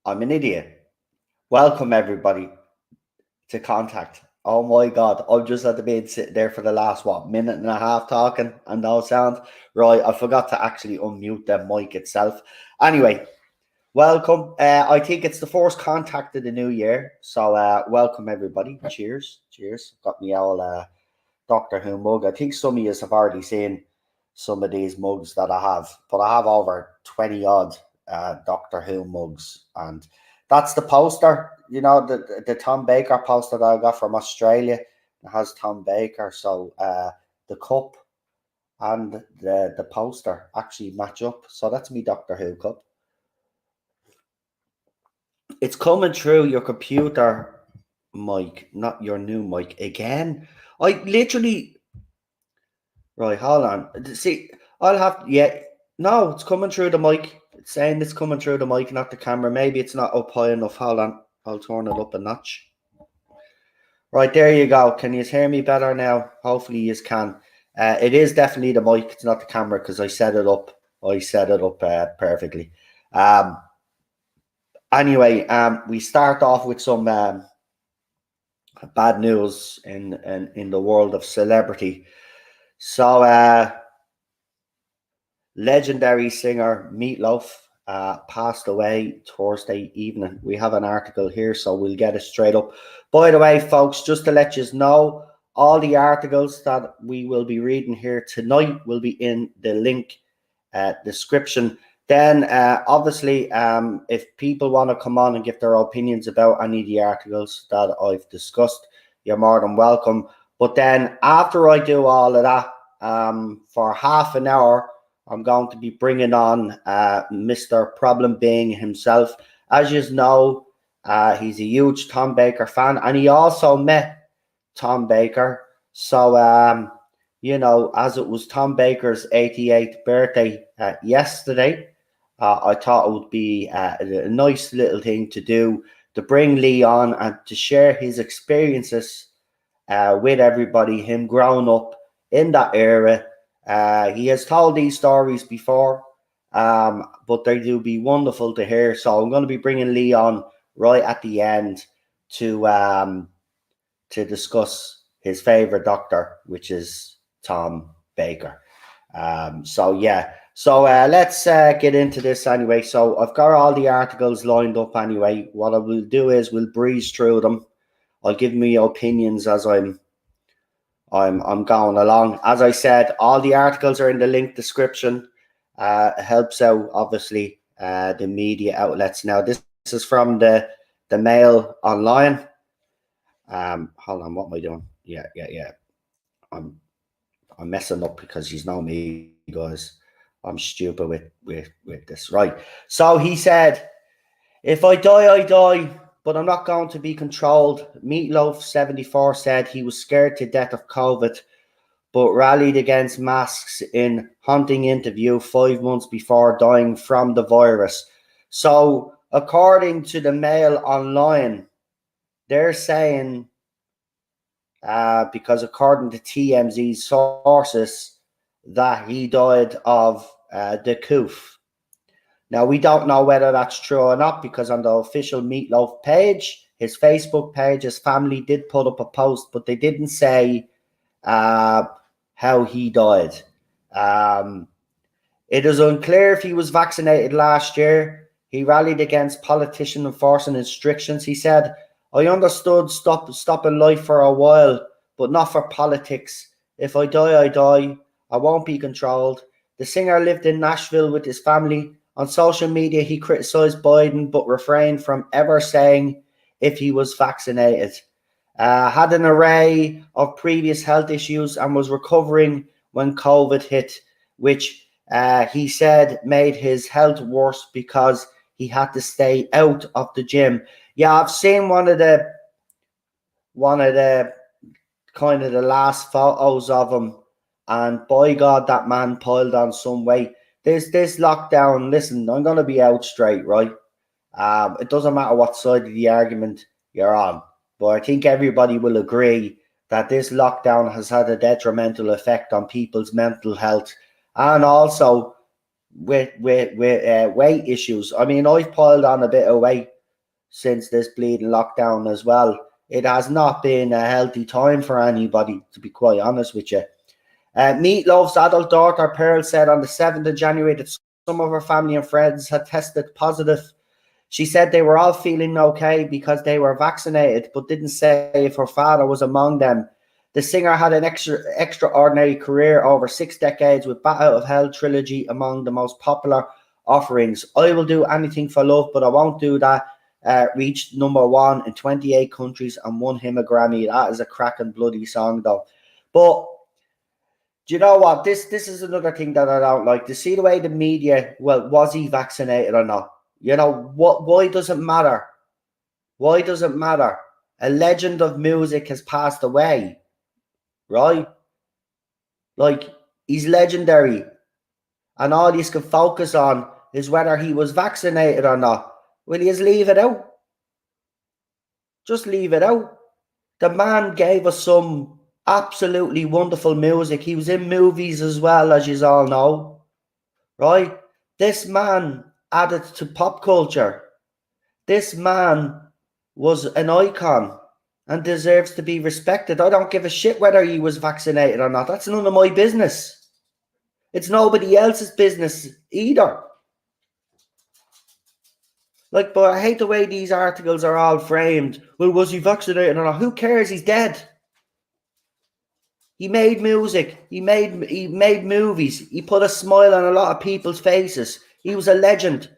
I'm an idiot. Welcome everybody to Contact. Oh my god, I've just had to be sitting there for the last minute and a half talking and no sound. Right, I forgot to actually unmute the mic itself. Anyway, welcome. I think it's the first contact of the new year. So welcome everybody. Cheers. Cheers. Got me all Doctor Who mug. I think some of you have already seen some of these mugs that I have, but I have over 20 odd Doctor Who mugs, and that's the poster. You know, the Tom Baker poster that I got from Australia. It has Tom Baker, so the cup and the poster actually match up. So that's me Doctor Who cup. It's coming through your computer mic, not your new mic again. I literally Right, hold on. See, I'll have No, it's coming through the mic. It's saying it's coming through the mic, not the camera. Maybe it's not up high enough. Hold on. I'll turn it up a notch. Right, there you go. Can you hear me better now? Hopefully you can. It is definitely the mic. It's not the camera because I set it up. Perfectly. Anyway, we start off with some bad news in the world of celebrity. So, legendary singer Meatloaf passed away Thursday evening. We have an article here, so we'll get it straight up. By the way, folks, just to let you know, all the articles that we will be reading here tonight will be in the link description. Then, obviously, if people want to come on and give their opinions about any of the articles that I've discussed, you're more than welcome. But then, after I do all of that, for half an hour, I'm going to be bringing on Mr. Problem Being himself. As you know, he's a huge Tom Baker fan, and he also met Tom Baker. So, you know, as it was Tom Baker's 88th birthday yesterday, I thought it would be a nice little thing to do to bring Lee on and to share his experiences with everybody, him growing up in that era. He has told these stories before, but they do be wonderful to hear. So I'm going to be bringing Lee on right at the end to discuss his favorite doctor, which is Tom Baker. So let's get into this anyway. So I've got all the articles lined up anyway. What I will do is we'll breeze through them. I'll give me opinions as I'm going along. As I said, all the articles are in the link description. It helps out, obviously, the media outlets. Now, this is from the Mail Online. Hold on, what am I doing? Yeah. I'm messing up because you know me, guys. I'm stupid with this. Right. So he said, if I die, I die, but I'm not going to be controlled. Meatloaf 74 said he was scared to death of COVID, but rallied against masks in haunting interview 5 months before dying from the virus. So, according to the Mail Online, they're saying, because according to TMZ's sources, that he died of the coof. Now, we don't know whether that's true or not because on the official Meatloaf page, his Facebook page, his family did put up a post, but they didn't say how he died. It is unclear if he was vaccinated last year. He rallied against politicians enforcing restrictions. He said, I understood stopping life for a while, but not for politics. If I die, I die. I won't be controlled. The singer lived in Nashville with his family. On social media, he criticized Biden, but refrained from ever saying if he was vaccinated. Had an array of previous health issues and was recovering when COVID hit, which he said made his health worse because he had to stay out of the gym. Yeah, I've seen one of the kind of the last photos of him, and by God, that man piled on some weight. This lockdown, listen, I'm going to be out straight, right? It doesn't matter what side of the argument you're on, but I think everybody will agree that this lockdown has had a detrimental effect on people's mental health and also with weight issues. I mean, I've piled on a bit of weight since this bleeding lockdown as well. It has not been a healthy time for anybody, to be quite honest with you. Meatloaf's adult daughter, Pearl, said on the 7th of January that some of her family and friends had tested positive. She said they were all feeling okay because they were vaccinated, but didn't say if her father was among them. The singer had an extraordinary career over 6 decades with Bat Out of Hell trilogy among the most popular offerings. I Will Do Anything for Love, But I Won't Do That reached #1 in 28 countries and won him a Grammy. That is a cracking bloody song though. But do you know what? This is another thing that I don't like. To see the way the media, well, was he vaccinated or not? You know, why does it matter? Why does it matter? A legend of music has passed away, right? Like, he's legendary. And all you can focus on is whether he was vaccinated or not. Will you just leave it out? Just leave it out. The man gave us some absolutely wonderful music. He was in movies as well, as you all know, right? This man added to pop culture. This man was an icon and deserves to be respected. I don't give a shit whether he was vaccinated or not. That's none of my business. It's nobody else's business either. Like, but I hate the way these articles are all framed. Well, was he vaccinated or not? Who cares? He's dead. He made music. He made movies. He put a smile on a lot of people's faces. He was a legend.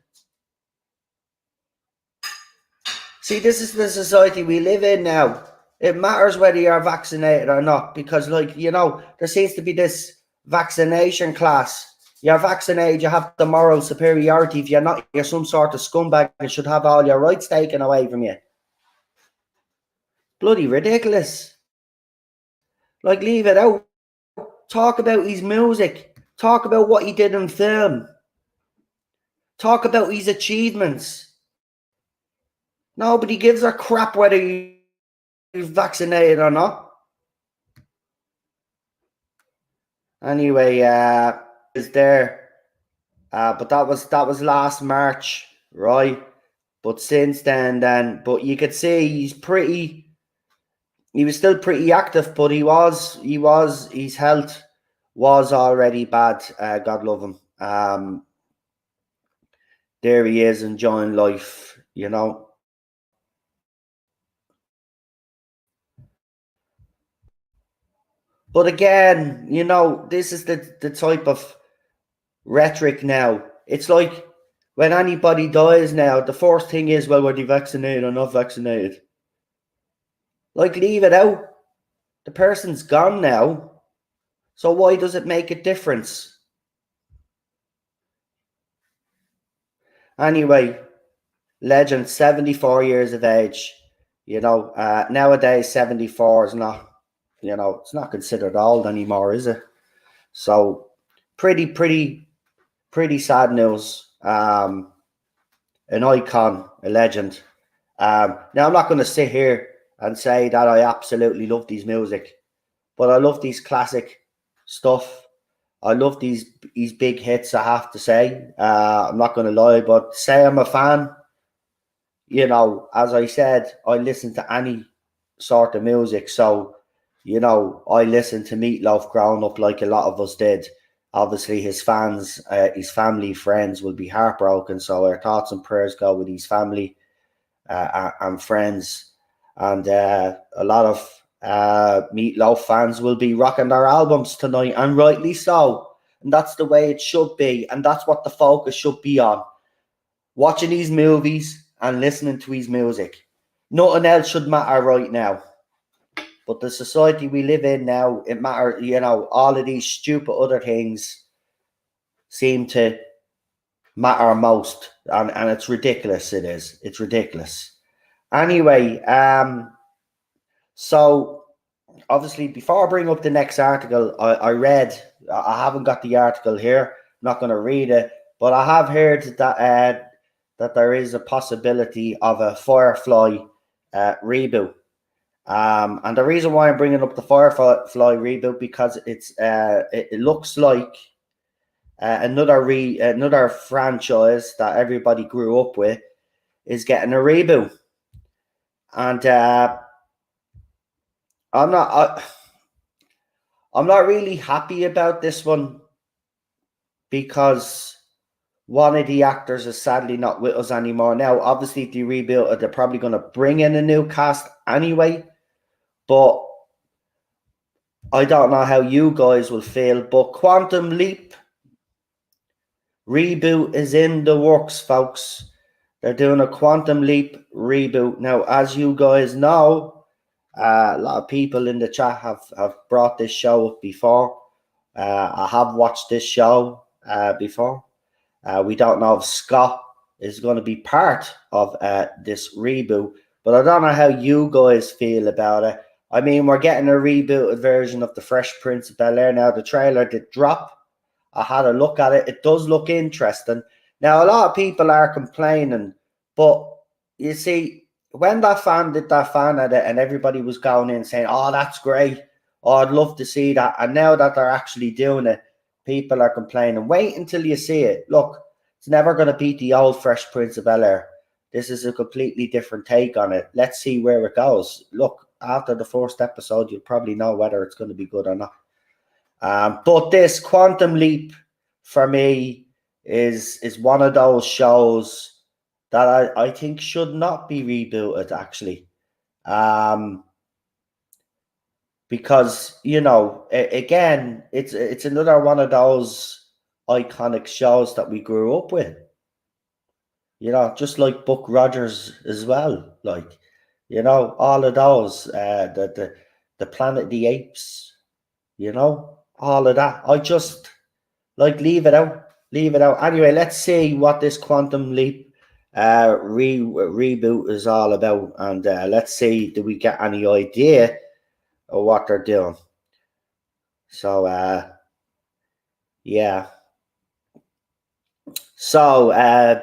See, this is the society we live in now. It matters whether you're vaccinated or not because, like, you know, there seems to be this vaccination class. You're vaccinated, you have the moral superiority. If you're not, you're some sort of scumbag and should have all your rights taken away from you. Bloody ridiculous. Like, leave it out. Talk about his music. Talk about what he did in film. Talk about his achievements. Nobody gives a crap whether you're vaccinated or not. Anyway, is there, but that was last March, right? But since then, but you could see he was still pretty active, but his health was already bad. God love him. There he is enjoying life, you know. But again, you know, this is the type of rhetoric now. It's like when anybody dies now, the first thing is, well, were they vaccinated or not vaccinated? Like, leave it out. The person's gone now. So why does it make a difference? Anyway, legend, 74 years of age. You know, nowadays 74 is not, you know, it's not considered old anymore, is it? So pretty sad news. An icon, a legend. Now I'm not going to sit here and say that I absolutely love his music, but I love these classic stuff. I love these big hits, I have to say. I'm not going to lie, but say I'm a fan. You know, as I said, I listen to any sort of music. So, you know, I listened to Meatloaf growing up like a lot of us did. Obviously, his fans, his family, friends will be heartbroken. So our thoughts and prayers go with his family and friends. And a lot of Meatloaf fans will be rocking their albums tonight, and rightly so. And that's the way it should be. And that's what the focus should be on. Watching these movies and listening to his music. Nothing else should matter right now. But the society we live in now, it matters, you know, all of these stupid other things seem to matter most. And it's ridiculous, it is. It's ridiculous. Anyway, so obviously before I bring up the next article, I haven't got the article here, I'm not going to read it, but I have heard that that there is a possibility of a Firefly reboot. And the reason why I'm bringing up the Firefly reboot because it looks like another franchise that everybody grew up with is getting a reboot, and I'm not really happy about this one because one of the actors is sadly not with us anymore. Now, obviously, if they rebuild it, they're probably going to bring in a new cast anyway, but I don't know how you guys will feel. But Quantum Leap reboot is in the works, folks. They're doing a Quantum Leap reboot. Now, as you guys know, a lot of people in the chat have brought this show up before. I have watched this show before. We don't know if Scott is going to be part of this reboot, but I don't know how you guys feel about it. I mean, we're getting a rebooted version of The Fresh Prince of Bel-Air now. The trailer did drop. I had a look at it. It does look interesting. Now, a lot of people are complaining, but you see, when that fan did that fan at it and everybody was going in saying, oh, that's great. Oh, I'd love to see that. And now that they're actually doing it, people are complaining. Wait until you see it. Look, it's never going to beat the old Fresh Prince of Bel-Air. This is a completely different take on it. Let's see where it goes. Look, after the first episode, you'll probably know whether it's going to be good or not. But this Quantum Leap, for me, is one of those shows that I think should not be rebooted, actually. Because, you know, again, it's another one of those iconic shows that we grew up with. You know, just like Buck Rogers as well. Like, you know, all of those, the Planet of the Apes, you know, all of that. I just, like, leave it out. Leave it out. Anyway, let's see what this Quantum Leap reboot is all about. And let's see, do we get any idea of what they're doing? So, yeah. So,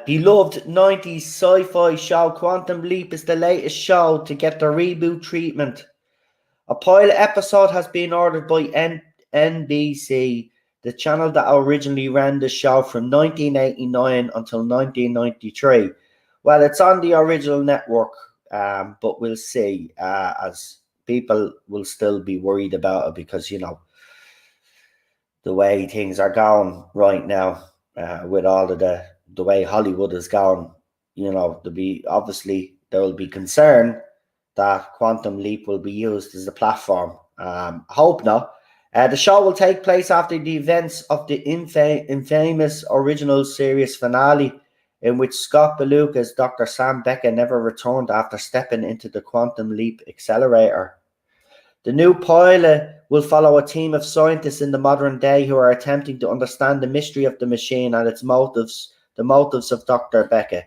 beloved 90s sci-fi show Quantum Leap is the latest show to get the reboot treatment. A pilot episode has been ordered by NBC, the channel that originally ran the show from 1989 until 1993. Well, it's on the original network, but we'll see, as people will still be worried about it because, you know, the way things are going right now, with all of the way Hollywood is going, you know, there will be concern that Quantum Leap will be used as a platform. I hope not. The show will take place after the events of the infamous original series finale, in which Scott Beluga's Dr. Sam Beckett never returned after stepping into the Quantum Leap accelerator. The new pilot will follow a team of scientists in the modern day who are attempting to understand the mystery of the machine and its motives, the motives of Dr. Beckett.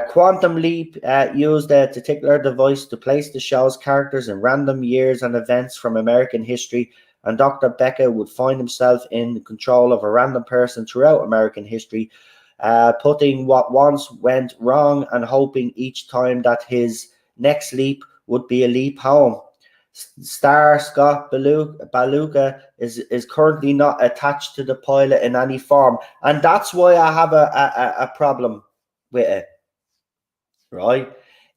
Quantum Leap used a particular device to place the show's characters in random years and events from American history, and Dr. Beckett would find himself in control of a random person throughout American history, putting what once went wrong and hoping each time that his next leap would be a leap home. Star Scott Beluga is currently not attached to the pilot in any form, and that's why I have a problem with it. Right?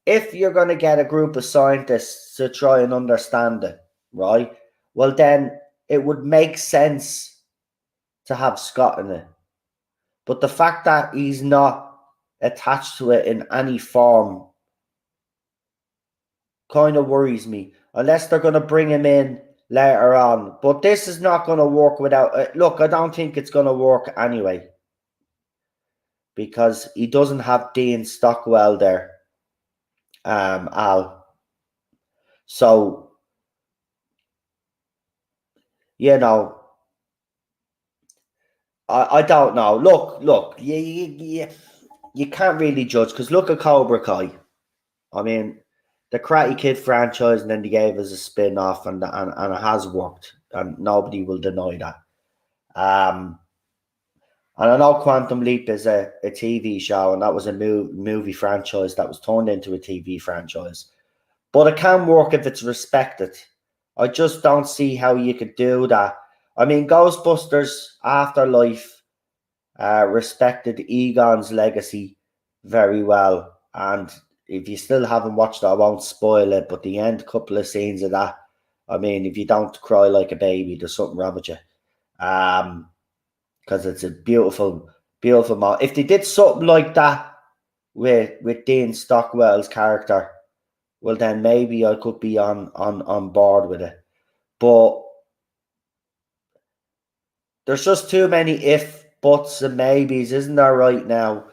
If you're going to get a group of scientists to try and understand it, right? Well, then it would make sense to have Scott in it. But the fact that he's not attached to it in any form kind of worries me. Unless they're going to bring him in later on. But this is not going to work without... look, I don't think it's going to work anyway. Because he doesn't have Dean Stockwell there. Al. So, you know, I don't know. Look, you can't really judge because look at Cobra Kai. I mean, the Karate Kid franchise, and then they gave us a spin-off, and it has worked, and nobody will deny that. And I know Quantum Leap is a TV show, and that was a movie franchise that was turned into a TV franchise. But it can work if it's respected. I just don't see how you could do that. I mean, Ghostbusters Afterlife respected Egon's legacy very well. And if you still haven't watched it, I won't spoil it, but the end couple of scenes of that, I mean, if you don't cry like a baby, there's something wrong with you. Because it's a beautiful, beautiful moment. If they did something like that with Dean Stockwell's character, well, then maybe I could be on board with it. But there's just too many if, buts, and maybes, isn't there, right now?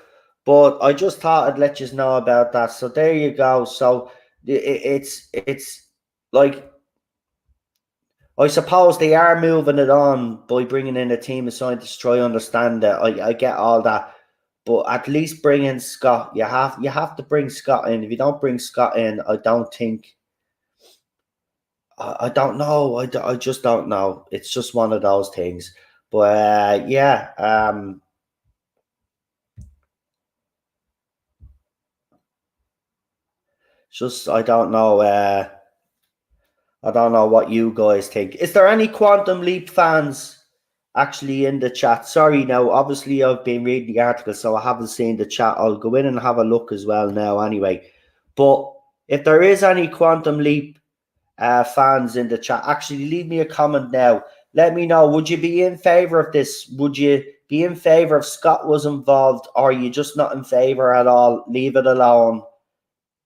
But I just thought I'd let you know about that. So there you go. So it's like, I suppose they are moving it on by bringing in a team of scientists to try and understand it. I get all that, but at least bring in Scott. You have to bring Scott in. If you don't bring Scott in, I don't think. I don't know. I just don't know. It's just one of those things. But yeah, just I don't know. I don't know what you guys think. Is there any Quantum Leap fans actually in the chat? Sorry, now obviously I've been reading the article, so I haven't seen the chat. I'll go in and have a look as well now anyway. But if there is any Quantum Leap fans in the chat, actually leave me a comment now. Let me know, would you be in favor of this? Would you be in favor if Scott was involved, or are you just not in favor at all? Leave it alone,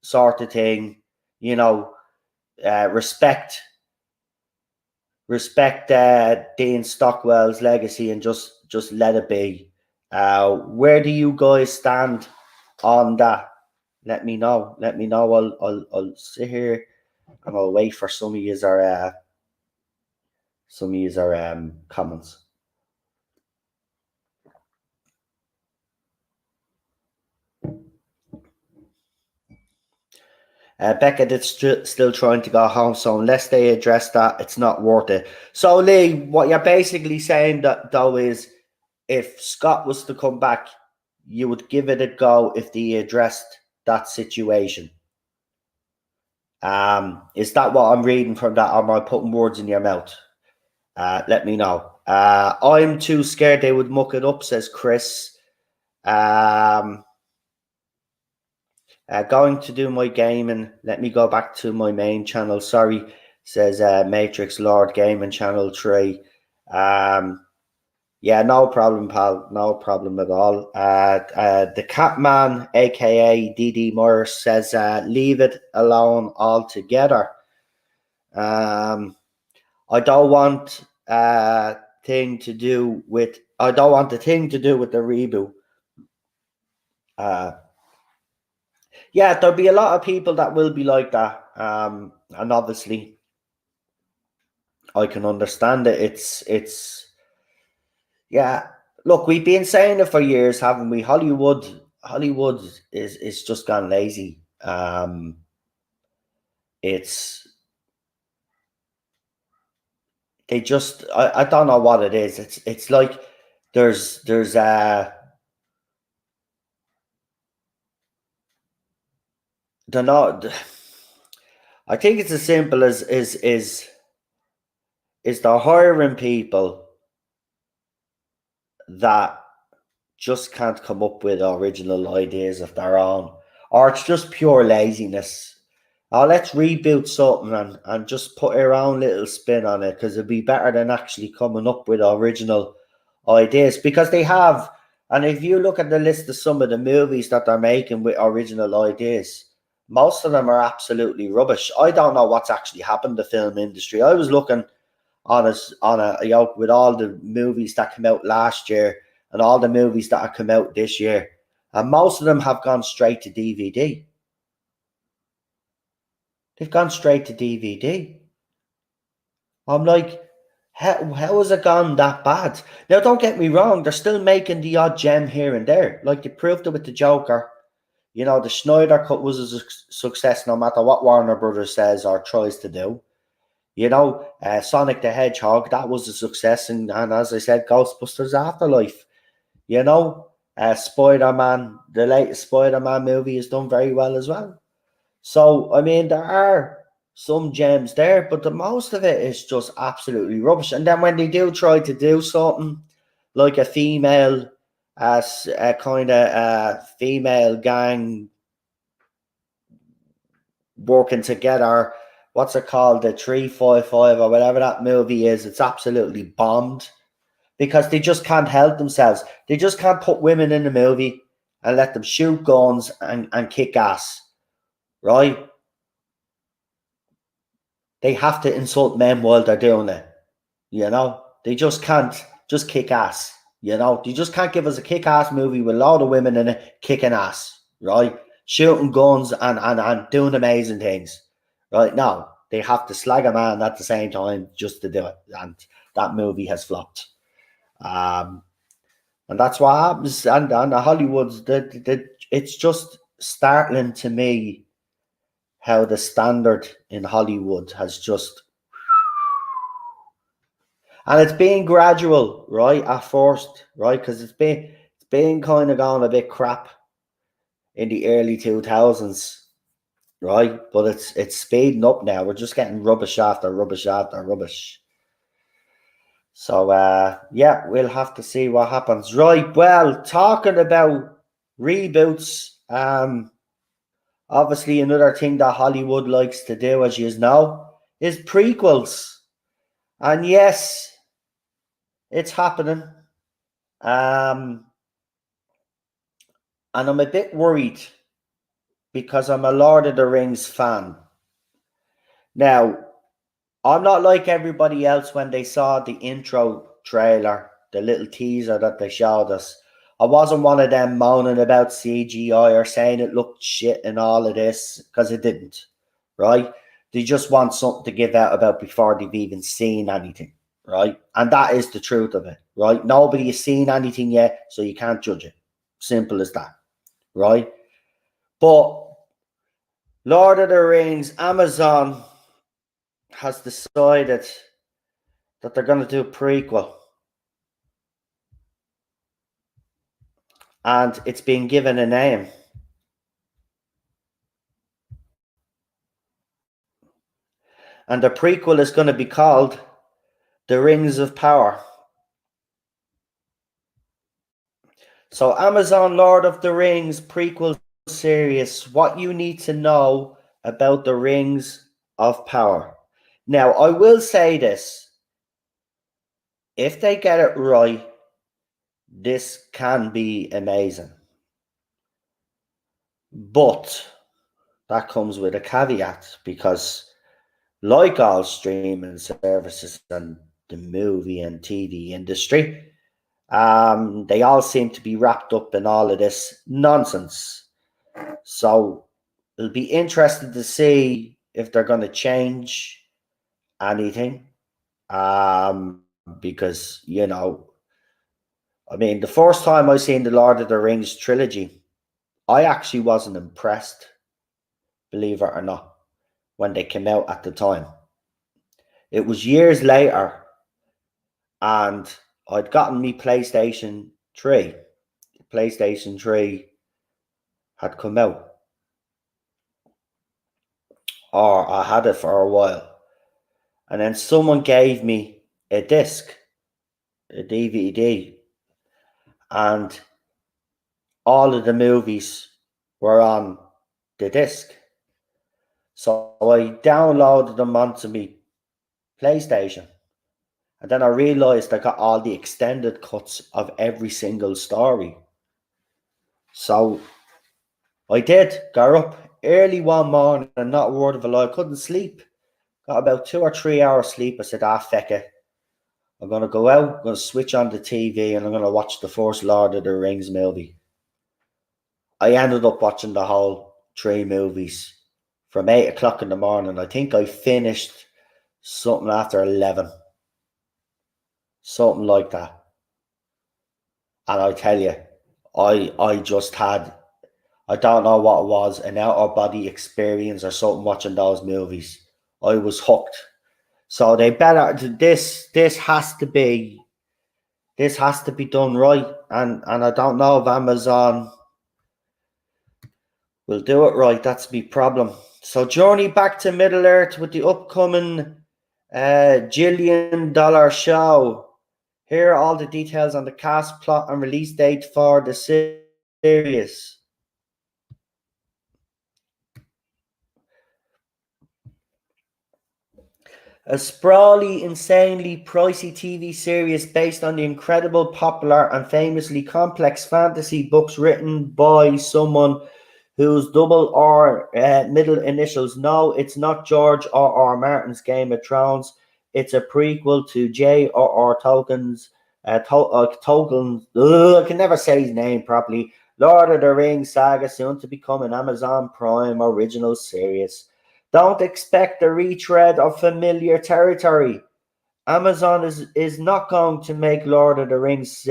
sort of thing. You know, respect Dean Stockwell's legacy and just let it be. Where do you guys stand on that? Let me know. Let me know. I'll sit here and I'll wait for some of you comments. Becca that's still trying to go home, so unless they address that, it's not worth it. So Lee, what you're basically saying though is, if Scott was to come back, you would give it a go if they addressed that situation. Is that what I'm reading from that, or am I putting words in your mouth? Let me know. I'm too scared they would muck it up, says Chris. Going to do my gaming. Let me go back to my main channel. Sorry, says Matrix Lord Gaming Channel 3. Yeah, no problem, pal. No problem at all. The Catman, aka DD Morris, says leave it alone altogether. I don't want thing to do with. I don't want the thing to do with the reboot. Yeah, there'll be a lot of people that will be like that. And obviously I can understand it. It's yeah. Look, we've been saying it for years, haven't we? Hollywood is just gone lazy. It's they just I don't know what it is. It's like there's they're not. I think it's as simple as they're hiring people that just can't come up with original ideas of their own, or it's just pure laziness. Oh, let's reboot something and just put our own little spin on it, because it'd be better than actually coming up with original ideas, because they have. And if you look at the list of some of the movies that they're making with original ideas, most of them are absolutely rubbish. I don't know what's actually happened to the film industry. I was looking on a with all the movies that came out last year and all the movies that have come out this year, and most of them have gone straight to DVD. They've gone straight to DVD. I'm like, how has it gone that bad? Now, don't get me wrong, they're still making the odd gem here and there. Like they proved it with the Joker. You know, the Schneider Cut was a success no matter what Warner Brothers says or tries to do. You know, Sonic the Hedgehog, that was a success. And as I said, Ghostbusters Afterlife. You know, Spider-Man, the latest Spider-Man movie is done very well as well. So, I mean, there are some gems there, but the most of it is just absolutely rubbish. And then when they do try to do something like a female as a kind of female gang working together. What's it called? The 355 or whatever that movie is. It's absolutely bombed because they just can't help themselves. They just can't put women in the movie and let them shoot guns and kick ass, right? They have to insult men while they're doing it, you know? They just can't just kick ass, you know? You just can't give us a kick-ass movie with a lot of women in it kicking ass, right? Shooting guns and doing amazing things, right? No, they have to slag a man at the same time just to do it. And that movie has flopped. And that's what happens. And Hollywood's, it's just startling to me how the standard in Hollywood has just, and it's been gradual, right, at first, right, because it's been kind of going a bit crap in the early 2000s, right, but it's speeding up now. We're just getting rubbish after rubbish after rubbish. So yeah, we'll have to see what happens. Right, well, talking about reboots, obviously another thing that Hollywood likes to do, as you know, is prequels. And yes, it's happening. And I'm a bit worried because I'm a Lord of the Rings fan. Now, I'm not like everybody else when they saw the intro trailer, the little teaser that they showed us. I wasn't one of them moaning about CGI or saying it looked shit and all of this, because it didn't, right? They just want something to give out about before they've even seen anything, right? And that is the truth of it, right? Nobody has seen anything yet, so you can't judge it. Simple as that, right? But Lord of the Rings, Amazon has decided that they're going to do a prequel. And it's been given a name. And the prequel is going to be called The Rings of Power. So Amazon Lord of the Rings prequel series, what you need to know about the Rings of Power. Now, I will say this. If they get it right, this can be amazing. But that comes with a caveat, because like all streaming services and the movie and TV industry, they all seem to be wrapped up in all of this nonsense. So it'll be interesting to see if they're going to change anything. Because, you know, I mean, the first time I seen the Lord of the Rings trilogy, I actually wasn't impressed, believe it or not, when they came out at the time. It was years later, and I'd gotten me PlayStation 3. PlayStation 3 had come out, or I had it for a while. And then someone gave me a disc, a DVD, and all of the movies were on the disc. So I downloaded them onto my PlayStation. And then I realized I got all the extended cuts of every single story. So I did, got up early one morning and not a word of a lie, couldn't sleep. Got about 2 or 3 hours sleep. I said, feck it. I'm going to go out, I'm going to switch on the TV, and I'm going to watch the first Lord of the Rings movie. I ended up watching the whole 3 movies from 8 o'clock in the morning. I think I finished something after 11. Something like that. And I tell you, I just had, I don't know what it was, an out-of-body experience or something watching those movies. I was hooked. So they better, this has to be done right. And I don't know if Amazon will do it right. That's my problem. So Journey Back to Middle-earth with the upcoming $1 billion show Here are all the details on the cast, plot, and release date for the series. A sprawly, insanely pricey TV series based on the incredible, popular, and famously complex fantasy books written by someone whose double or middle initials. No, it's not George R. Martin's Game of Thrones. It's a prequel to J.R.R. Tolkien's Tolkien. I can never say his name properly. Lord of the Rings saga, soon to become an Amazon Prime original series. Don't expect a retread of familiar territory. Amazon is not going to make Lord of the Rings.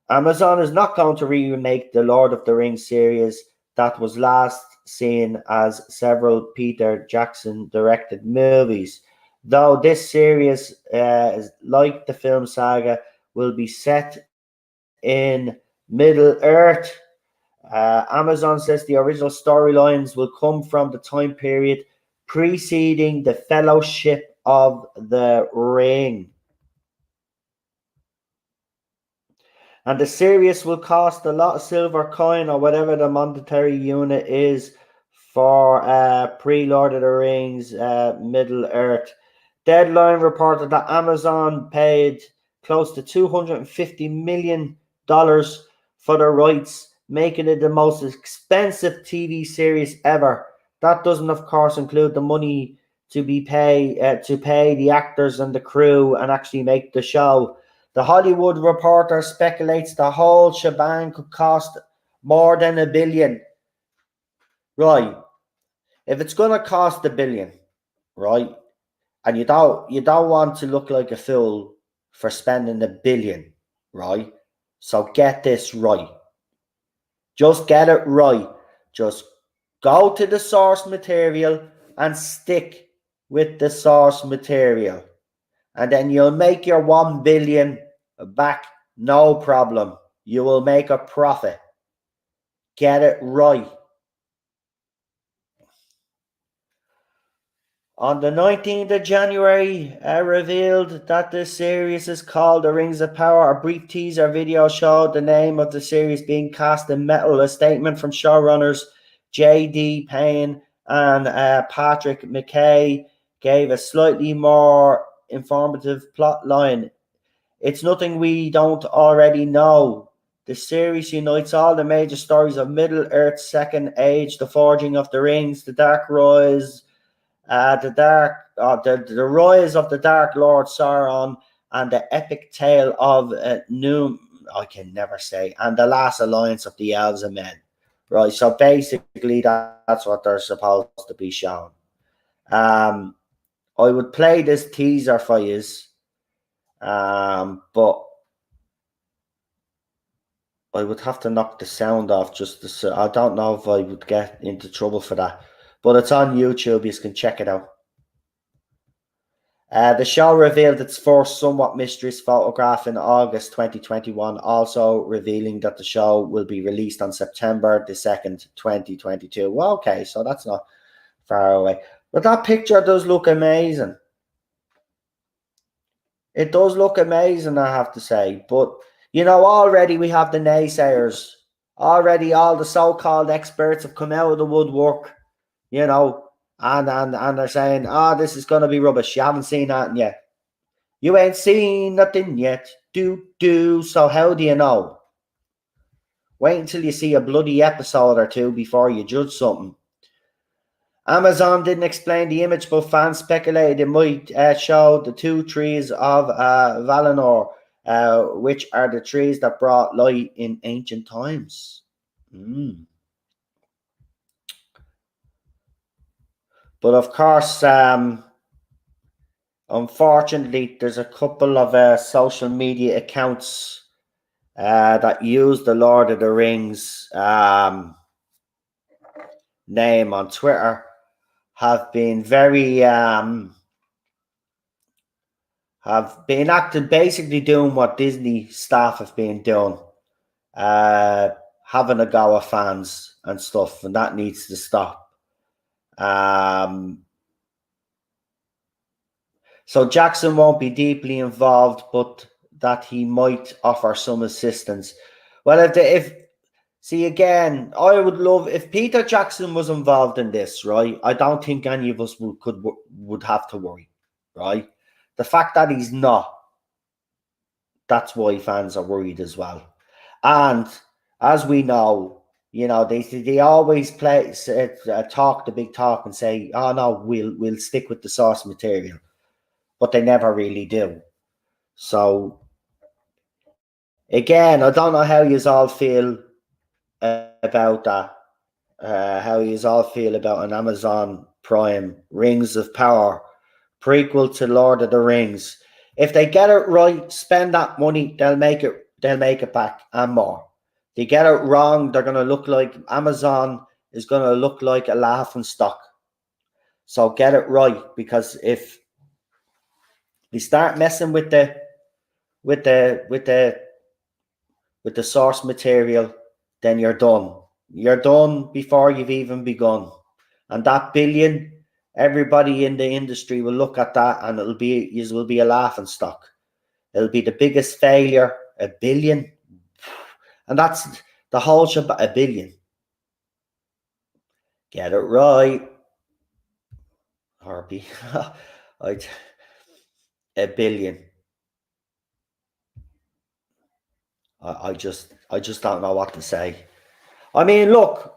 Amazon is not going to remake the Lord of the Rings series that was last seen as several Peter Jackson directed movies. Though this series, like the film Saga, will be set in Middle Earth. Amazon says the original storylines will come from the time period preceding the Fellowship of the Ring. And the series will cost a lot of silver coin or whatever the monetary unit is for pre-Lord of the Rings Middle Earth. Deadline reported that Amazon paid close to $250 million for the rights, making it the most expensive TV series ever. That doesn't, of course, include the money to pay the actors and the crew and actually make the show. The Hollywood Reporter speculates the whole shebang could cost more than $1 billion. Right. If it's gonna cost $1 billion, right, and you don't want to look like a fool for spending $1 billion, right? So get this right. Just get it right. Just go to the source material and stick with the source material. And then you'll make your 1 billion back, no problem. You will make a profit. Get it right. On the 19th of January, revealed that the series is called The Rings of Power. A brief teaser video showed the name of the series being cast in metal. A statement from showrunners J.D. Payne and Patrick McKay gave a slightly more informative plot line. It's nothing we don't already know. The series unites all the major stories of Middle-earth's Second Age, the Forging of the Rings, the Dark Rise, the rise of the Dark Lord Sauron, and the epic tale of I can never say, and the last alliance of the elves and men. Right, so basically that's what they're supposed to be shown. Um, I would play this teaser for you, but I would have to knock the sound off just to. I don't know if I would get into trouble for that, but it's on YouTube. You can check it out. The show revealed its first somewhat mysterious photograph in August 2021, also revealing that the show will be released on September the 2nd, 2022. Well, okay, so that's not far away. But that picture does look amazing. It does look amazing, I have to say. But, already we have the naysayers. Already all the so-called experts have come out of the woodwork, and they're saying, this is going to be rubbish. You haven't seen that yet. You ain't seen nothing yet. So how do you know? Wait until you see a bloody episode or two before you judge something. Amazon didn't explain the image, but fans speculated it might show the two trees of Valinor, which are the trees that brought light in ancient times. But of course, unfortunately, there's a couple of social media accounts that use the Lord of the Rings name on Twitter have been have been acting basically doing what Disney staff have been doing, having a go at fans and stuff, and that needs to stop. So Jackson won't be deeply involved, but that he might offer some assistance. Well, if see again, I would love if Peter Jackson was involved in this, right? I don't think any of us would have to worry, right? The fact that he's not, that's why fans are worried as well. And as we know, they always talk the big talk and say, "Oh no, we'll stick with the source material," but they never really do. So again, I don't know how you all feel about that. How you all feel about an Amazon Prime Rings of Power prequel to Lord of the Rings. If they get it right, spend that money, they'll make it. They'll make it back and more. They get it wrong, they're gonna look like Amazon is gonna look like a laughing stock. So get it right, because if they start messing with with the with the with the source material, then you're done. You're done before you've even begun. And that billion, everybody in the industry will look at that and it will be a laughing stock. It'll be the biggest failure, a billion. And that's the whole a billion. Get it right. Harpy. A billion. I just don't know what to say. I mean, look,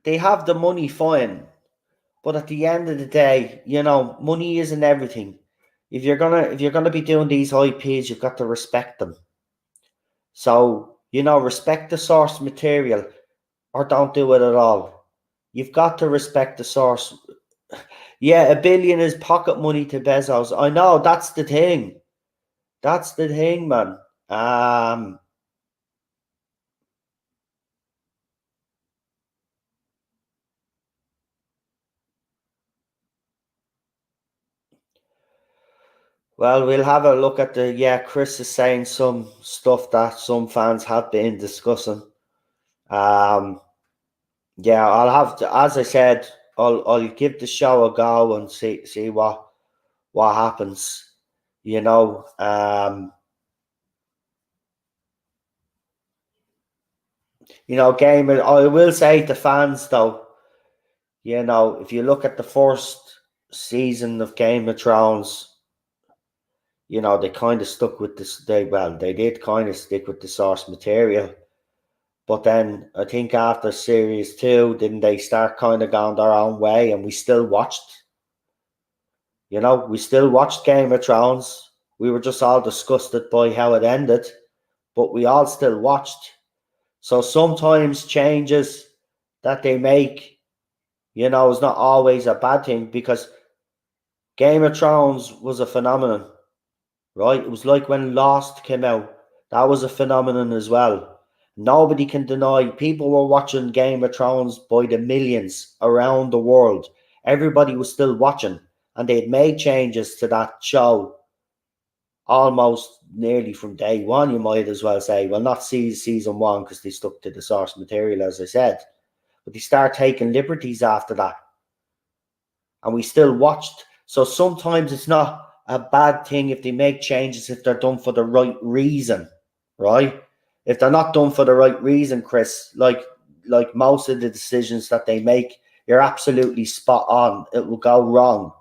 they have the money fine, but at the end of the day, money isn't everything. If you're gonna be doing these IPs, you've got to respect them. So, respect the source material or don't do it at all. You've got to respect the source. Yeah, a billion is pocket money to Bezos. I know, that's the thing. That's the thing, man. Well, we'll have a look at Chris is saying some stuff that some fans have been discussing. I'll have to, as I said, I'll give the show a go and see what happens. Gamer. I will say to fans though, if you look at the first season of Game of Thrones, they kind of stuck with this. They did kind of stick with the source material. But then I think after series 2, didn't they start kind of going their own way? And we still watched. We still watched Game of Thrones. We were just all disgusted by how it ended, but we all still watched. So sometimes changes that they make, is not always a bad thing, because Game of Thrones was a phenomenon, right? It was like when Lost came out. That was a phenomenon as well. Nobody can deny people were watching Game of Thrones by the millions around the world. Everybody was still watching, and they had made changes to that show almost nearly from day one, you might as well say. Well, not season 1, because they stuck to the source material, as I said. But they start taking liberties after that. And we still watched. So sometimes it's not a bad thing if they make changes, if they're done for the right reason, right? If they're not done for the right reason, Chris, like most of the decisions that they make, you're absolutely spot on. It will go wrong.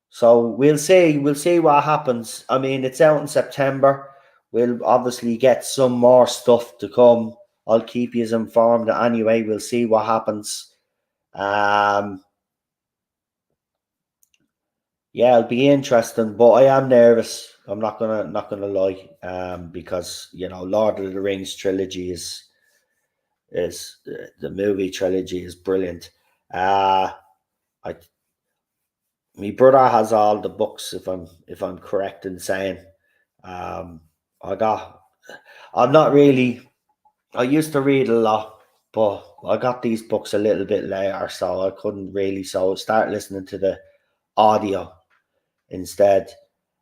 So we'll see what happens. I mean, it's out in September. We'll obviously get some more stuff to come. I'll keep you informed anyway. We'll see what happens. It'll be interesting, but I am nervous. I'm not gonna lie. Because Lord of the Rings trilogy is the movie trilogy is brilliant. I My brother has all the books, if I'm correct in saying. Um, I'm not really. I used to read a lot, but I got these books a little bit later, so I couldn't really. So I start listening to the audio instead,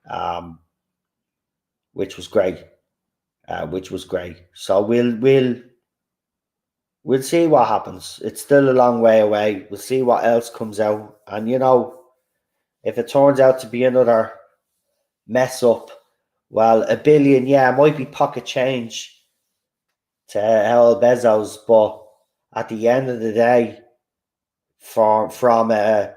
um, which was great. So we'll see what happens. It's still a long way away. We'll see what else comes out, and if it turns out to be another mess up, well, $1 billion, yeah, it might be pocket change to El Bezos, but at the end of the day, from a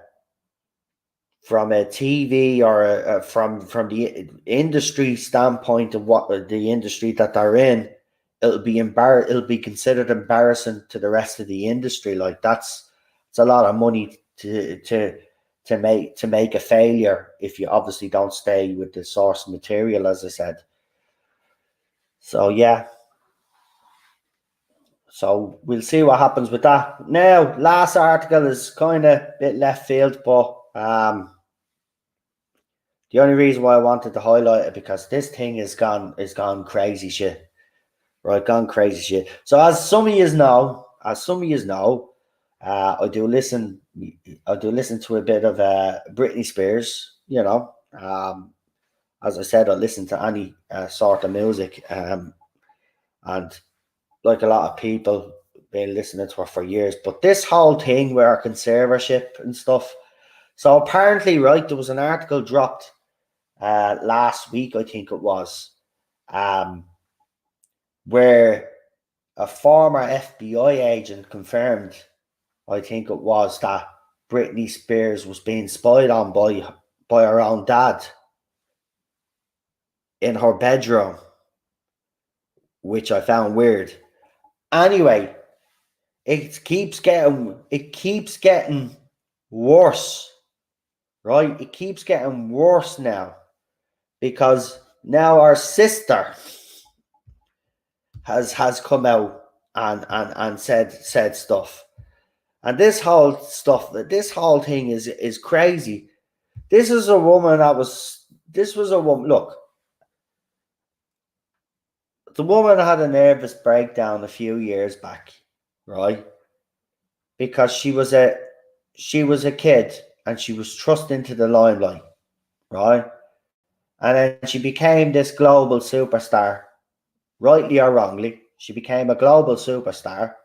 TV or from the industry standpoint of what the industry that they're in, it'll be considered embarrassing to the rest of the industry. Like it's a lot of money to make a failure if you obviously don't stay with the source material, as I said. So yeah. So we'll see what happens with that. Now, last article is kind of a bit left field, but the only reason why I wanted to highlight it because this thing is gone crazy shit. Right, gone crazy shit. So as some of you know, I do listen to a bit of Britney Spears, you know. As I said, I listen to any sort of music. And like a lot of people been listening to her for years. But this whole thing with her conservatorship and stuff. So apparently, right, there was an article dropped last week, I think it was, where a former FBI agent confirmed, I think it was, that Britney Spears was being spied on by her own dad in her bedroom, which I found weird. Anyway, it keeps getting worse, right? It keeps getting worse now because now our sister has come out and said stuff. And this whole thing is crazy. This was a woman. Look, the woman had a nervous breakdown a few years back, right? Because she was a kid and she was thrust into the limelight, right? And then she became this global superstar, rightly or wrongly. She became a global superstar,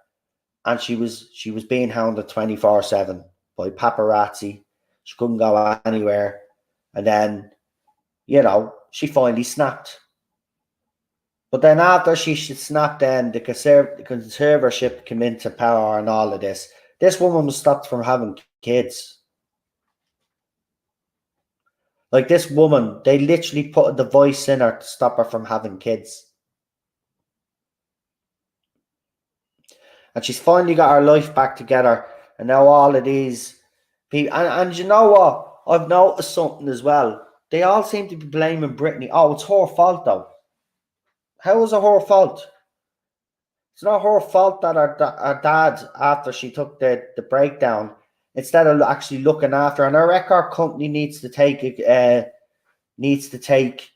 and she was being hounded 24/7 by paparazzi. She couldn't go anywhere, and then, you know, she finally snapped. But then after she snapped, then the conservatorship came into power and all of this. This woman was stopped from having kids. Like this woman, they literally put a device in her to stop her from having kids. And she's finally got her life back together. And now all of these people, and you know what? I've noticed something as well. They all seem to be blaming Britney. Oh, it's her fault though. How is it her fault? It's not her fault that her dad, after she took the breakdown, instead of actually looking after her, and her record company needs to take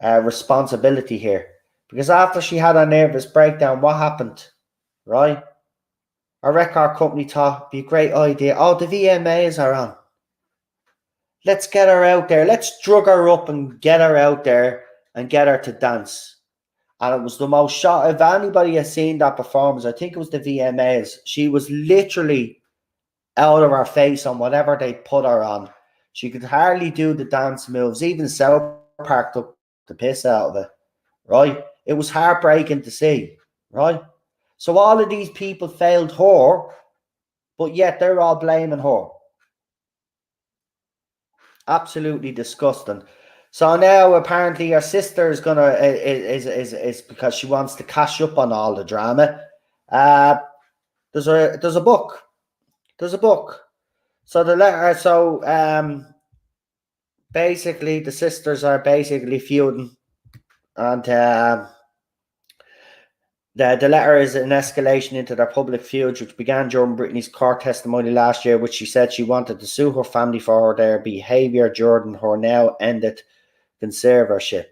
responsibility here. Because after she had a nervous breakdown, what happened? Right? Our record company thought it'd be a great idea. Oh, the VMAs are on. Let's get her out there. Let's drug her up and get her out there and get her to dance. And it was the most shot. If anybody has seen that performance, I think it was the VMAs. She was literally out of her face on whatever they put her on. She could hardly do the dance moves. Even South Park took the piss out of it. Right? It was heartbreaking to see. Right? So all of these people failed her, but yet they're all blaming her. Absolutely disgusting. So now apparently her sister is gonna is because she wants to cash up on all the drama. There's a book. There's a book. So the letter. So basically the sisters are basically feuding, and the letter is an escalation into their public feuds, which began during Britney's court testimony last year, which she said she wanted to sue her family for their behaviour during her now ended conservatorship.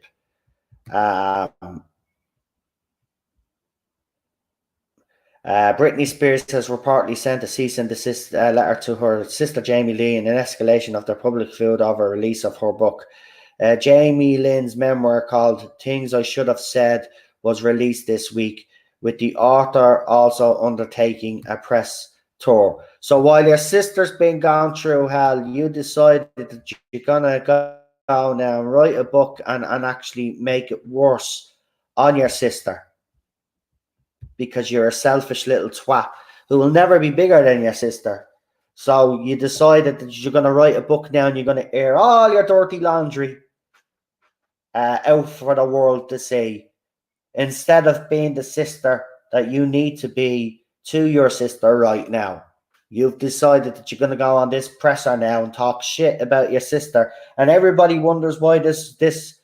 Britney Spears has reportedly sent a cease and desist letter to her sister Jamie Lee in an escalation of their public feud over release of her book. Jamie Lynn's memoir called Things I Should Have Said was released this week, with the author also undertaking a press tour. So while your sister's been going through hell, you decided that you're gonna go now and write a book and actually make it worse on your sister because you're a selfish little twat who will never be bigger than your sister. So you decided that you're gonna write a book now and you're gonna air all your dirty laundry out for the world to see, instead of being the sister that you need to be to your sister right now. You've decided that you're going to go on this presser now and talk shit about your sister, and everybody wonders why this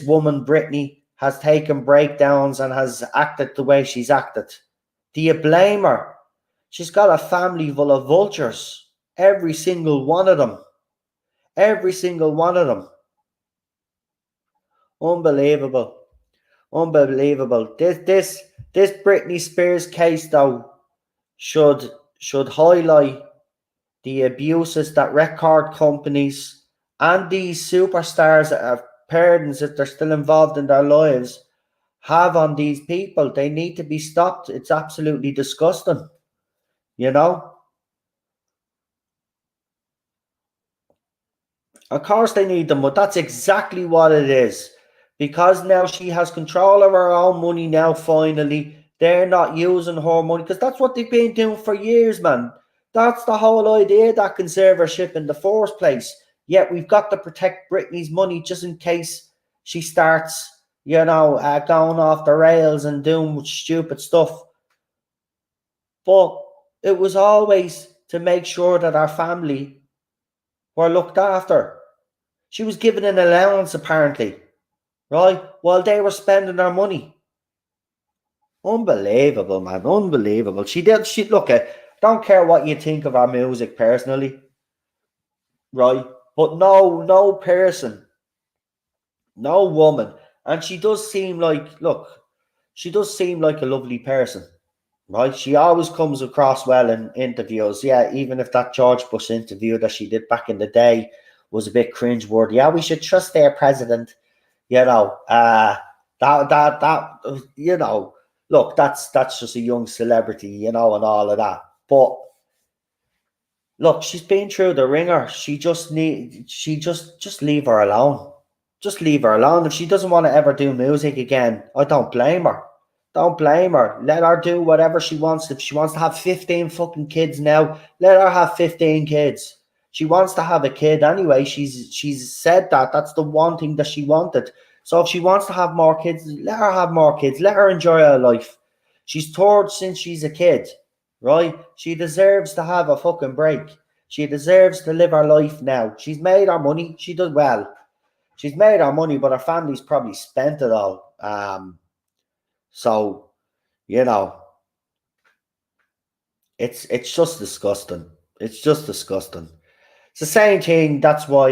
woman Brittany has taken breakdowns and has acted the way she's acted. Do you blame her? She's got a family full of vultures. Every single one of them. Every single one of them. Unbelievable. Unbelievable. This Britney Spears case though should highlight the abuses that record companies and these superstars that have parents, if they're still involved in their lives, have on these people. They need to be stopped. It's absolutely disgusting. You know? Of course they need them, but that's exactly what it is. Because now she has control of her own money now, finally. They're not using her money, because that's what they've been doing for years, man. That's the whole idea, that conservatorship in the first place. Yet we've got to protect Britney's money just in case she starts, going off the rails and doing stupid stuff. But it was always to make sure that our family were looked after. She was given an allowance, apparently, right? While they were spending their money. Unbelievable, man. Unbelievable. She look at, don't care what you think of our music personally, right? But no person, no woman. And she does seem like, she does seem like a lovely person, right? She always comes across well in interviews. Yeah, even if that George Bush interview that she did back in the day was a bit cringeworthy. Yeah, we should trust their president. Look, that's just a young celebrity, and all of that. But look, she's been through the ringer. Just leave her alone. Just leave her alone. If she doesn't want to ever do music again, I don't blame her. Don't blame her. Let her do whatever she wants. If she wants to have 15 fucking kids now, let her have 15 kids. She wants to have a kid anyway. She's said that. That's the one thing that she wanted. So if she wants to have more kids, let her have more kids. Let her enjoy her life. She's toured since she's a kid, right? She deserves to have a fucking break. She deserves to live her life now. She's made her money. She does well. She's made her money, but her family's probably spent it all. So, you know, it's just disgusting. It's just disgusting. It's the same thing. That's why,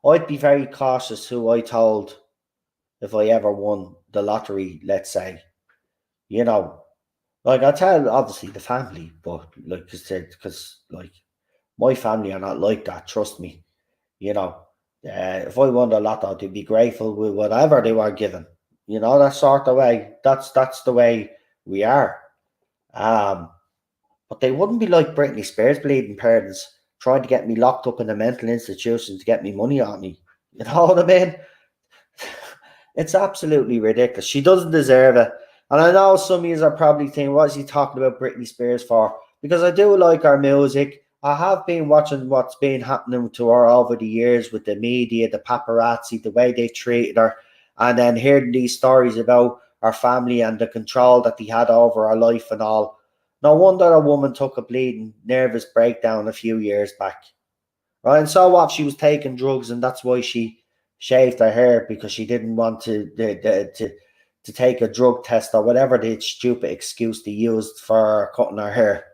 I'd be very cautious who I told if I ever won the lottery, let's say. Like I tell obviously the family, but like I said, because like my family are not like that, trust me. You know, if I won the lotto, they'd be grateful with whatever they were given. That sort of way. That's the way we are. Um, but they wouldn't be like Britney Spears bleeding parents trying to get me locked up in a mental institution to get me money on me. You know what I mean? It's absolutely ridiculous. She doesn't deserve it. And I know some of you are probably thinking, what is he talking about Britney Spears for? Because I do like her music. I have been watching what's been happening to her over the years with the media, the paparazzi, the way they treated her, and then hearing these stories about her family and the control that they had over her life and all. No wonder a woman took a bleeding nervous breakdown a few years back. Right? And so what? She was taking drugs, and that's why she shaved her hair, because she didn't want to take a drug test or whatever the stupid excuse they used for cutting her hair.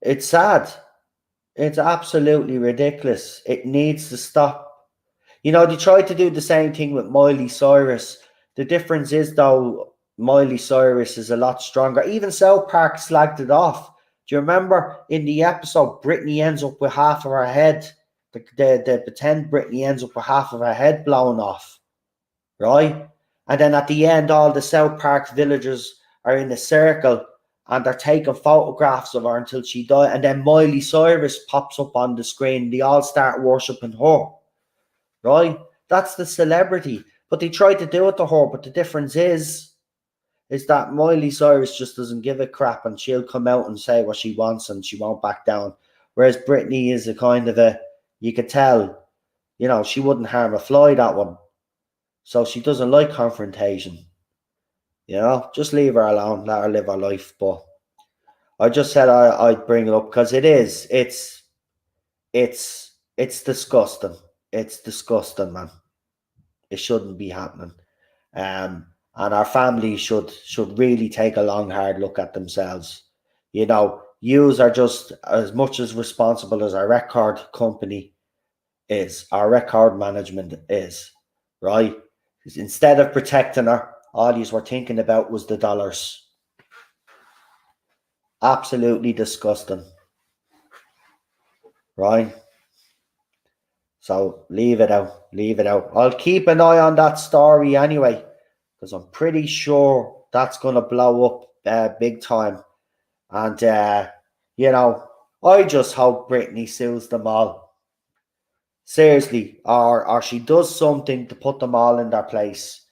It's sad. It's absolutely ridiculous. It needs to stop. They tried to do the same thing with Miley Cyrus. The difference is, though, Miley Cyrus is a lot stronger. Even South Park slagged it off. Do you remember in the episode, Britney ends up with half of her head? The pretend Britney ends up with half of her head blown off, right? And then at the end, all the South Park villagers are in a circle, and they're taking photographs of her until she died. And then Miley Cyrus pops up on the screen. They all start worshipping her, right? That's the celebrity. But they tried to do it to her. But the difference is that Miley Cyrus just doesn't give a crap, and she'll come out and say what she wants and she won't back down. Whereas Britney is a kind of you could tell, she wouldn't harm a fly, that one. So she doesn't like confrontation. Just leave her alone, let her live her life. But I just said I'd bring it up because it's disgusting. It's disgusting, man. It shouldn't be happening. And our family should really take a long, hard look at themselves. Yous are just as much as responsible as our record company is, our record management is, right? Instead of protecting her, all you were thinking about was the dollars. Absolutely disgusting. Right? So leave it out. Leave it out. I'll keep an eye on that story anyway, because I'm pretty sure that's going to blow up big time. And, I just hope Britney sues them all. Seriously. Or she does something to put them all in their place.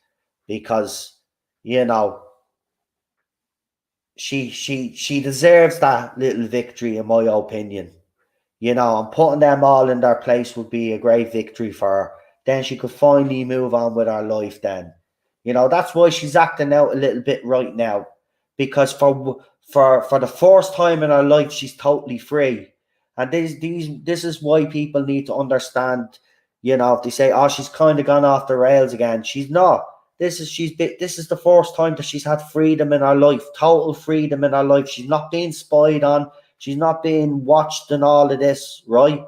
Because, she deserves that little victory, in my opinion. And putting them all in their place would be a great victory for her. Then she could finally move on with her life then. That's why she's acting out a little bit right now. Because for the first time in her life, she's totally free. And this is why people need to understand, if they say, oh, she's kind of gone off the rails again. She's not. This is the first time that she's had freedom in her life, total freedom in her life. She's not being spied on. She's not being watched and all of this, right?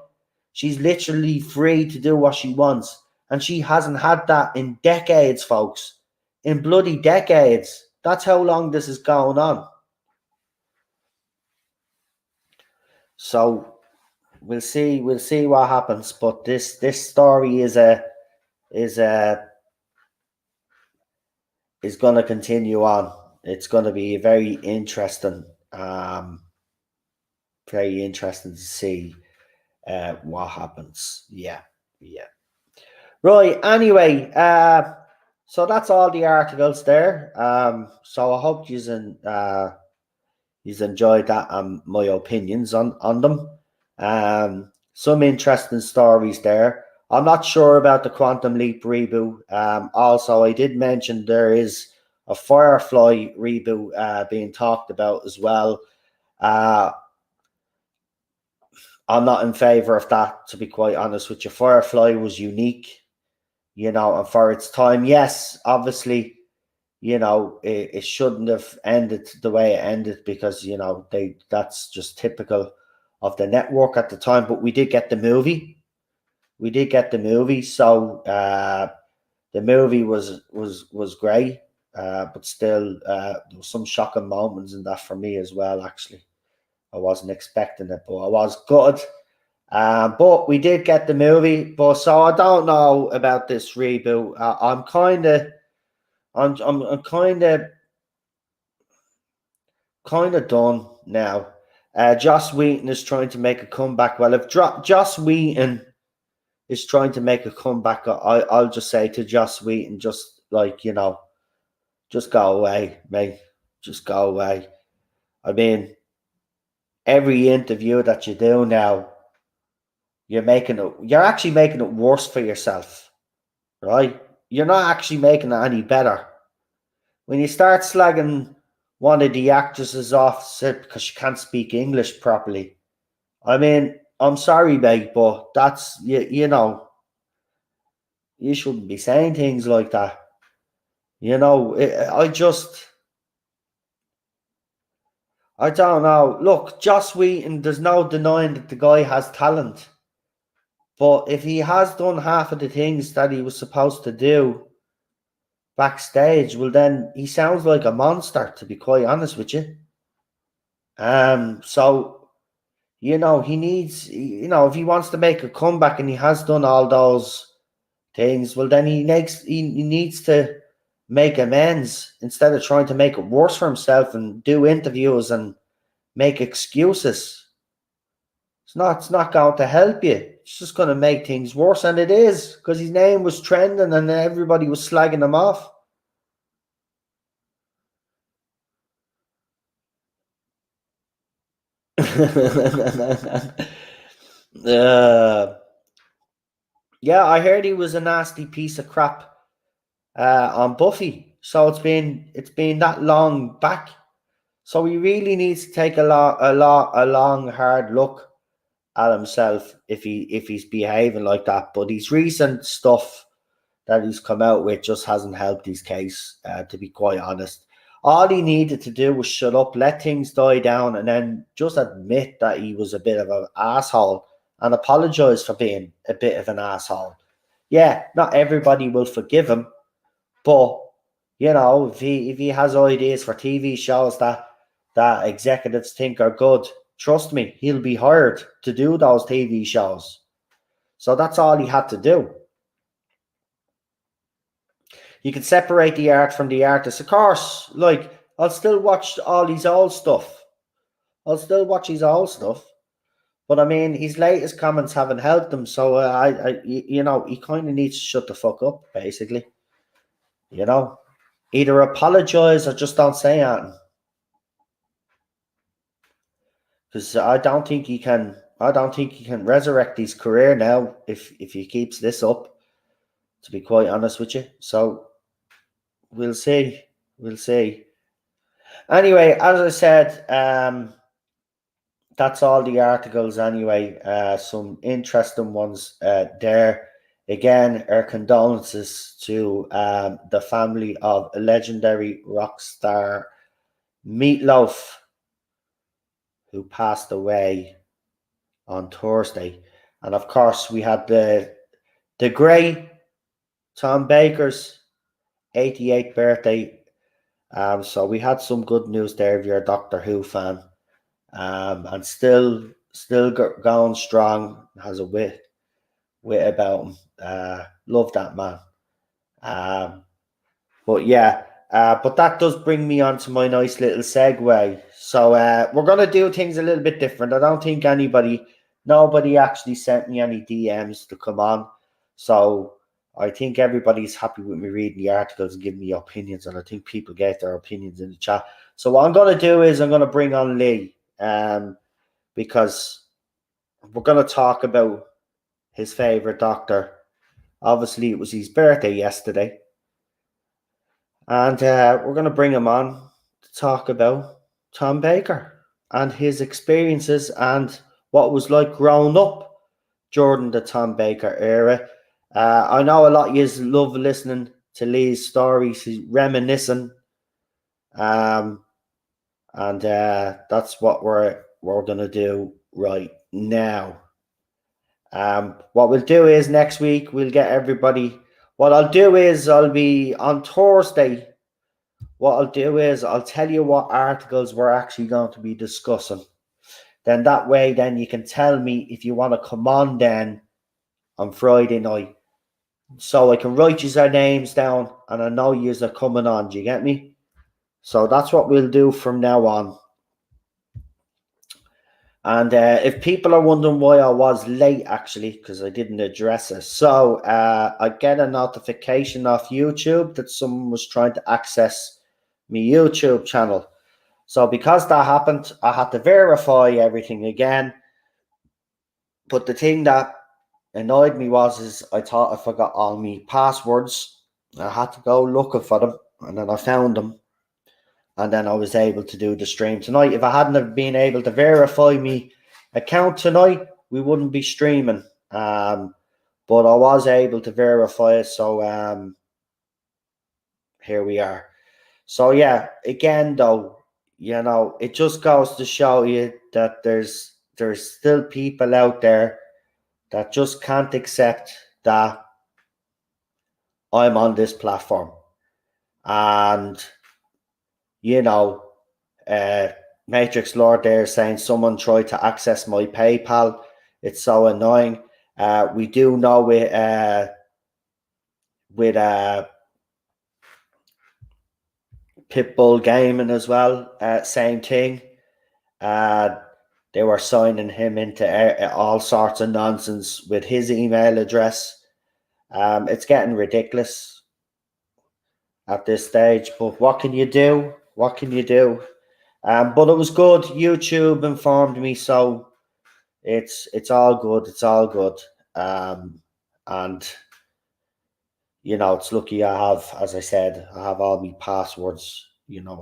She's literally free to do what she wants. And she hasn't had that in decades, folks. In bloody decades. That's how long this is going on. So we'll see what happens. But this story is going to continue on. It's going to be very interesting. Very interesting to see what happens. Yeah. Right. Anyway, so that's all the articles there. So I hope you've enjoyed that and my opinions on them. Some interesting stories there. I'm not sure about the Quantum Leap reboot. Also, I did mention there is a Firefly reboot being talked about as well. I'm not in favor of that, to be quite honest with you. Firefly was unique, and for its time, yes, obviously, it shouldn't have ended the way it ended because, that's just typical of the network at the time. But we did get the movie. So the movie was great, but still, there was some shocking moments in that for me as well, actually. I wasn't expecting it, but I was good. But we did get the movie. But so I don't know about this reboot. I'm kind of done now. Joss Whedon is trying to make a comeback. Well, if Joss Whedon is trying to make a comeback, I'll just say to Joss Whedon, just just go away, mate. Just go away. I mean, every interview that you do now, you're actually making it worse for yourself, right? You're not actually making it any better. When you start slagging one of the actresses off because she can't speak English properly, I mean, I'm sorry, mate, but that's, you shouldn't be saying things like that. I don't know. Look, Joss Whedon, there's no denying that the guy has talent. But if he has done half of the things that he was supposed to do backstage, well, then he sounds like a monster, to be quite honest with you. So, he needs, if he wants to make a comeback and he has done all those things, well, then he needs to make amends instead of trying to make it worse for himself and do interviews and make excuses. It's not going to help you. It's just going to make things worse, and it is, because his name was trending and everybody was slagging him off. Yeah, I heard he was a nasty piece of crap on Buffy. So it's been that long back. So he really needs to take a long, hard look at himself if he's behaving like that. But his recent stuff that he's come out with just hasn't helped his case, to be quite honest. All he needed to do was shut up, let things die down, and then just admit that he was a bit of an asshole and apologize for being a bit of an asshole. Yeah, not everybody will forgive him, but if he has ideas for TV shows that executives think are good, trust me, he'll be hired to do those TV shows. So that's all he had to do. You can separate the art from the artist. Of course, like, I'll still watch all his old stuff. I'll still watch his old stuff. But I mean, his latest comments haven't helped him. So he kind of needs to shut the fuck up, basically. Either apologize or just don't say anything. Because I don't think he can. I don't think he can resurrect his career now if he keeps this up. To be quite honest with you, so we'll see. We'll see. Anyway, as I said, that's all the articles. Anyway, some interesting ones there. Again, our condolences to the family of legendary rock star Meatloaf, who passed away on Thursday. And of course, we had the great Tom Baker's 88th birthday. So we had some good news there if you're a Doctor Who fan. And still going strong, has a wit about him. Love that man. But yeah, but that does bring me on to my nice little segue. So we're gonna do things a little bit different. I don't think nobody actually sent me any DMs to come on. So I think everybody's happy with me reading the articles and giving me opinions, and I think people get their opinions in the chat. So what I'm gonna do is I'm gonna bring on Lee, because we're gonna talk about his favorite Doctor. Obviously, it was his birthday yesterday. And we're going to bring him on to talk about Tom Baker and his experiences and what it was like growing up during the Tom Baker era. I know a lot of you love listening to Lee's stories. He's reminiscing. And that's what we're going to do right now. What we'll do is next week we'll get everybody. What I'll do is I'll be on Thursday. What I'll do is I'll tell you what articles we're actually going to be discussing. Then that way, then you can tell me if you want to come on then on Friday night. So I can write your names down and I know yous are coming on. Do you get me? So that's what we'll do from now on. And if people are wondering why I was late, actually, because I didn't address it. So I get a notification off YouTube that someone was trying to access my YouTube channel. So because that happened, I had to verify everything again. But the thing that annoyed me is I thought I forgot all my passwords. I had to go looking for them, and then I found them. And then I was able to do the stream tonight. If I hadn't have been able to verify me account tonight, we wouldn't be streaming. But I was able to verify it, so here we are. So yeah, again though, it just goes to show you that there's still people out there that just can't accept that I'm on this platform. And Matrix Lord there saying someone tried to access my PayPal. It's so annoying. We do know with Pitbull Gaming as well. Same thing. They were signing him into all sorts of nonsense with his email address. It's getting ridiculous at this stage. But what can you do? What can you do? But it was good. YouTube informed me, so it's all good. It's all good. And it's lucky I have, as I said, I have all my passwords.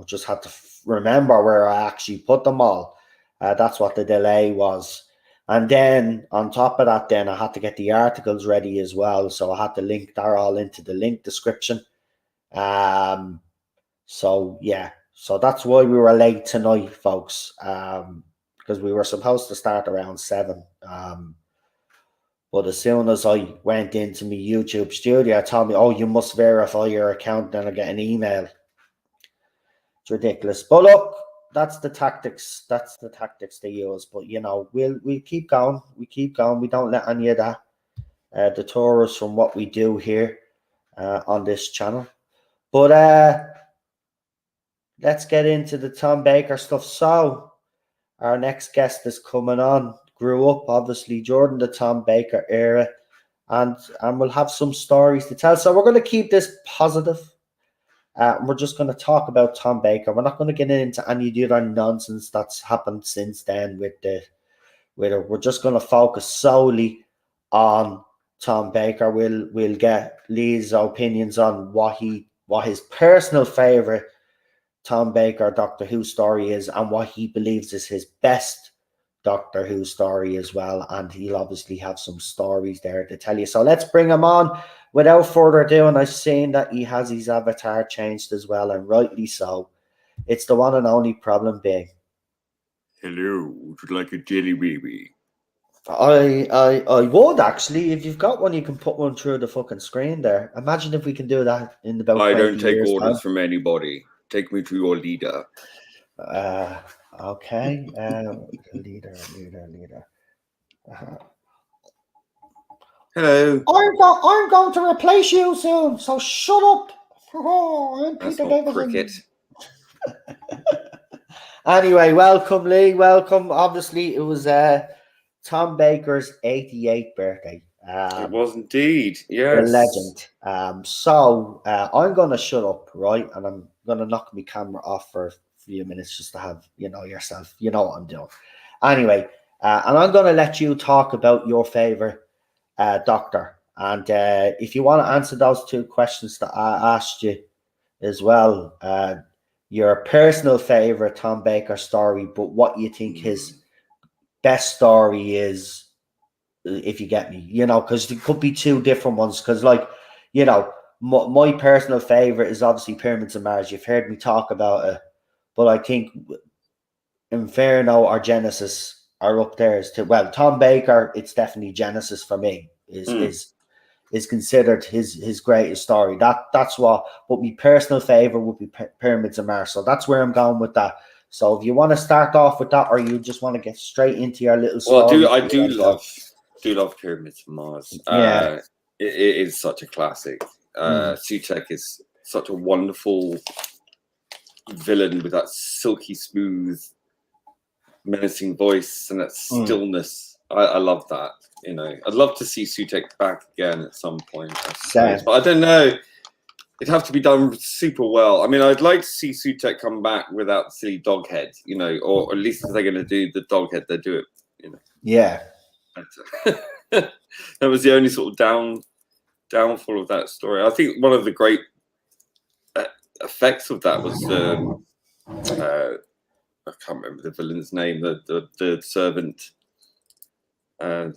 Just had to remember where I actually put them all. That's what the delay was. And then on top of that, then I had to get the articles ready as well. So I had to link that all into the link description. So yeah, so that's why we were late tonight, folks. Because we were supposed to start around 7. But as soon as I went into my YouTube studio, it told me, "Oh, you must verify your account." Then I get an email. It's ridiculous. But look, that's the tactics. That's the tactics they use. But we'll keep going. We keep going. We don't let any of that deter us from what we do here on this channel. But let's get into the Tom Baker stuff. So our next guest is coming on. Grew up obviously during the Tom Baker era, and we'll have some stories to tell. So we're going to keep this positive. We're just going to talk about Tom Baker. We're not going to get into any of the other nonsense that's happened since then with it. We're just going to focus solely on Tom Baker. We'll get Lee's opinions on what his personal favorite Tom Baker Doctor Who story is, and what he believes is his best Doctor Who story as well. And he'll obviously have some stories there to tell you. So let's bring him on. Without further ado, and I've seen that he has his avatar changed as well, and rightly so. It's the one and only Problem Big. Hello, would you like a jelly baby? I would actually. If you've got one, you can put one through the fucking screen there. Imagine if we can do that in about 20 I don't take years orders time. from anybody. Take me to your leader. Okay. Leader. Hello. I'm going to replace you soon, so shut up. I'm That's Peter not Davison. cricket. Anyway, welcome, Lee. Welcome. Obviously, it was Tom Baker's 88th birthday. It was indeed. Yes. The legend. So I'm going to shut up, right? And I'm going to knock my camera off for a few minutes just to have, yourself. You know what I'm doing. Anyway, and I'm going to let you talk about your favorite Doctor. And if you want to answer those 2 questions that I asked you as well, your personal favorite Tom Baker story, but what you think his best story is, if you get me, because there could be 2 different ones. Because, my personal favorite is obviously Pyramids of Mars. You've heard me talk about it, but I think Inferno or Genesis are up there as to, well, Tom Baker, it's definitely Genesis for me. Is considered his greatest story. That's what. But my personal favorite would be Pyramids of Mars. So that's where I'm going with that. So if you want to start off with that, or you just want to get straight into your little story. Well, I do love Pyramids of Mars. Yeah, it is such a classic. Sutek is such a wonderful villain with that silky smooth, menacing voice and that stillness. I love that. I'd love to see Sutek back again at some point, but I don't know. It'd have to be done super well. I mean, I'd like to see Sutek come back without the silly dog head, or at least if they're going to do the dog head, they do it, Yeah. That was the only sort of downfall of that story. I think one of the great effects of that was I can't remember the villain's name, the servant.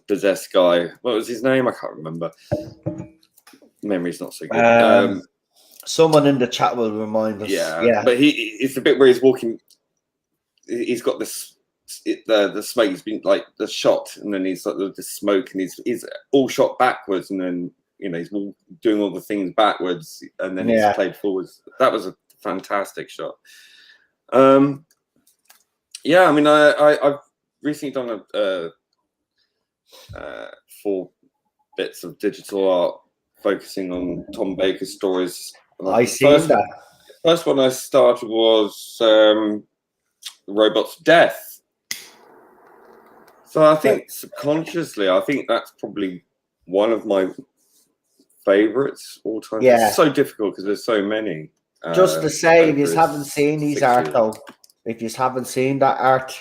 Possessed guy. What was his name? I can't remember. Memory's not so good. Someone in the chat will remind us. Yeah. But it's the bit where he's walking. He's got this. The smoke. He's been like the shot, and then he's like the smoke, and he's all shot backwards, and then he's doing all the things backwards, and then he's played forwards. That was a fantastic shot. Yeah. I mean, I've recently done a 4 bits of digital art focusing on Tom Baker's stories. I seen that. First one I started was Robot's Death. So I think subconsciously, I think that's probably one of my favorites all time. Yeah. It's so difficult because there's so many. Just to say, if you haven't seen these art though, if you haven't seen that art,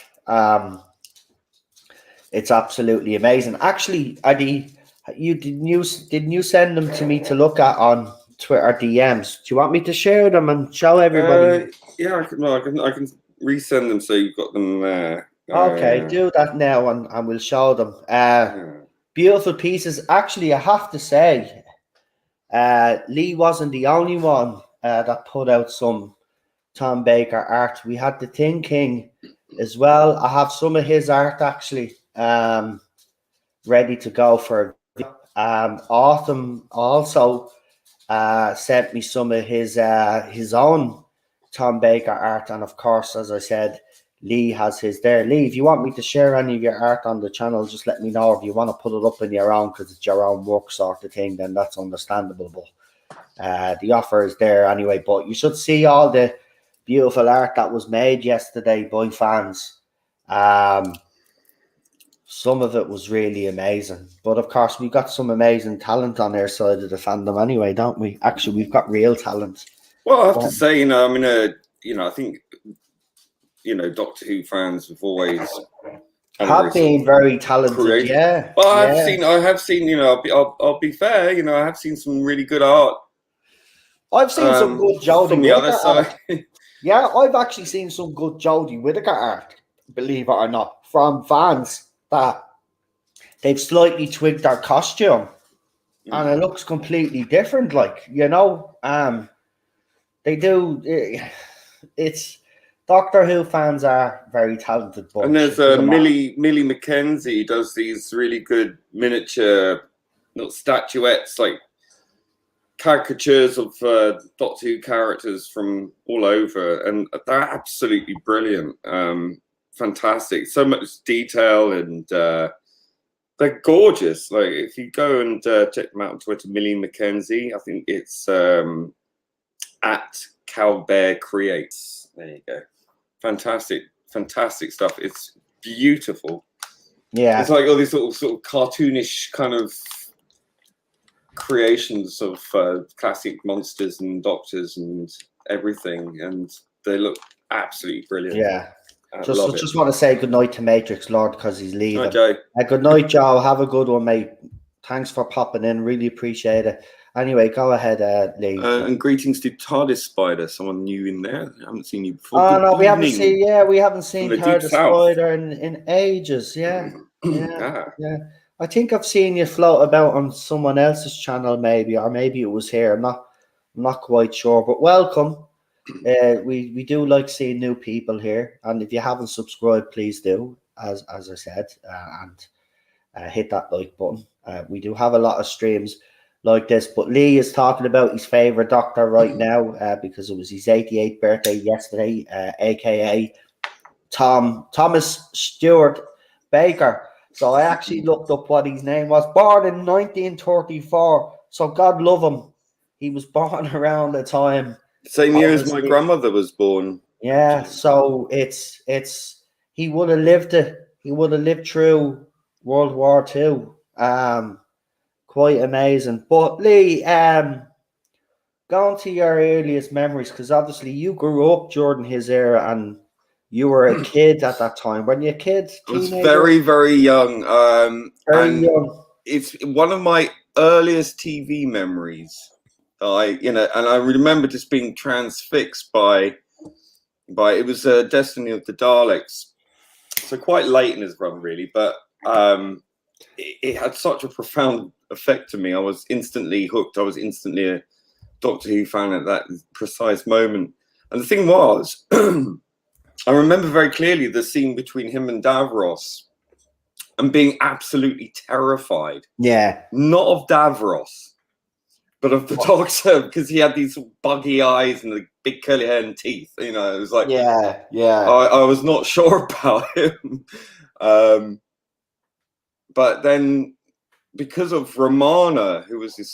it's absolutely amazing. Actually, didn't you send them to me to look at on Twitter DMs? Do you want me to share them and show everybody? Yeah, I can resend them so you've got them there. Okay, do that now and we'll show them. Beautiful pieces. Actually, I have to say, Lee wasn't the only one that put out some Tom Baker art. We had the Thin King as well. I have some of his art actually ready to go for Autumn also sent me some of his own Tom Baker art, and of course, as I said, Lee has his there. Lee, if you want me to share any of your art on the channel, just let me know. If you want to put it up in your own because it's your own work sort of thing, then that's understandable. But the offer is there anyway. But you should see all the beautiful art that was made yesterday by fans. Some of it was really amazing. But of course, we've got some amazing talent on our side of the fandom anyway, don't we? Actually, we've got real talent. Well, I have to say, I think, Doctor Who fans have always have been very talented, creative. Yeah. Well, I have seen, I'll be fair, I have seen some really good art. I've seen some good Jodie from the other side. Yeah, I've actually seen some good Jodie Whittaker art, believe it or not, from fans that they've slightly tweaked their costume and it looks completely different. They do. It's Doctor Who fans are very talented. And there's Millie Mackenzie does these really good miniature, not statuettes, like caricatures of Doctor Who characters from all over, and they're absolutely brilliant. Fantastic, so much detail, and they're gorgeous. Like if you go and check them out on Twitter, Millie Mackenzie, I think it's at Cowbear Creates. There you go. Fantastic stuff. It's beautiful. Yeah, it's like all these sort of cartoonish kind of creations of classic monsters and doctors and everything, and they look absolutely brilliant. Yeah. Just want to say good night to Matrix Lord because he's leaving. Night, Joe. Good night, Joe. Have a good one, mate. Thanks for popping in. Really appreciate it. Anyway, go ahead, Lee. And greetings to TARDIS Spider, someone new in there. I haven't seen you before. Oh, no, we haven't seen TARDIS Spider in ages. Yeah. I think I've seen you float about on someone else's channel, maybe, or maybe it was here. I'm not quite sure, but welcome. We do like seeing new people here, and if you haven't subscribed, please do, as I said, and hit that like button. We do have a lot of streams like this, but Lee is talking about his favorite Doctor right now because it was his 88th birthday yesterday, aka Thomas Stewart Baker. So I actually looked up what his name was. Born in 1934, so God love him. He was born around the time. Same year as my grandmother was born. Yeah, so it's he would have lived it. He would have lived through World War II. Quite amazing. But Lee, going to your earliest memories, because obviously you grew up during his era and you were a kid at that time. When you a kid? I was very, very young. Young. It's one of my earliest TV memories. And I remember just being transfixed by it was Destiny of the Daleks. So quite late in his run, really, but it had such a profound effect to me. I was instantly hooked. I was instantly a Doctor Who fan at that precise moment. And the thing was, I remember very clearly the scene between him and Davros and being absolutely terrified. Yeah. Not of Davros, but of the Doctor, because he had these buggy eyes and the big curly hair and teeth. It was like, yeah. I was not sure about him. But then, because of Romana, who was this,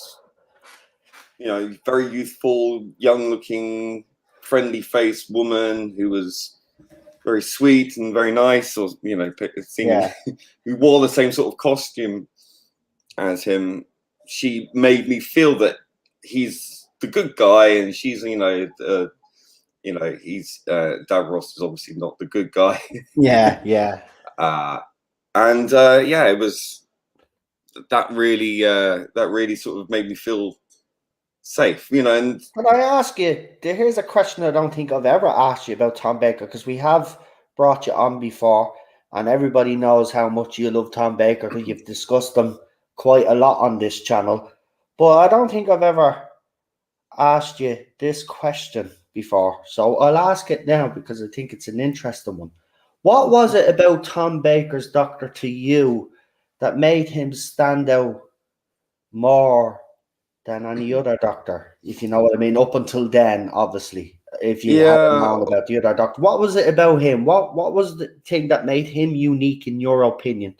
very youthful, young-looking, friendly-faced woman who was very sweet and very nice, or who wore the same sort of costume as him. She made me feel that he's the good guy, and she's he's Davros is obviously not the good guy. Yeah. It was that really sort of made me feel safe, And can I ask you? Here's a question I don't think I've ever asked you about Tom Baker, because we have brought you on before, and everybody knows how much you love Tom Baker because you've discussed them quite a lot on this channel. But I don't think I've ever asked you this question before, so I'll ask it now because I think it's an interesting one. What was it about Tom Baker's Doctor to you that made him stand out more than any other Doctor, if you know what I mean? Up until then, obviously, if you hadn't known about the other Doctor, what was it about him? What was the thing that made him unique in your opinion?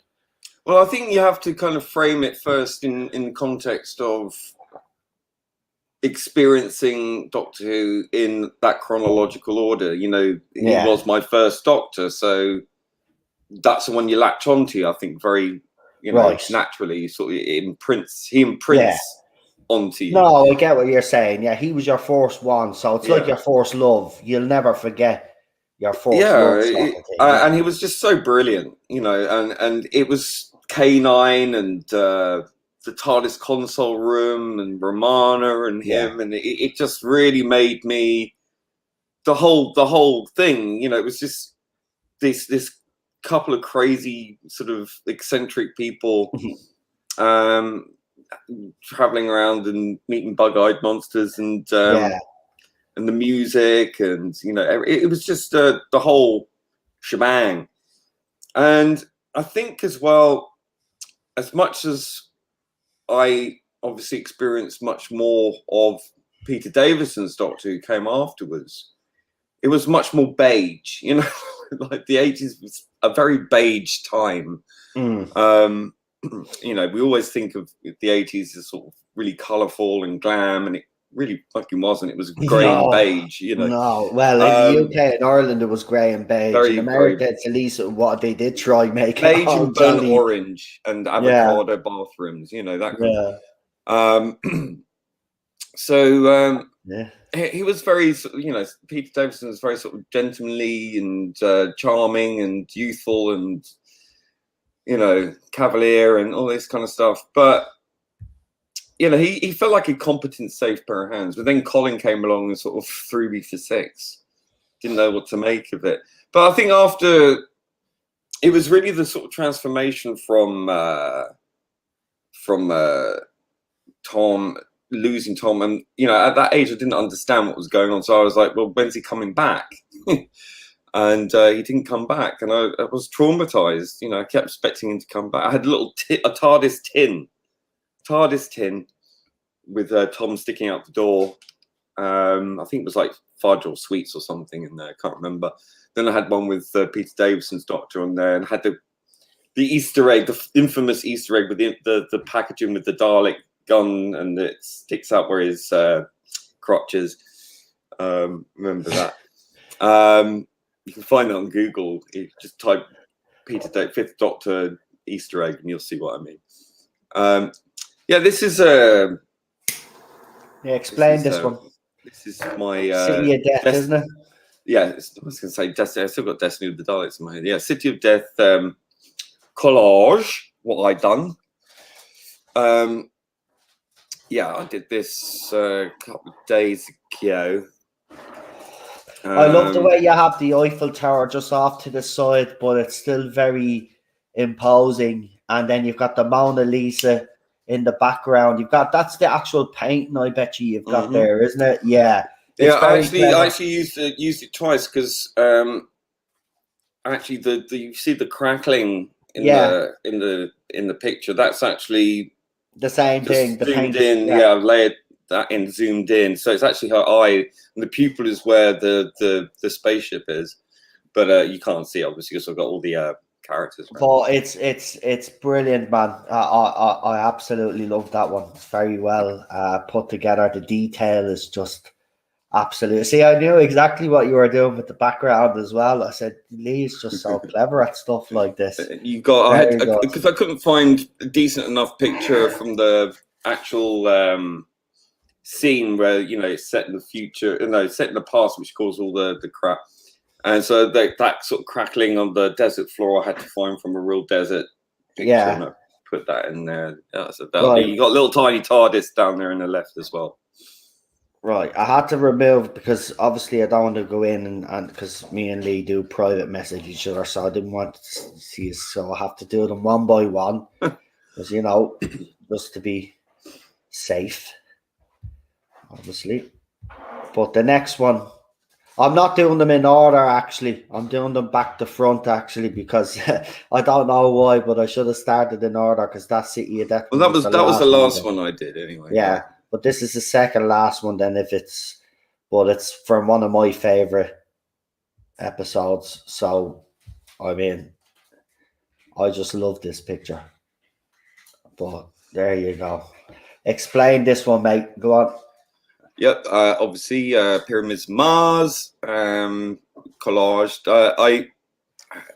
Well, I think you have to kind of frame it first in the context of experiencing Doctor Who in that chronological order. He was my first Doctor, so that's the one you latch onto. I think very, naturally, sort of he imprints onto you. No, I get what you're saying. Yeah, he was your first one, so it's like your first love. You'll never forget your first love. And he was just so brilliant, and it was K9 and the TARDIS console room and Romana and him, and it just really made me the whole thing. It was just this couple of crazy sort of eccentric people traveling around and meeting bug-eyed monsters and the music, and it was just the whole shebang. And I think as well, as much as I obviously experienced much more of Peter Davison's Doctor Who came afterwards, it was much more beige, like the 80s was a very beige time. We always think of the 80s as sort of really colourful and glam, and it really fucking wasn't. It was grey and beige, No, well, in the UK and Ireland, it was grey and beige. In America, it's at least what they did try making beige and burnt orange and avocado bathrooms, that kind of. He was very, Peter Davison was very sort of gentlemanly and charming and youthful and, cavalier and all this kind of stuff. But, he felt like a competent, safe pair of hands. But then Colin came along and sort of threw me for six. Didn't know what to make of it. But I think after, it was really the sort of transformation from Tom, losing Tom, and at that age I didn't understand what was going on, so I was like, well, when's he coming back? And he didn't come back, and I was traumatized. I kept expecting him to come back. I had a TARDIS tin with Tom sticking out the door. I think it was like fudge or sweets or something in there, I can't remember. Then I had one with Peter Davison's Doctor on there, and I had the Easter egg, the infamous Easter egg with the packaging with the Dalek gun, and it sticks out where his crotches. Remember that. You can find it on Google. You just type Peter Fifth Doctor Easter egg, and you'll see what I mean. This is explain this one. This is my City of Death, isn't it? Yeah, I was going to say Destiny. I still got Destiny of the Daleks in my head. Yeah, City of Death collage. What I done. I did this a couple of days ago. I love the way you have the Eiffel Tower just off to the side, but it's still very imposing. And then you've got the Mona Lisa in the background. That's the actual painting. I bet you've got there, isn't it? Yeah. I actually used it twice because actually you see the crackling in the picture. That's actually the same thing. The zoomed in, I've layered that in, zoomed in. So it's actually her eye, and the pupil is where the spaceship is, but you can't see obviously because I've got all the characters. But it's brilliant, man. I absolutely love that one. It's very well put together. The detail is just Absolutely. See, I knew exactly what you were doing with the background as well. I said, Lee's just so clever at stuff like this. You got, Very good. because I couldn't find a decent enough picture from the actual scene where, you know, it's set in the future, no, it's set in the past, which caused all the crap. And so that sort of crackling on the desert floor, I had to find from a real desert picture, and I put that in there. So you got a little tiny TARDIS down there on the left as well. Right, I had to remove because obviously I don't want to go in and because me and Lee do private message each other, so I didn't want to see, so I have to do them one by one, because you know, just to be safe, obviously. But the next one, I'm not doing them in order. Actually, I'm doing them back to front actually, because I don't know why, but I should have started in order because that city. That was the last one I did anyway. Yeah. But this is the second last one then but it's from one of my favorite episodes. So, I mean, I just love this picture. But there you go. Explain this one, mate. Go on. Yep. Obviously, Pyramids Mars, collaged. I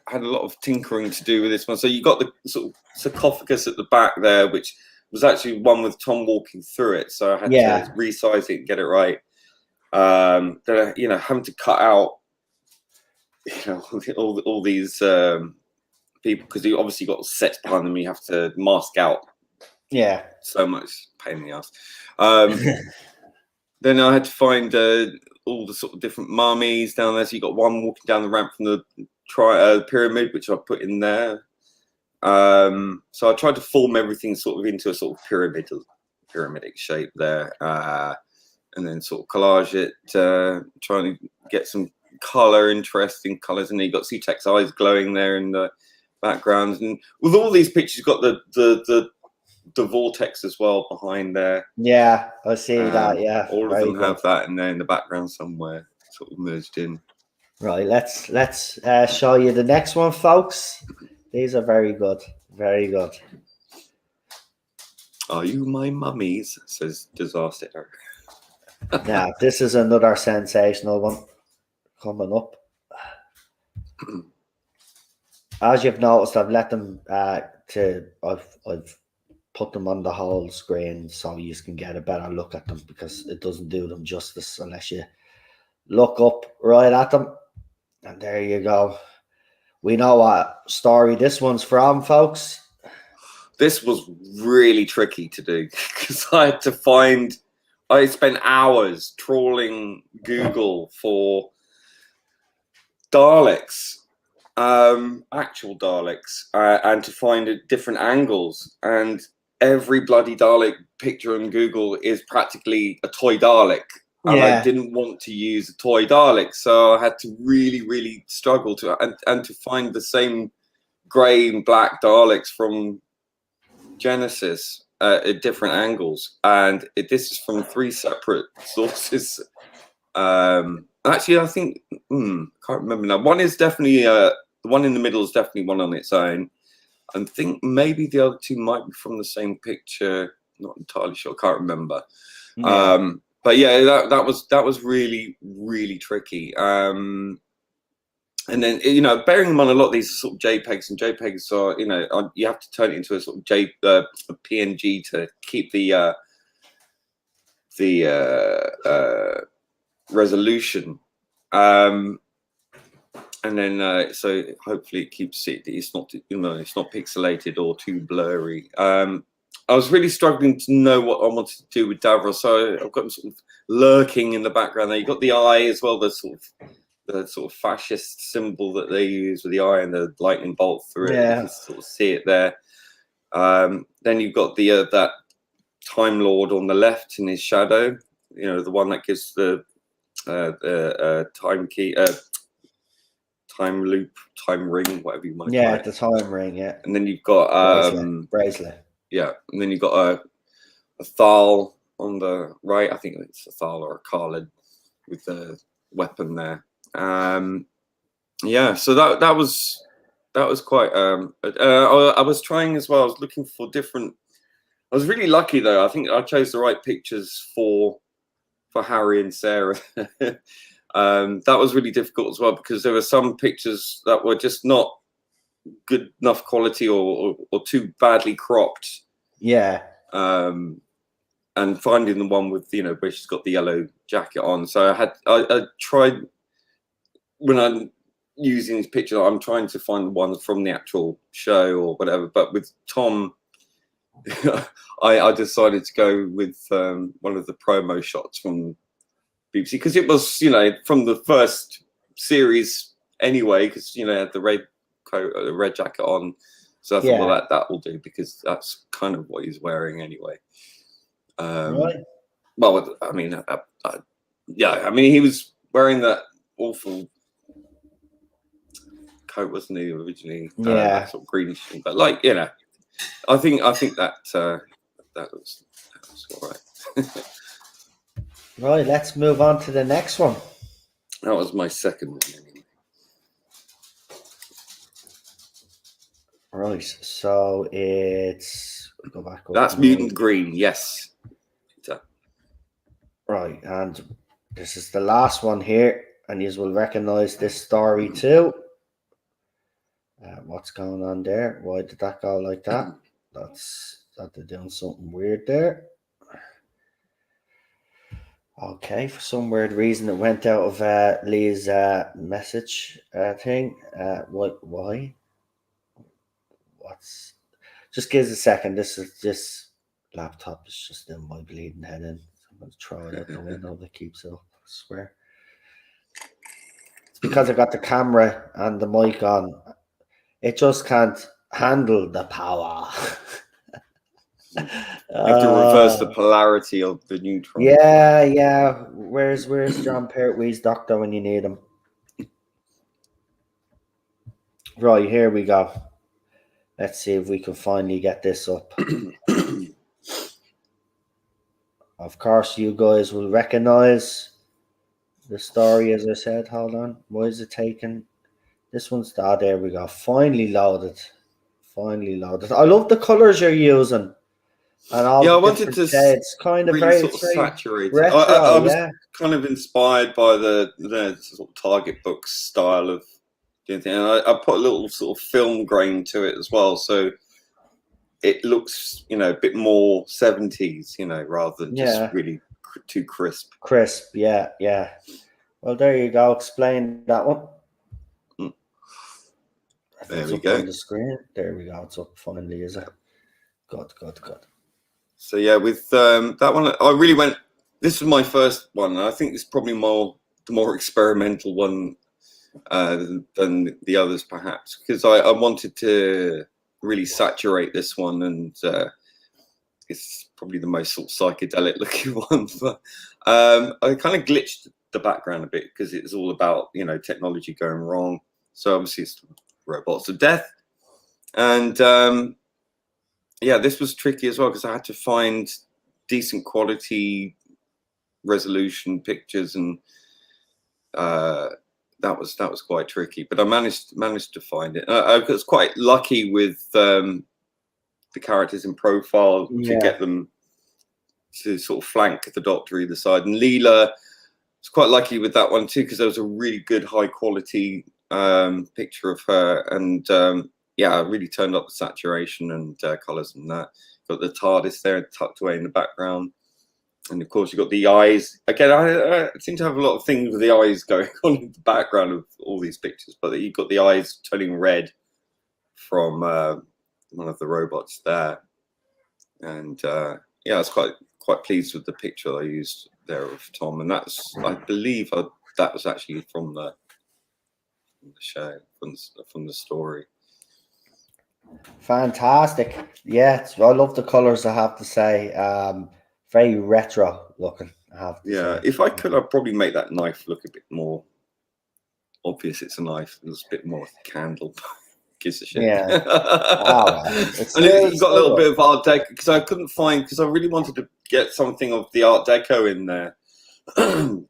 had a lot of tinkering to do with this one. So you got the sort of sarcophagus at the back there, which was actually one with Tom walking through it, so I had to resize it and get it right. Then, you know, having to cut out, you know, all these people, because you obviously got sets behind them. You have to mask out. Yeah. So much pain in the ass. Then I had to find all the sort of different mummies down there. So you got one walking down the ramp from the pyramid, which I put in there. So I tried to form everything sort of into a sort of pyramidic shape there, and then sort of collage it, trying to get some interesting colors, and then you got Sutek's eyes glowing there in the background. And with all these pictures, you've got the vortex as well behind there. Yeah, I see that. Yeah, all of them have that in there in the background somewhere, sort of merged in. Right, let's show you the next one, folks. These are very good. Very good. Are you my mummies? Says Disaster. Now, this is another sensational one coming up. As you've noticed, I've let them I've put them on the whole screen so you can get a better look at them, because it doesn't do them justice unless you look up right at them. And there you go. We know what story this one's from, folks. This was really tricky to do because I spent hours trawling Google for Daleks, actual Daleks, and to find different angles. And every bloody Dalek picture on Google is practically a toy Dalek. And I didn't want to use a toy Dalek, so I had to really, really struggle to find the same grey and black Daleks from Genesis at different angles. And this is from 3 separate sources. Actually, I think can't remember now. One is definitely the one in the middle is definitely one on its own. I think maybe the other 2 might be from the same picture. Not entirely sure. Can't remember. Yeah. But yeah, that was really, really tricky. And then, you know, bearing in mind a lot of these are sort of JPEGs, and JPEGs are, you know, you have to turn it into a sort of a PNG to keep the resolution. And then so hopefully it keeps it. It's not, you know, it's not pixelated or too blurry. I was really struggling to know what I wanted to do with Davros, so I've got them sort of lurking in the background there. You've got the eye as well, the sort of fascist symbol that they use with the eye and the lightning bolt through it. You can sort of see it there. Then you've got the that Time Lord on the left in his shadow. You know, the one that gives the time key, time loop, time ring, whatever you might call it. Yeah, the time ring. Yeah. And then you've got bracelet. Yeah, and then you've got a Thal on the right. I think it's a Thal or a Khalid with the weapon there. Yeah, so that was quite. I was trying as well. I was looking for different. I was really lucky though. I think I chose the right pictures for for Harry and Sarah. That was really difficult as well, because there were some pictures that were just not good enough quality, or too badly cropped. Yeah. And finding the one with, you know, where she's got the yellow jacket on. So I tried, when I'm using these pictures, I'm trying to find the ones from the actual show or whatever. But with Tom, I decided to go with one of the promo shots from BBC, because it was, you know, from the first series anyway, because, you know, had the red coat, the red jacket on. So I thought, well, that will do, because that's kind of what he's wearing anyway. Right. Well, I mean, yeah, I mean, he was wearing that awful coat, wasn't he, originally? Yeah. Sort of greenish thing. But, like, you know, I think that was all right. Right, let's move on to the next one. That was my second one anyway. Right, so it's go back up. That's Mutant Green, yes. Right, and this is the last one here, and you will recognize this story too. What's going on there? Why did that go like that? That's that they're doing something weird there. Okay, for some weird reason it went out of Lee's message thing. Why? Just give us a second. This laptop is just in my bleeding head in. I'm going to throw it out the window that keeps it up, I swear. It's because I got the camera and the mic on. It just can't handle the power. You have to reverse the polarity of the neutron. Yeah. Where's John Pertwee's doctor when you need him? Right, here we go. Let's see if we can finally get this up. Of course, you guys will recognize the story, as I said. Hold on. Why is it taking? This one's... Ah, there we go. Finally loaded. I love the colors you're using. And all I the wanted to shades. Kind of really very sort of saturate. retro, I was kind of inspired by the sort of Target Books style of doing things. And I put a little sort of film grain to it as well, so it looks, you know, a bit more 70s, you know, rather than just really too crisp. Yeah. Well, there you go. Explain that one. There we go. On the screen. There we go. It's up finally, is it? Good. So yeah, with that one, I really went. This was my first one. I think it's probably the more experimental one than the others, perhaps, because I wanted to really saturate this one, and it's probably the most sort of psychedelic looking one. But I kind of glitched the background a bit, because it's all about, you know, technology going wrong. So obviously it's robots of death, and yeah, this was tricky as well, because I had to find decent quality resolution pictures, and that was quite tricky. But I managed to find it. I was quite lucky with the characters in profile to get them to sort of flank the Doctor either side. And Leela was quite lucky with that one too, because there was a really good high quality picture of her, and yeah, I really turned up the saturation and colours and that. Got the TARDIS there tucked away in the background, and of course you got the eyes. Again, I seem to have a lot of things with the eyes going on in the background of all these pictures, but you've got the eyes turning red from one of the robots there, and yeah, I was quite pleased with the picture I used there of Tom, and that's, I believe, that was actually from the show, from the story. Fantastic. Yeah, I love the colors, I have to say. Very retro looking, I have to say. If I could, I'd probably make that knife look a bit more obvious. It's a knife. There's a bit more candle. Gives a shit. Yeah. And you got a little bit of Art Deco, because I couldn't find, because I really wanted to get something of the Art Deco in there,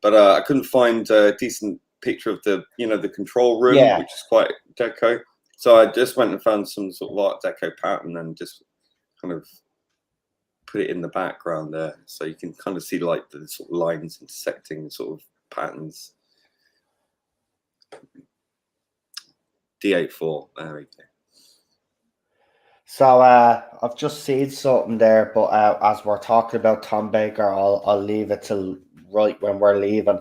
but I couldn't find a decent picture of the, you know, the control room, which is quite deco. So I just went and found some sort of Art Deco pattern and just kind of put it in the background there, so you can kind of see like the sort of lines intersecting, sort of patterns. D8-4. There we go. So I've just seen something there, but as we're talking about Tom Baker, I'll leave it till right when we're leaving.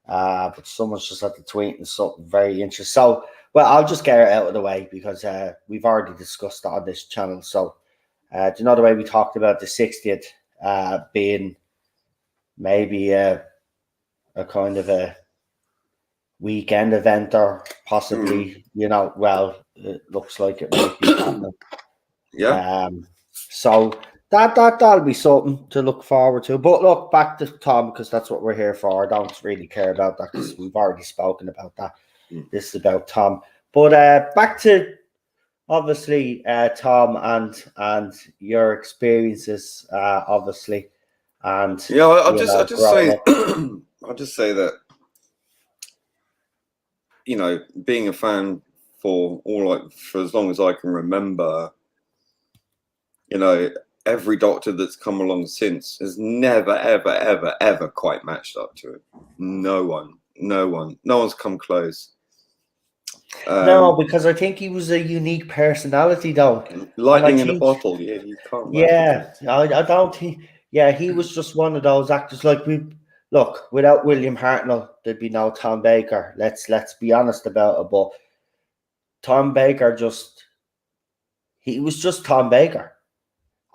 But someone's just had to tweet and something very interesting. So, well, I'll just get it out of the way because we've already discussed that on this channel. So, do you know the way we talked about the 60th being maybe a kind of a weekend event or possibly, well, it looks like it might be happening. Yeah. So that'll be something to look forward to. But look, back to Tom, because that's what we're here for. I don't really care about that because we've already spoken about that. This is about Tom. But back to obviously Tom and your experiences, obviously. And yeah, I'll just say I'll just say that, being a fan for as long as I can remember, every Doctor that's come along since has never, ever, ever, ever quite matched up to it. No one's come close. No, because I think he was a unique personality, though. Lightning in a bottle. Yeah, you can't. Yeah, I don't think. Yeah, he was just one of those actors. Like look, without William Hartnell, there'd be no Tom Baker. Let's be honest about it. But Tom Baker he was just Tom Baker.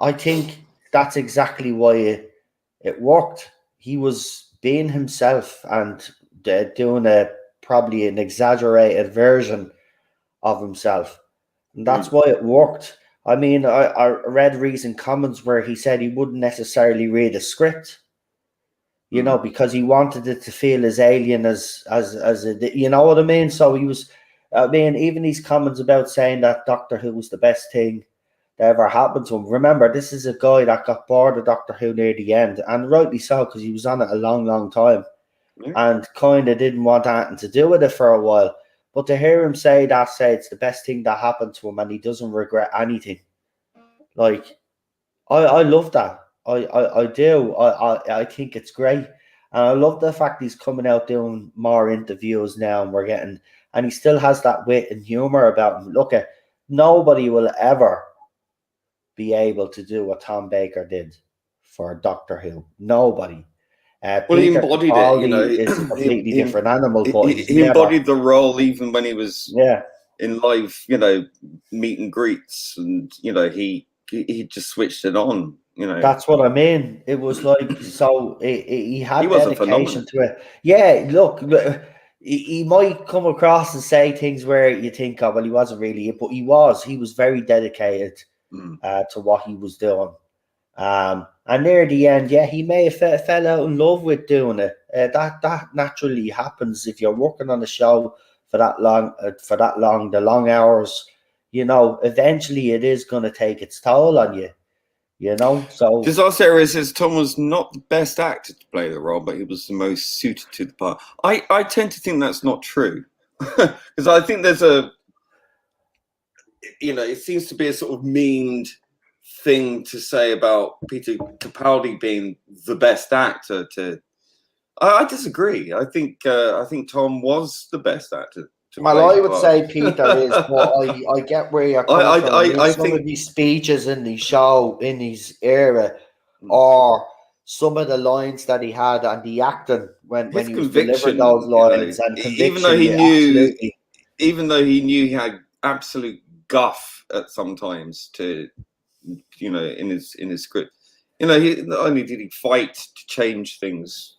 I think that's exactly why it worked. He was being himself and doing probably an exaggerated version of himself. And that's why it worked. I mean, I read recent comments where he said he wouldn't necessarily read a script, because he wanted it to feel as alien as you know what I mean? So even these comments about saying that Doctor Who was the best thing that ever happened to him. Remember, this is a guy that got bored of Doctor Who near the end, and rightly so, because he was on it a long, long time and kind of didn't want anything to do with it for a while. But to hear him say it's the best thing that happened to him and he doesn't regret anything. Like, I love that. I do. I think it's great. And I love the fact he's coming out doing more interviews now and he still has that wit and humor about him. Look, nobody will ever be able to do what Tom Baker did for Doctor Who. Nobody. Well, he Peter embodied Capaldi is a completely different animal. But he embodied the role even when he was in live, meet and greets, and he just switched it on. That's what I mean. It was like so. He had wasn't dedication to it. Yeah, look, he might come across and say things where you think, oh, well, he wasn't really, but he was. He was very dedicated to what he was doing. And near the end, he may have fell out in love with doing it. That naturally happens if you're working on a show for that long, the long hours. Eventually it is going to take its toll on you. So just our series says Tom was not the best actor to play the role, but he was the most suited to the part. I tend to think that's not true, because I think there's it seems to be a sort of memed thing to say about Peter Capaldi being the best actor. I disagree. I think Tom was the best actor. Well, I would say Peter is, but I get where you're coming from. I think some of these speeches in the show, in his era, or some of the lines that he had and the acting when he was delivering those lines and conviction. Even though he knew he had absolute guff at sometimes to, in his script. Not only did he fight to change things,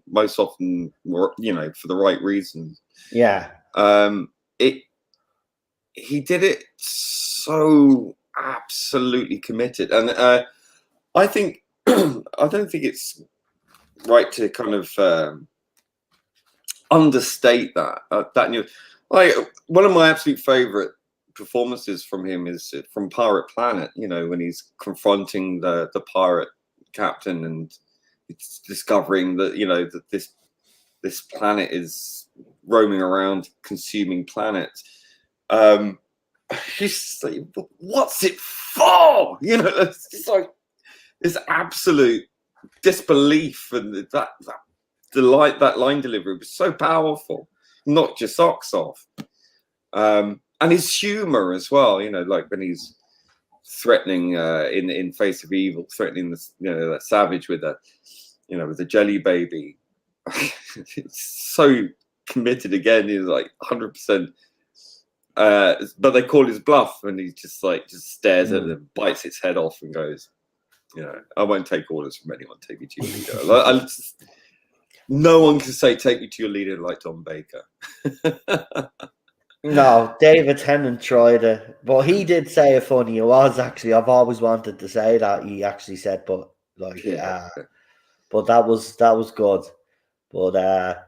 most often, for the right reasons. Yeah. He did it so absolutely committed, and I think I don't think it's right to kind of understate that. Like, one of my absolute favorite performances from him is from Pirate Planet. When he's confronting the pirate captain and it's discovering that that this planet is roaming around consuming planets. He's like, what's it for? It's just like, this absolute disbelief and that delight, that line delivery was so powerful, knocked your socks off. And his humor as well, like when he's threatening in face of evil, threatening that savage with the jelly baby. It's so committed again. He's like 100%. But they call his bluff, and he just stares at them, bites its head off, and goes, I won't take orders from anyone. Take me to your leader. No one can say take me to your leader like Tom Baker. No, David Tennant tried it, but he did say it funny. It was actually, I've always wanted to say that. He actually said, but that was good. But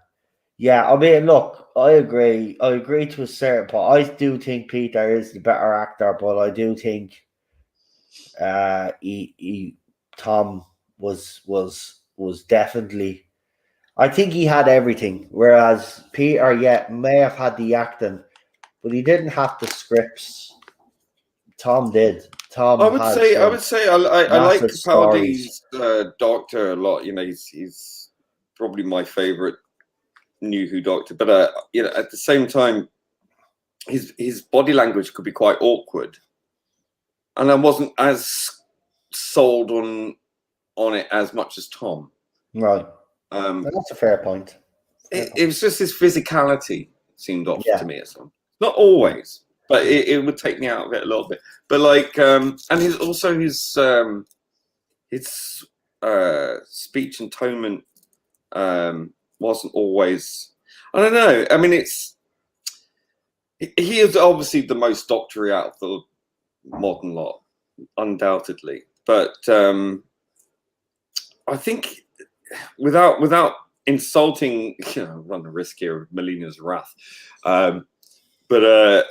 yeah, I mean, look, I agree to a certain point. I do think Peter is the better actor, but I do think Tom was definitely. I think he had everything, whereas Peter, may have had the acting, but he didn't have the scripts. Tom did. I would say I like Capaldi's Doctor a lot. He's probably my favorite New Who Doctor, but at the same time, his body language could be quite awkward, and I wasn't as sold on it as much as Tom. Right. That's a fair point. It was just his physicality seemed off to me or something. Not always, but it would take me out of it a little bit. But and his speech and tonement wasn't always. I don't know. I mean, he is obviously the most doctory out of the modern lot, undoubtedly. But I think without insulting, run the risk here of Melina's wrath. But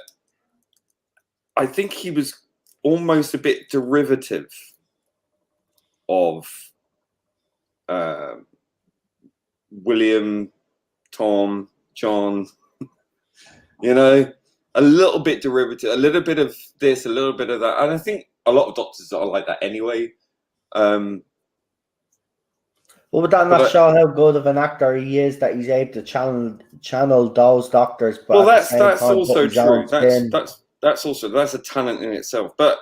I think he was almost a bit derivative of William, Tom, John, a little bit derivative, a little bit of this, a little bit of that. And I think a lot of doctors are like that anyway. Well, would that not show how good of an actor he is, that he's able to channel those doctors? But that's also true. That's a talent in itself. But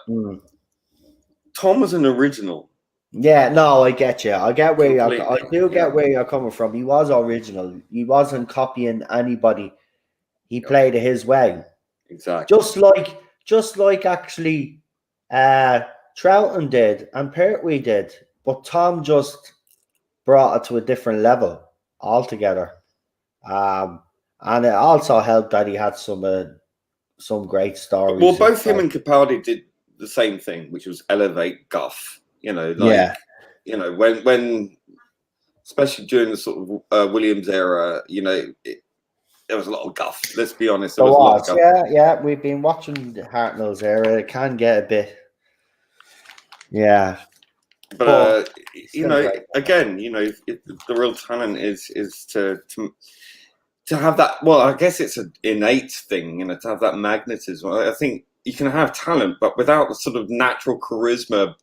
Tom was an original. Yeah, no, I get you. I get where where you're coming from. He was original. He wasn't copying anybody. He played it his way. Exactly. Just like actually Troughton did and Pertwee did, but Tom just brought it to a different level altogether. And it also helped that he had some great stories. Well, both him and Capaldi did the same thing, which was elevate guff. When especially during the sort of Williams era, there was a lot of guff. Let's be honest. There was a lot of guff. Yeah. We've been watching the Hartnell's era. It can get a bit, But again, the real talent is to have that. Well, I guess it's an innate thing, to have that magnetism. I think you can have talent, but without the sort of natural charisma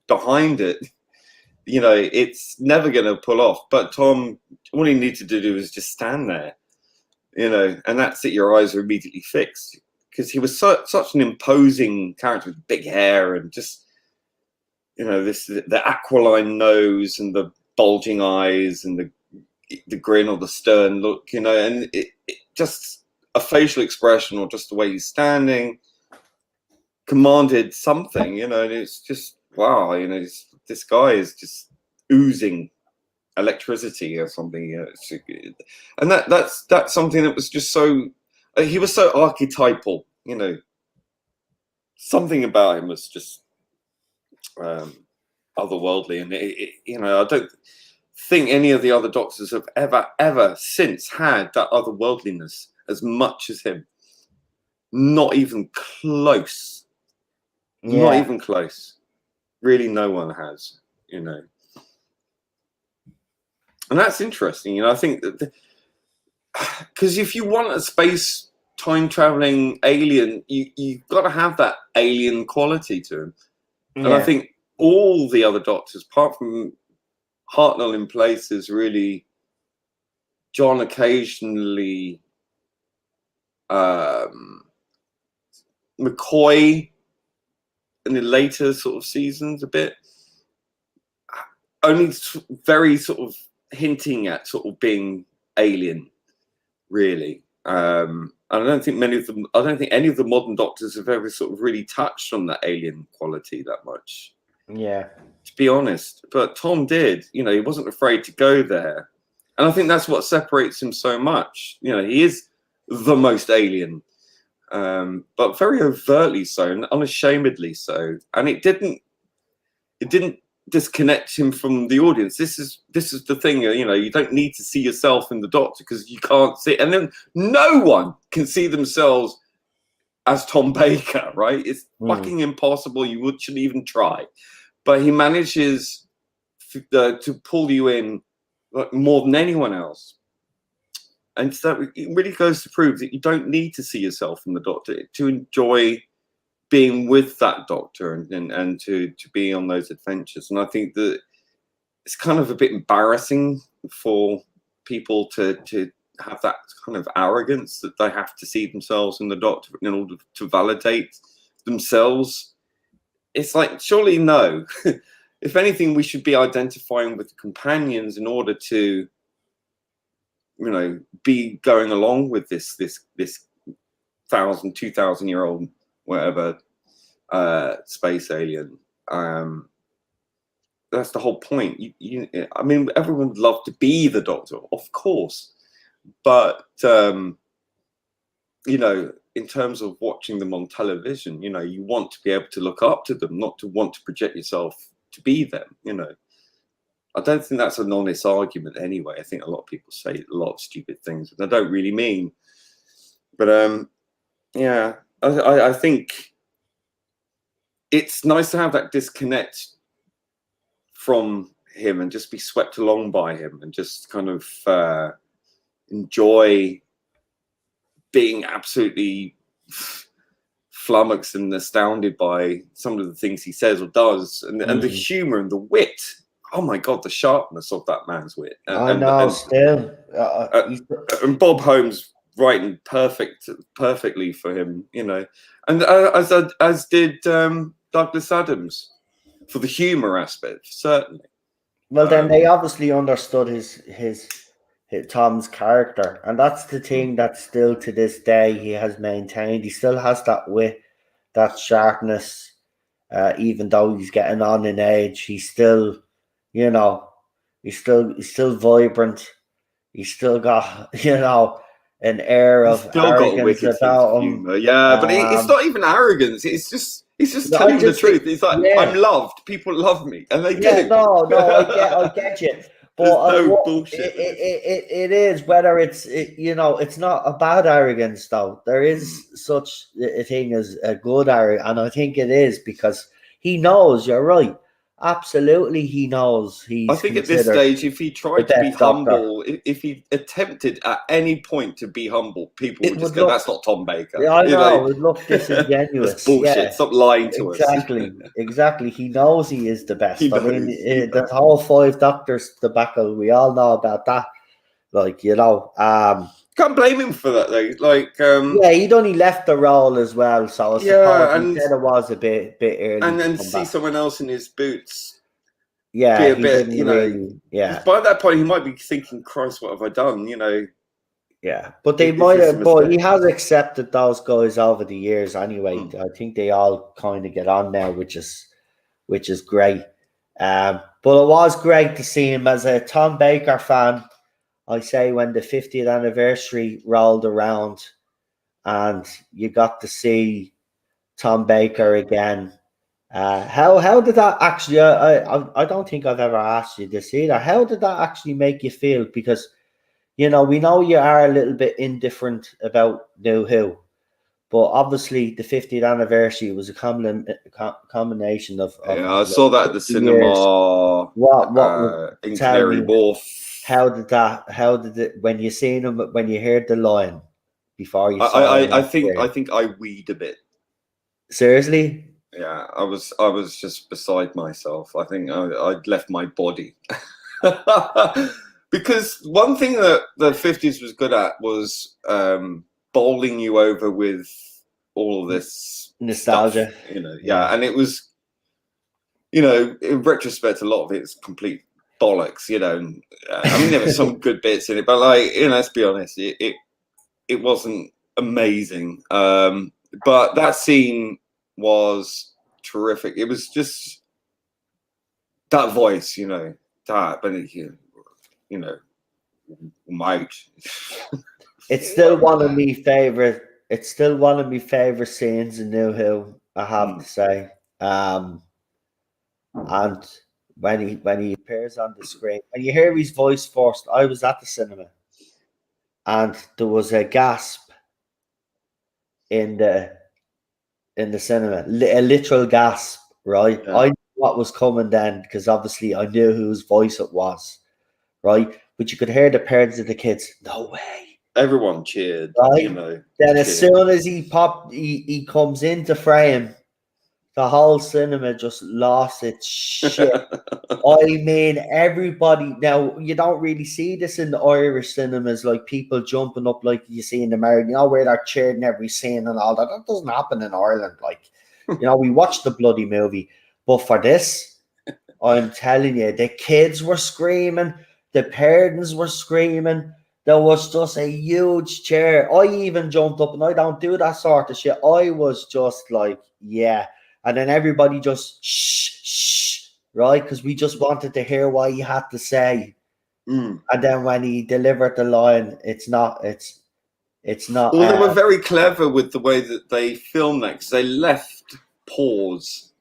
behind it, it's never going to pull off. But Tom, all he needed to do was just stand there, and that's it. Your eyes are immediately fixed, because he was such an imposing character with big hair and just. The aquiline nose and the bulging eyes and the grin or the stern look, and it just a facial expression or just the way he's standing commanded something, and it's just wow, this guy is just oozing electricity or something, and that's something that was just so he was so archetypal, something about him was just. Otherworldly, and I don't think any of the other doctors have ever since had that otherworldliness as much as him. Not even close. Not even close. Really, no one has. And that's interesting. I think that because if you want a space time traveling alien, you've got to have that alien quality to him. And I think all the other Doctors, apart from Hartnell in places, really, John occasionally, McCoy in the later sort of seasons a bit, only very sort of hinting at sort of being alien, really. And I don't think any of the modern Doctors have ever sort of really touched on that alien quality that much. Yeah. To be honest, but Tom did. You know, he wasn't afraid to go there, and I think that's what separates him so much. You know, he is the most alien, but very overtly so, and unashamedly so. And it didn't disconnect him from the audience. This is the thing. You know, you don't need to see yourself in the Doctor because you can't see, and then no one can see themselves as Tom Baker, right? It's fucking impossible. You shouldn't even try. But he manages to pull you in like, more than anyone else. And so it really goes to prove that you don't need to see yourself in the Doctor to enjoy being with that Doctor and to be on those adventures. And I think that it's kind of a bit embarrassing for people to have that kind of arrogance that they have to see themselves in the Doctor in order to validate themselves. It's like, surely no. If anything, we should be identifying with the companions in order to, you know, be going along with this 2,000 year old whatever space alien. That's the whole point. I mean, everyone would love to be the Doctor, of course, but you know, in terms of watching them on television, you know, you want to be able to look up to them, not to want to project yourself to be them. You know, I don't think that's an honest argument anyway. I think a lot of people say a lot of stupid things that I don't really mean. But yeah, I think it's nice to have that disconnect from him and just be swept along by him and just kind of enjoy being absolutely flummoxed and astounded by some of the things he says or does, and the humor and the wit. Oh my God, the sharpness of that man's wit. And Bob Holmes writing perfectly for him, you know, and as did Douglas Adams for the humor aspect, certainly. Well, then they obviously understood his Tom's character, and that's the thing that still to this day he has maintained. He still has that wit, that sharpness, even though he's getting on in age. He's still, you know, he's still vibrant. He's still got, you know, an air of arrogance about him. Humor. Yeah, but it's not even arrogance. It's just telling the truth. It's like, I'm loved. People love me, and they do. No, I get you. But no bullshit. It is, whether it's you know, it's not a bad arrogance though. There is such a thing as a good arrogance, and I think it is because he knows. You're right. Absolutely, he knows. I think at this stage, if he tried to be humble, if he attempted at any point to be humble, people would just go, "That's not Tom Baker." Yeah, I know. It would look disingenuous. That's bullshit. Yeah. Stop lying to us. Exactly. He knows he is the best. I mean, the whole 5 Doctors debacle, we all know about that. Like, you know, can't blame him for that though. Like, yeah, he'd only left the role as well, so I suppose he said it was a bit early. And then see someone else in his boots. Yeah, be a bit, you know. Really, yeah. By that point, he might be thinking, "Christ, what have I done?" You know. Yeah, but they might have. But he has accepted those guys over the years anyway. I think they all kind of get on now, which is great. But it was great to see him as a Tom Baker fan. I say when the 50th anniversary rolled around and you got to see Tom Baker again. How did that actually, I don't think I've ever asked you this either. How did that actually make you feel? Because, you know, we know you are a little bit indifferent about New Who, but obviously the 50th anniversary was a combination of I saw that at the cinema. What in Canary Wharf. How did it, when you seen him, when you heard the line before you saw I think I weed a bit. Seriously? Yeah, I was just beside myself. I think I'd left my body. Because one thing that the 50s was good at was bowling you over with all of this Nostalgia. stuff, yeah. And it was, in retrospect, a lot of it's complete bollocks, and, I mean, there were some good bits in it, but let's be honest, it wasn't amazing. But that scene was terrific. It was just that voice, that, but mate. It's still one of my favorite. It's still one of my favorite scenes in New Who. I have to say, and when he appears on the screen, when you hear his voice first, I was at the cinema, and there was a gasp in the cinema, a literal gasp. Right, Yeah. I knew what was coming then because obviously I knew whose voice it was. Right, but you could hear the parents of the kids. No way. Everyone cheered, Right. Then as soon as he comes into frame, the whole cinema just lost its shit. I mean, everybody. Now you don't really see this in the Irish cinemas, like people jumping up like you see in America. Where they're cheering every scene and all that. That doesn't happen in Ireland. Like, we watch the bloody movie, but for this, I'm telling you, the kids were screaming, the parents were screaming. There was just a huge cheer. I even jumped up, and I don't do that sort of shit. I was just like, yeah. And then everybody just shh, right? Because we just wanted to hear what he had to say. And then when he delivered the line, it's not. Well, they were very clever with the way that they filmed that, because they left pause.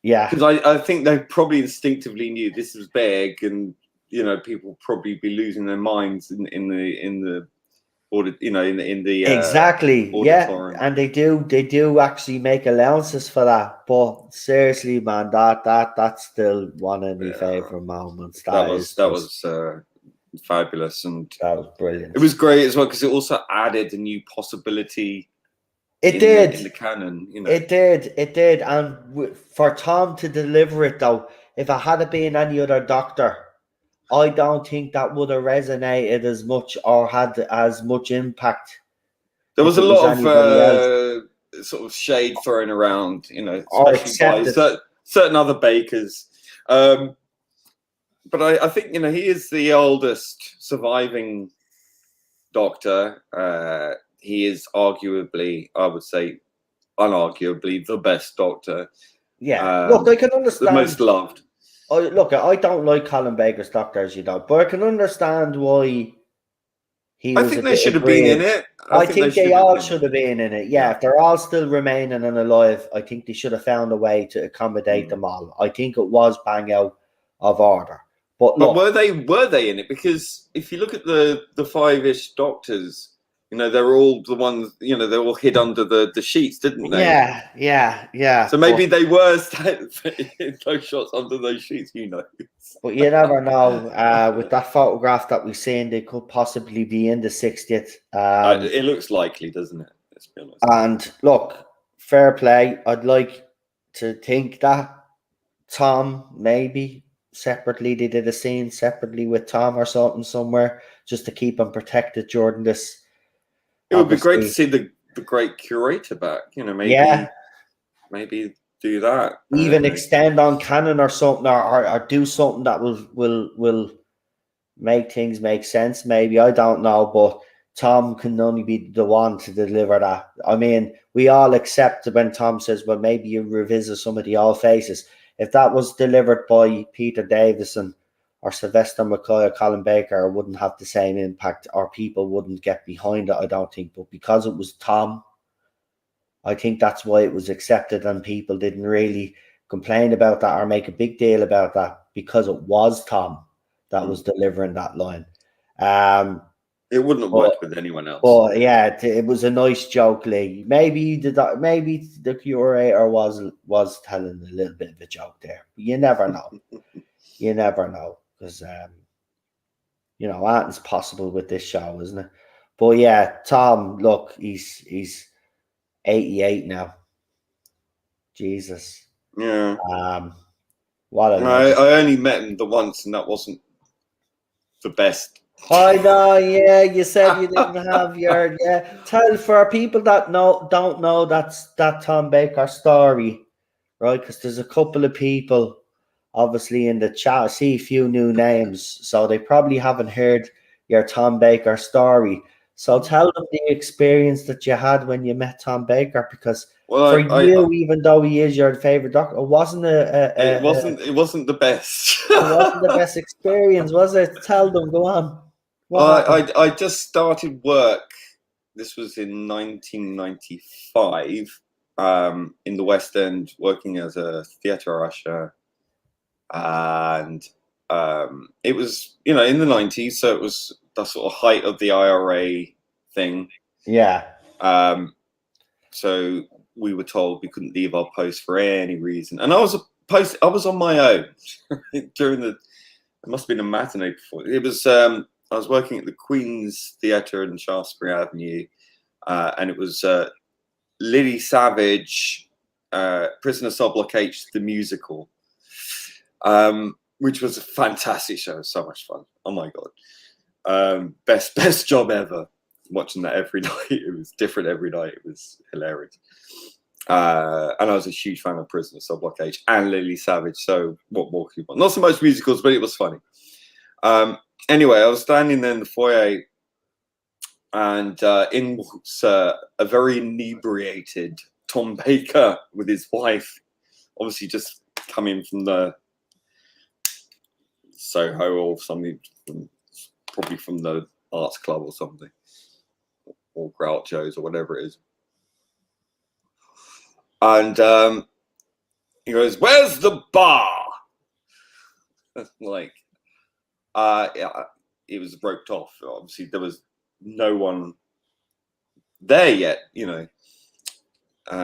Yeah. Because I think they probably instinctively knew this was big, and people would probably be losing their minds in the audit, in the Exactly. auditorium. Yeah, and they do actually make allowances for that. But seriously, man, that's still one of my favorite moments. That was fabulous, and that was brilliant. it was great as well because it also added a new possibility. It did in the canon. It did, and for Tom to deliver it though, if it had been any other Doctor, I don't think that would have resonated as much or had as much impact. There was a lot of sort of shade thrown around, or especially by certain other bakers. But I think he is the oldest surviving Doctor. He is arguably, I would say, unarguably the best Doctor. Yeah, look, I can understand. The most loved. I don't like Colin Baker's Doctor, as you know, but I can understand why he was. I think they should have been in it. I think they all should have been in it. Yeah, if they're all still remaining and alive, I think they should have found a way to accommodate them all. I think it was bang out of order. But look, were they in it? Because if you look at the five-ish Doctors, they're all the ones. They all hid under the sheets, didn't they? Yeah. So maybe they were in those shots under those sheets. But you never know. With that photograph that we've seen, they could possibly be in the 60th. It looks likely, doesn't it? Let's be honest. And look, fair play. I'd like to think that Tom maybe separately they did a scene separately with Tom or something somewhere just to keep him protected during this. It would be great to see the great curator back. Maybe do that. Even extend on canon or something, or do something that will make things make sense. Maybe, I don't know, but Tom can only be the one to deliver that. I mean, we all accept when Tom says, well, maybe you revisit some of the old faces. If that was delivered by Peter Davison or Sylvester McCoy or Colin Baker, it wouldn't have the same impact, or people wouldn't get behind it, I don't think. But because it was Tom, I think that's why it was accepted, and people didn't really complain about that or make a big deal about that, because it was Tom that was delivering that line. It wouldn't have worked with anyone else. But yeah, it was a nice joke, Lee. Maybe the curator was telling a little bit of a joke there. But you never know. You never know, because anything's possible with this show, isn't it? But yeah, Tom, look, he's 88 now. Jesus. Yeah. What a I only met him the once, and that wasn't the best. I know, yeah. You said you didn't have your Tell for people that don't know that Tom Baker story, right? Because there's a couple of people obviously in the chat. I see a few new names, so they probably haven't heard your Tom Baker story. So tell them the experience that you had when you met Tom Baker, because for you, even though he is your favorite doctor, it wasn't it wasn't the best. It wasn't the best experience, was it? Tell them, go on. I just started work. This was in 1995 in the West End, working as a theatre usher. And it was, in the 90s, so it was the sort of height of the IRA thing. Yeah. So we were told we couldn't leave our post for any reason. And I was on my own during it must have been a matinee before. It was I was working at the Queen's Theatre in Shaftesbury Avenue, and it was Lily Savage, Prisoner Cell Block H, the musical, which was a fantastic show. So much fun. Oh my God. Best job ever. Watching that every night. It was different every night. It was hilarious. And I was a huge fan of Prisoner Cell Block H and Lily Savage. So what more could you want? Not so much musicals, but it was funny. Anyway, I was standing there in the foyer, and in walks a very inebriated Tom Baker with his wife, obviously just coming from the Soho or something, probably from the Arts Club or something, or Groucho's or whatever it is. And he goes, "Where's the bar?" Like, it was roped off. Obviously, there was no one there yet,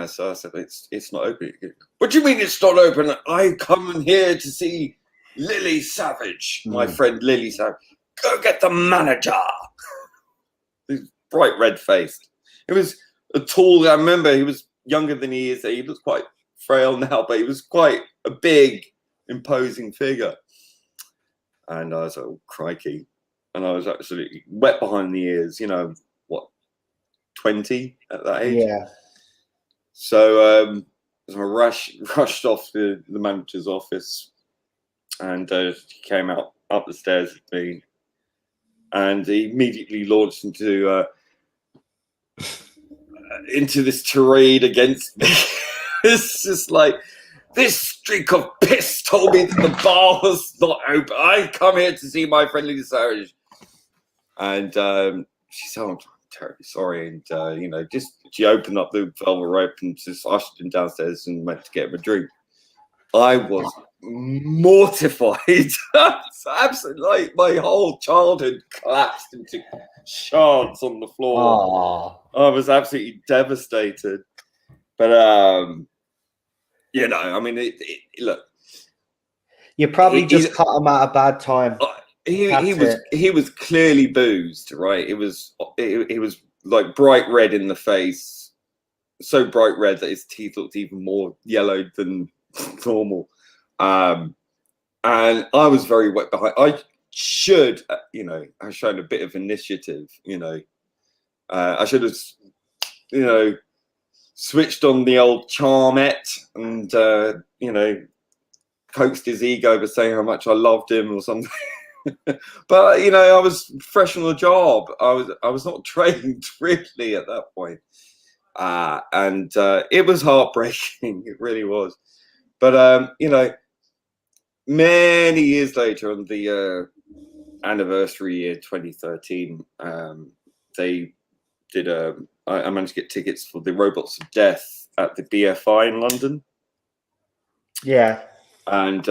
So I said, "It's not open." "What do you mean it's not open? I come here to see Lily Savage, my friend Lily Savage. Go get the manager." He's bright red faced. It was a tall. I remember he was younger than he is. He looks quite frail now, but he was quite a big, imposing figure. And I was like, "Oh, crikey." And I was absolutely wet behind the ears, 20 at that age? Yeah. So I rushed off to the manager's office, and he came up the stairs with me, and he immediately launched into this tirade against me. It's just like, "This streak of piss told me that the bar was not open. I come here to see my friend Lily Savage." And she said, "I'm terribly sorry." And, she opened up the velvet rope and just ushered him downstairs and went to get him a drink. I was mortified. It's absolutely, like, my whole childhood collapsed into shards on the floor. Aww. I was absolutely devastated. But, I mean, look. You probably just caught him at a bad time. He was clearly boozed, right? It was like bright red in the face, so bright red that his teeth looked even more yellowed than normal. And I was very wet behind. I should, have shown a bit of initiative. I should have, switched on the old charmette and coaxed his ego by saying how much I loved him or something. But I was fresh on the job. I was not trained really at that point, and it was heartbreaking. It really was. But many years later, on the anniversary year 2013, they did I managed to get tickets for the Robots of Death at the BFI in London. Yeah, and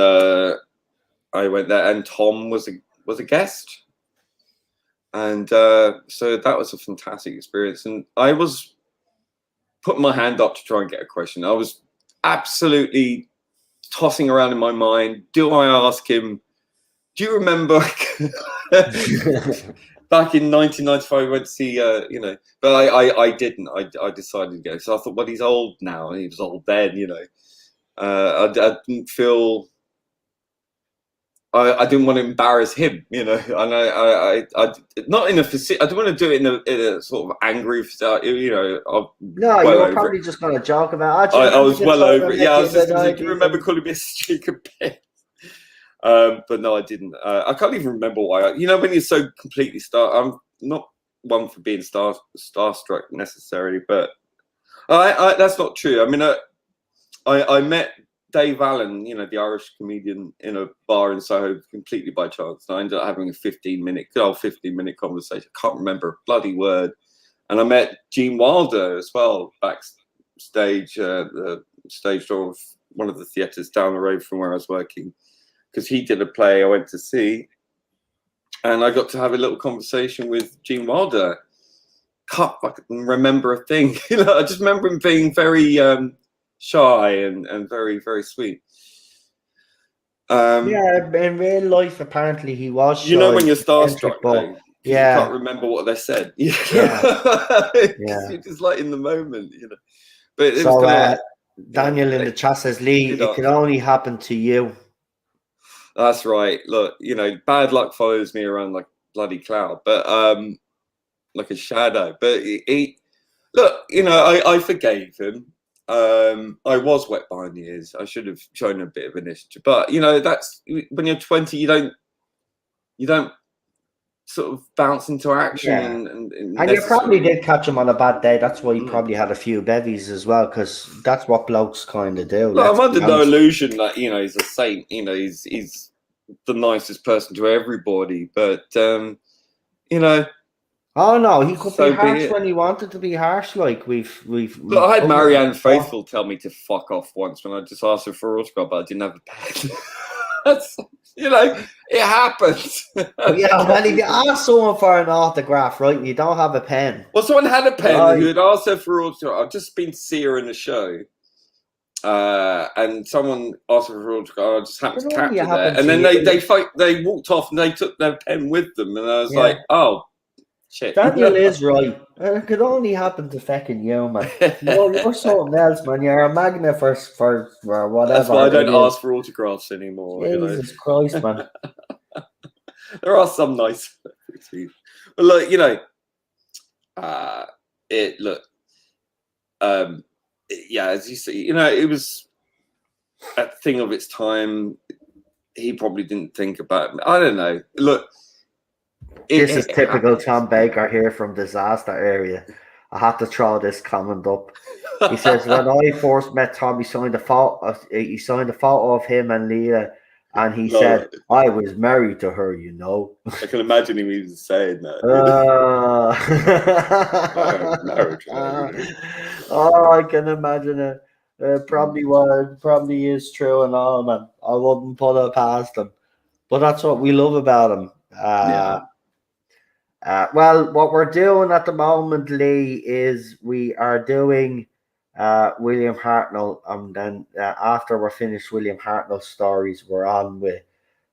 I went there, and Tom was a guest, and so that was a fantastic experience. And I was putting my hand up to try and get a question. I was absolutely tossing around in my mind. Do I ask him, "Do you remember back in 1995, I went to see, you know, but I didn't. I decided to go. So I thought, well, he's old now. And he was old then, you know. I didn't feel. I didn't want to embarrass him, you know, and I not in a I don't want to do it in a sort of angry, you know. No, well you were over probably it. just going to joke about. I was well over it. Yeah, I was just going going to say, do you remember calling me a stupid bitch? But no, I didn't. I can't even remember why. You know, when you're so completely I'm not one for being starstruck necessarily, but that's not true. I mean, I met Dave Allen, you know, the Irish comedian, in a bar in Soho completely by chance. And I ended up having a 15-minute conversation. I can't remember a bloody word. And I met Gene Wilder as well backstage, the stage door of one of the theatres down the road from where I was working, because he did a play I went to see. And I got to have a little conversation with Gene Wilder. Can't fucking remember a thing. You know, I just remember him being very shy and very, very sweet. Yeah, in real life, apparently he was shy. You know, when you're starstruck, though, yeah, you can't remember what they said. Yeah, You're just like in the moment, you know. But it so, was kind of Daniel in the chat says, Lee, it can only happen to you. That's right. Look, you know, bad luck follows me around like a bloody cloud, but like a shadow. But he look, you know, I forgave him. I was wet behind the ears. I should have shown a bit of initiative, but you know, that's when you're 20, you don't sort of bounce into action. And you probably did catch him on a bad day. That's why he probably had a few bevies as well, because that's what blokes kind of do. Look, I'm under no illusion that, you know, he's a saint. You know, he's the nicest person to everybody, but you know. Oh no, he could be harsh when he wanted to be harsh. Like we've. Look, I had Marianne Faithfull tell me to fuck off once when I just asked her for an autograph, but I didn't have a pen. That's, you know, it happens. Yeah, well, if you ask someone for an autograph, right, you don't have a pen. Well, someone had a pen who had asked her for an autograph. I've just been to see her in a show, and someone asked her for an autograph. I just happened to catch her there, and then they walked off and they took their pen with them, and I was like, oh. Shit. Daniel is right. It could only happen to fucking you, man. You're something else, man. You're a magnet for whatever. That's why I don't ask for autographs anymore. Jesus Christ, man. There are some nice celebrities. But look, you know, yeah, as you see, you know, it was a thing of its time. He probably didn't think about it. I don't know. Look. This is typical Tom Baker here from Disaster Area. I had to throw this comment up. He says, when I first met Tom, he signed a photo of him and Leah, and he said, I was married to her, you know. I can imagine him even saying that. I can imagine it. Probably is true and all, man. I wouldn't put it past him. But that's what we love about him. Well, what we're doing at the moment, Lee, is we are doing William Hartnell, and then after we're finished William Hartnell stories, we're on with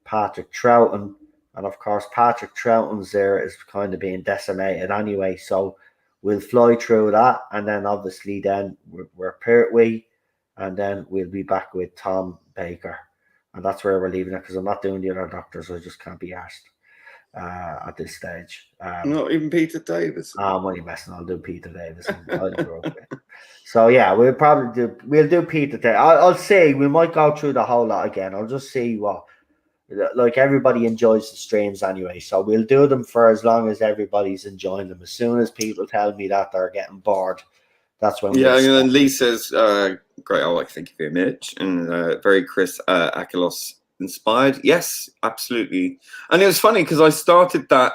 Patrick Troughton, and of course Patrick Troughton's there is kind of being decimated anyway, so we'll fly through that, and then obviously then we're Pertwee, and then we'll be back with Tom Baker, and that's where we're leaving it, because I'm not doing the other doctors. I just can't be asked at this stage. Not even Peter Davison. I'm only messing. I'll do Peter Davison. So yeah, we'll do Peter Davison. I'll see. We might go through the whole lot again. I'll just see what. Like, everybody enjoys the streams anyway, so we'll do them for as long as everybody's enjoying them. As soon as people tell me that they're getting bored, that's when. Yeah, and Lee says, "Great, I like to think of you, Mitch," and very Chris Akelos inspired. Yes, absolutely. And it was funny because I started that,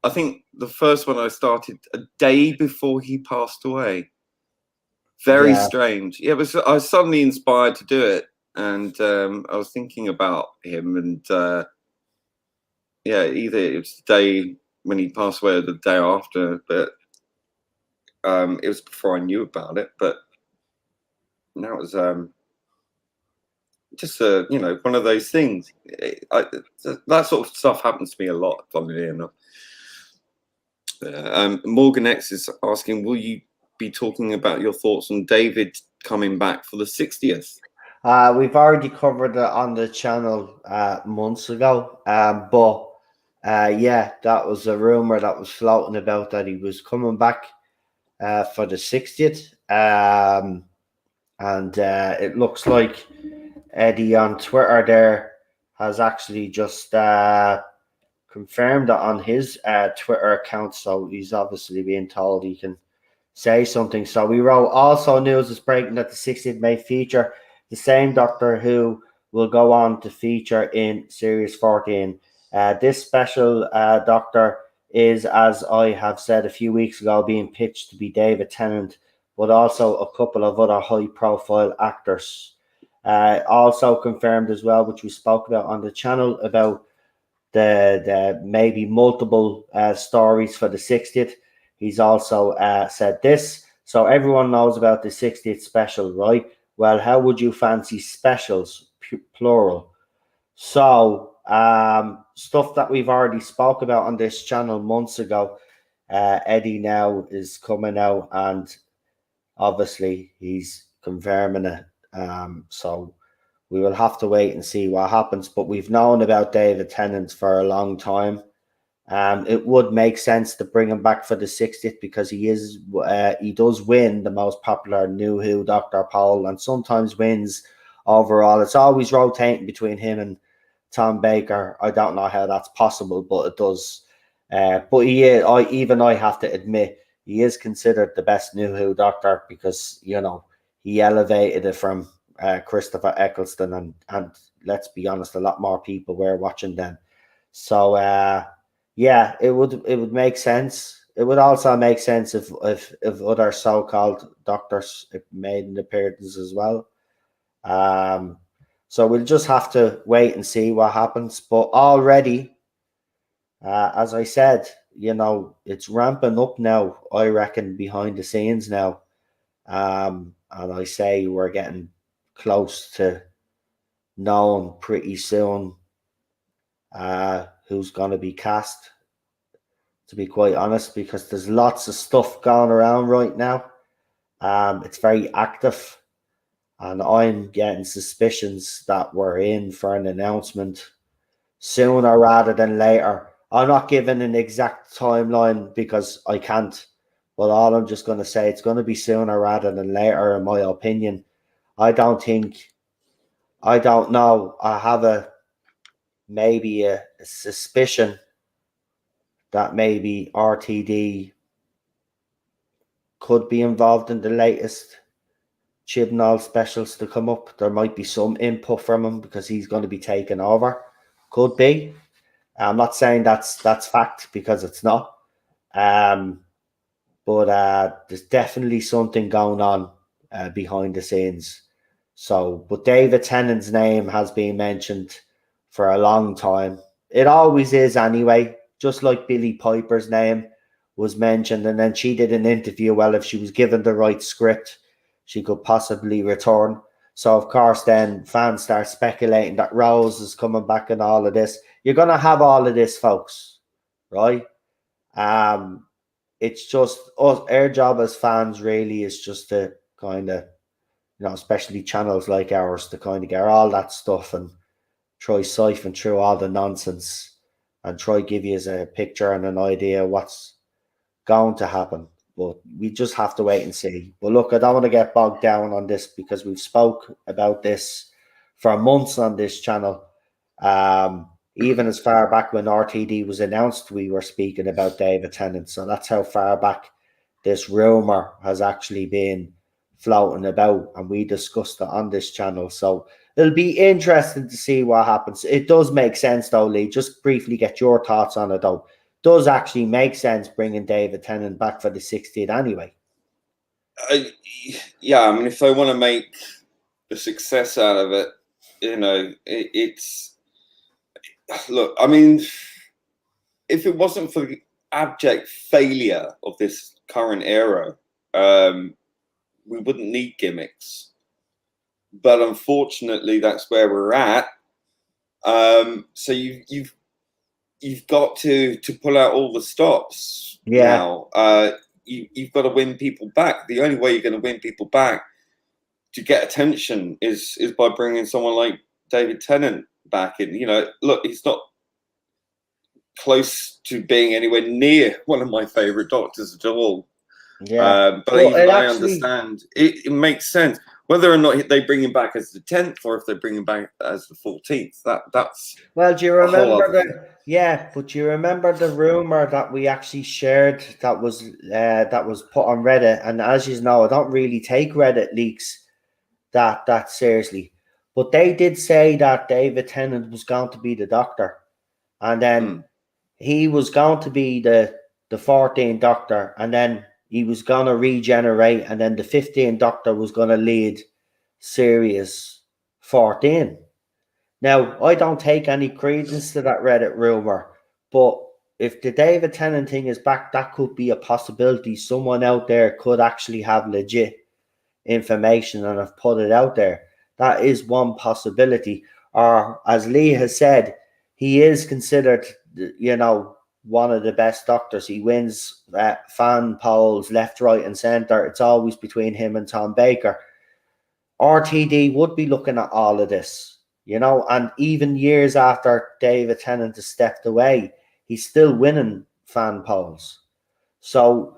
I think the first one I started a day before he passed away. Very strange. Yeah, I was suddenly inspired to do it, and I was thinking about him, and either it was the day when he passed away or the day after, but it was before I knew about it. But now it was just one of those things. That sort of stuff happens to me a lot, funnily enough. Morgan X is asking, will you be talking about your thoughts on David coming back for the 60th? We've already covered it on the channel months ago, but yeah, that was a rumor that was floating about that he was coming back for the 60th, and it looks like Eddie on Twitter there has actually just confirmed that on his Twitter account, so he's obviously being told he can say something. So we wrote, also news is breaking that the 60th may feature the same Doctor Who will go on to feature in Series 14. This special Doctor is, as I have said a few weeks ago, being pitched to be David Tennant, but also a couple of other high-profile actors. Also confirmed as well, which we spoke about on the channel, about the maybe multiple stories for the 60th. He's also said this. So everyone knows about the 60th special, right? Well, how would you fancy specials, plural? So stuff that we've already spoke about on this channel months ago. Eddie now is coming out, and obviously he's confirming it. So we will have to wait and see what happens. But we've known about David Tennant for a long time. It would make sense to bring him back for the 60th because he does win the most popular New Who Doctor poll, and sometimes wins overall. It's always rotating between him and Tom Baker. I don't know how that's possible, but it does. But I have to admit, he is considered the best New Who Doctor because, he elevated it from Christopher Eccleston, and let's be honest, a lot more people were watching then. So yeah, it would make sense. It would also make sense if other so-called doctors made an appearance as well. So we'll just have to wait and see what happens. But already, as I said, it's ramping up now, I reckon, behind the scenes now. And I say we're getting close to knowing pretty soon who's going to be cast, to be quite honest, because there's lots of stuff going around right now. It's very active, and I'm getting suspicions that we're in for an announcement sooner rather than later. I'm not giving an exact timeline because I can't, but all I'm just going to say, it's going to be sooner rather than later, in my opinion. I don't know. I have maybe a suspicion that maybe RTD could be involved in the latest Chibnall specials to come up. There might be some input from him because he's going to be taking over. Could be. I'm not saying that's fact because it's not. But there's definitely something going on behind the scenes. So, but David Tennant's name has been mentioned for a long time. It always is anyway, just like Billie Piper's name was mentioned, and then she did an interview. Well, if she was given the right script, she could possibly return. So, of course, then fans start speculating that Rose is coming back and all of this. You're going to have all of this, folks, right? It's just us. Our job as fans really is just to kind of, especially channels like ours, to kind of get all that stuff and try siphon through all the nonsense and try give you a picture and an idea what's going to happen. But we just have to wait and see. But look, I don't want to get bogged down on this because we've spoke about this for months on this channel. Even as far back when RTD was announced, we were speaking about David Tennant. So that's how far back this rumor has actually been floating about, and we discussed it on this channel. So it'll be interesting to see what happens. It does make sense, though, Lee. Just briefly get your thoughts on it, though. Does actually make sense bringing David Tennant back for the 60th anyway? Yeah, I mean, if they want to make a success out of it, it's... Look, I mean, if it wasn't for the abject failure of this current era, we wouldn't need gimmicks. But unfortunately, that's where we're at. So you've you've got to pull out all the stops now. You've got to win people back. The only way you're going to win people back to get attention is by bringing someone like David Tennant back in. Look, he's not close to being anywhere near one of my favorite doctors at all. But well, even I understand it makes sense whether or not they bring him back as the 10th or if they bring him back as the 14th. That's well. Do you remember but do you remember the rumor that we actually shared that was put on Reddit? And as you know, I don't really take Reddit leaks that seriously, but they did say that David Tennant was going to be the Doctor, and then he was going to be the 14th Doctor, and then he was going to regenerate, and then the 15th Doctor was going to lead Series 14. Now, I don't take any credence to that Reddit rumor, but if the David Tennant thing is back, that could be a possibility. Someone out there could actually have legit information and have put it out there. That is one possibility. Or, as Lee has said, he is considered, one of the best Doctors. He wins fan polls left, right, and centre. It's always between him and Tom Baker. RTD would be looking at all of this, and even years after David Tennant has stepped away, he's still winning fan polls. So,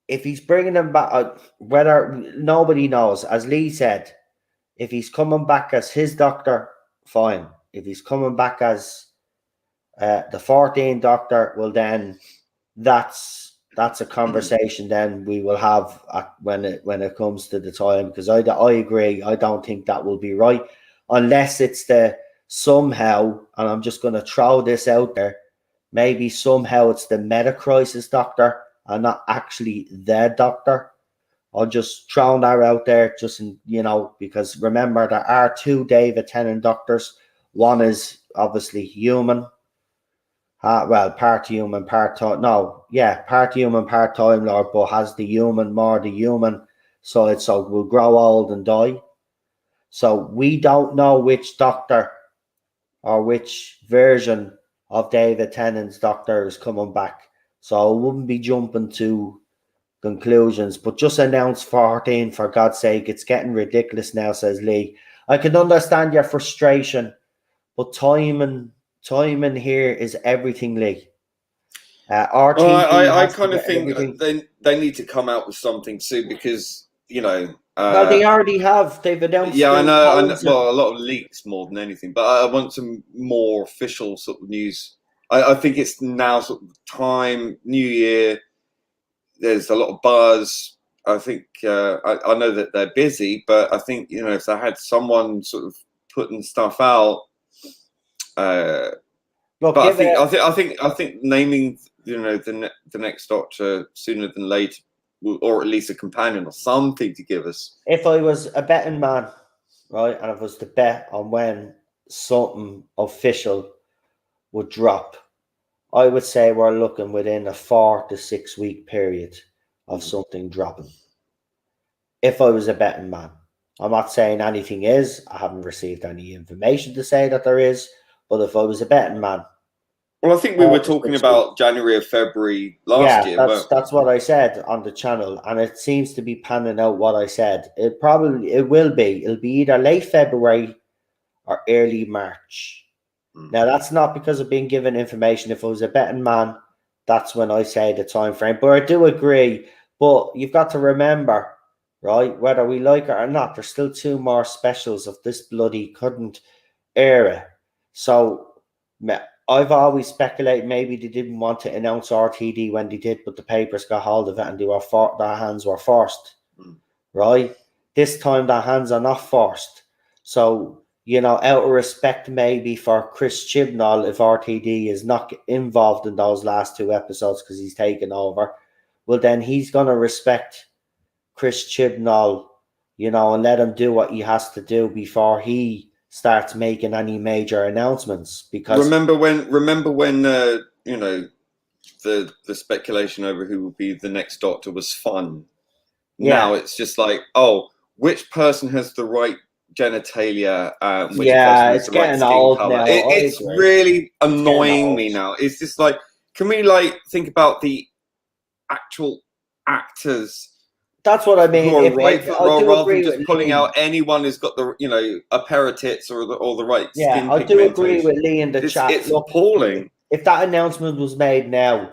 if he's bringing him back, whether nobody knows, as Lee said, if he's coming back as his Doctor, fine. If he's coming back as the 14th Doctor, well, then that's a conversation then we will have when it comes to the time, because I agree. I don't think that will be right unless it's somehow, and I'm just going to throw this out there, maybe somehow it's the Meta-Crisis Doctor and not actually the Doctor. I'll just throw that out there, because remember there are two David Tennant Doctors. One is obviously human. Part human, part Time Lord, but has the human side, so will grow old and die. So we don't know which Doctor or which version of David Tennant's Doctor is coming back. So I wouldn't be jumping to conclusions, but just announce 14 for God's sake. It's getting ridiculous now, says Lee. I can understand your frustration, but timing here is everything, Lee. I kind of think they need to come out with something soon, because well, they already have. They've announced. Yeah, I know. Well, a lot of leaks more than anything, but I want some more official sort of news. I think it's now sort of time, New Year. There's a lot of buzz. I think I know that they're busy, but I think if they had someone sort of putting stuff out. But I think naming the next Doctor sooner than later, or at least a companion or something to give us. If I was a betting man, right, and if I was to bet on when something official would drop, I would say we're looking within a 4 to 6 week period of something dropping. If I was a betting man, I'm not saying anything is. I haven't received any information to say that there is. But if I was a betting man, well, I think we were talking about January or February last year. That's what I said on the channel, and it seems to be panning out what I said. It will be. It'll be either late February or early March. Now, that's not because of being given information. If I was a betting man, that's when I say the time frame. But I do agree. But you've got to remember, right, whether we like it or not, there's still 2 more specials of this bloody current era. So I've always speculated maybe they didn't want to announce RTD when they did, but the papers got hold of it and their hands were forced. Right? This time their hands are not forced. So, out of respect maybe for Chris Chibnall, if RTD is not involved in those last 2 episodes because he's taken over, well, then he's going to respect Chris Chibnall, and let him do what he has to do before he starts making any major announcements. Because remember when the speculation over who will be the next Doctor was fun. Now it's just like, which person has the right genitalia, which Yeah, corresponds it's to like getting skin old color. now. It's really annoying me old. now. It's just like, can we like think about the actual actors That's what I mean. who are If right for the I role, do rather than agree just with pulling Lee. out anyone who's got the, you know, a pair of tits or the right Yeah, skin I do agree with pigmentation? Lee in the chat. It's Look, appalling. if that announcement was made now,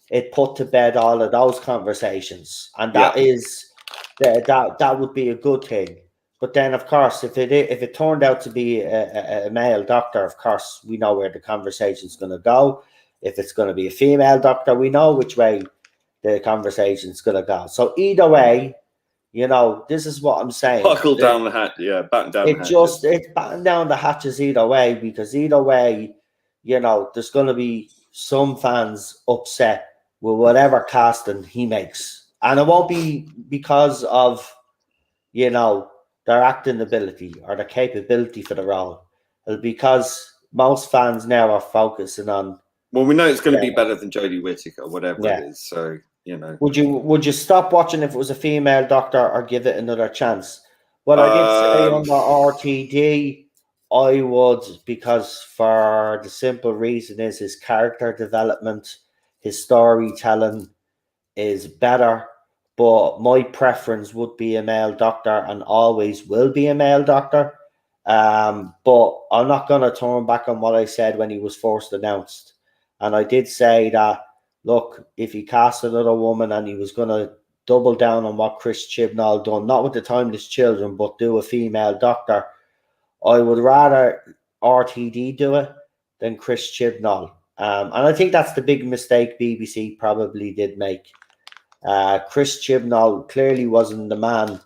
it put to bed all of those conversations, and that is that would be a good thing. But then, of course, if it turned out to be a male doctor, of course, we know where the conversation's going to go. If it's going to be a female doctor, we know which way the conversation's going to go. So either way, you know, this is what I'm saying. Buckle down the hatch, batten down the hatches. It's batten down the hatches either way, because either way, you know, there's going to be some fans upset with whatever casting he makes, and it won't be because of, you know, their acting ability or their capability for the role. It'll because most fans now are focusing on. Well, we know it's going to be better than Jodie Whittaker, whatever Yeah. it is. So, you know. Would you stop watching if it was a female doctor, or give it another chance? Well, I did say on the RTD, I would, because for the simple reason is his character development, his storytelling is better. But my preference would be a male doctor, and always will be a male doctor. But I'm not going to turn back on what I said when he was first announced. And I did say that, look, if he cast another woman and he was going to double down on what Chris Chibnall done, not with the Timeless Children, but do a female doctor, I would rather RTD do it than Chris Chibnall. And I think that's the big mistake BBC probably did make. Chris Chibnall clearly wasn't the man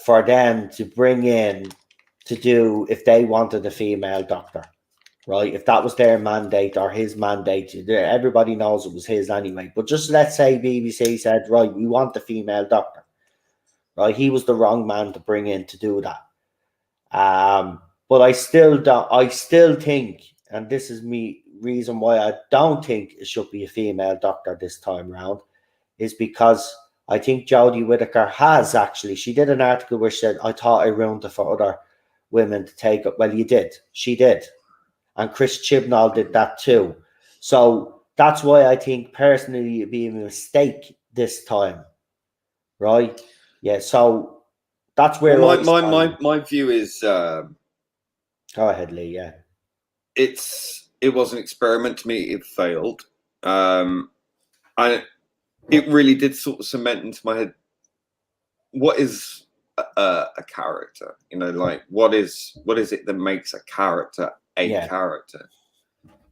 for them to bring in to do if they wanted a female doctor, right? If that was their mandate or his mandate, everybody knows it was his anyway. But just let's say BBC said, right, we want the female doctor, right? He was the wrong man to bring in to do that. But I still think, and this is me reason why I don't think it should be a female doctor this time round, is because I think Jodie Whittaker has actually. She did an article where she said, I thought I ruined it for other women to take up. Well, you did. She did. And Chris Chibnall did that too. So that's why I think personally it'd be a mistake this time. Right? Yeah, so that's where my view is go ahead, Lee, yeah. It was an experiment to me, it failed. It really did sort of cement into my head what is a character, you know, like what is it that makes a character character.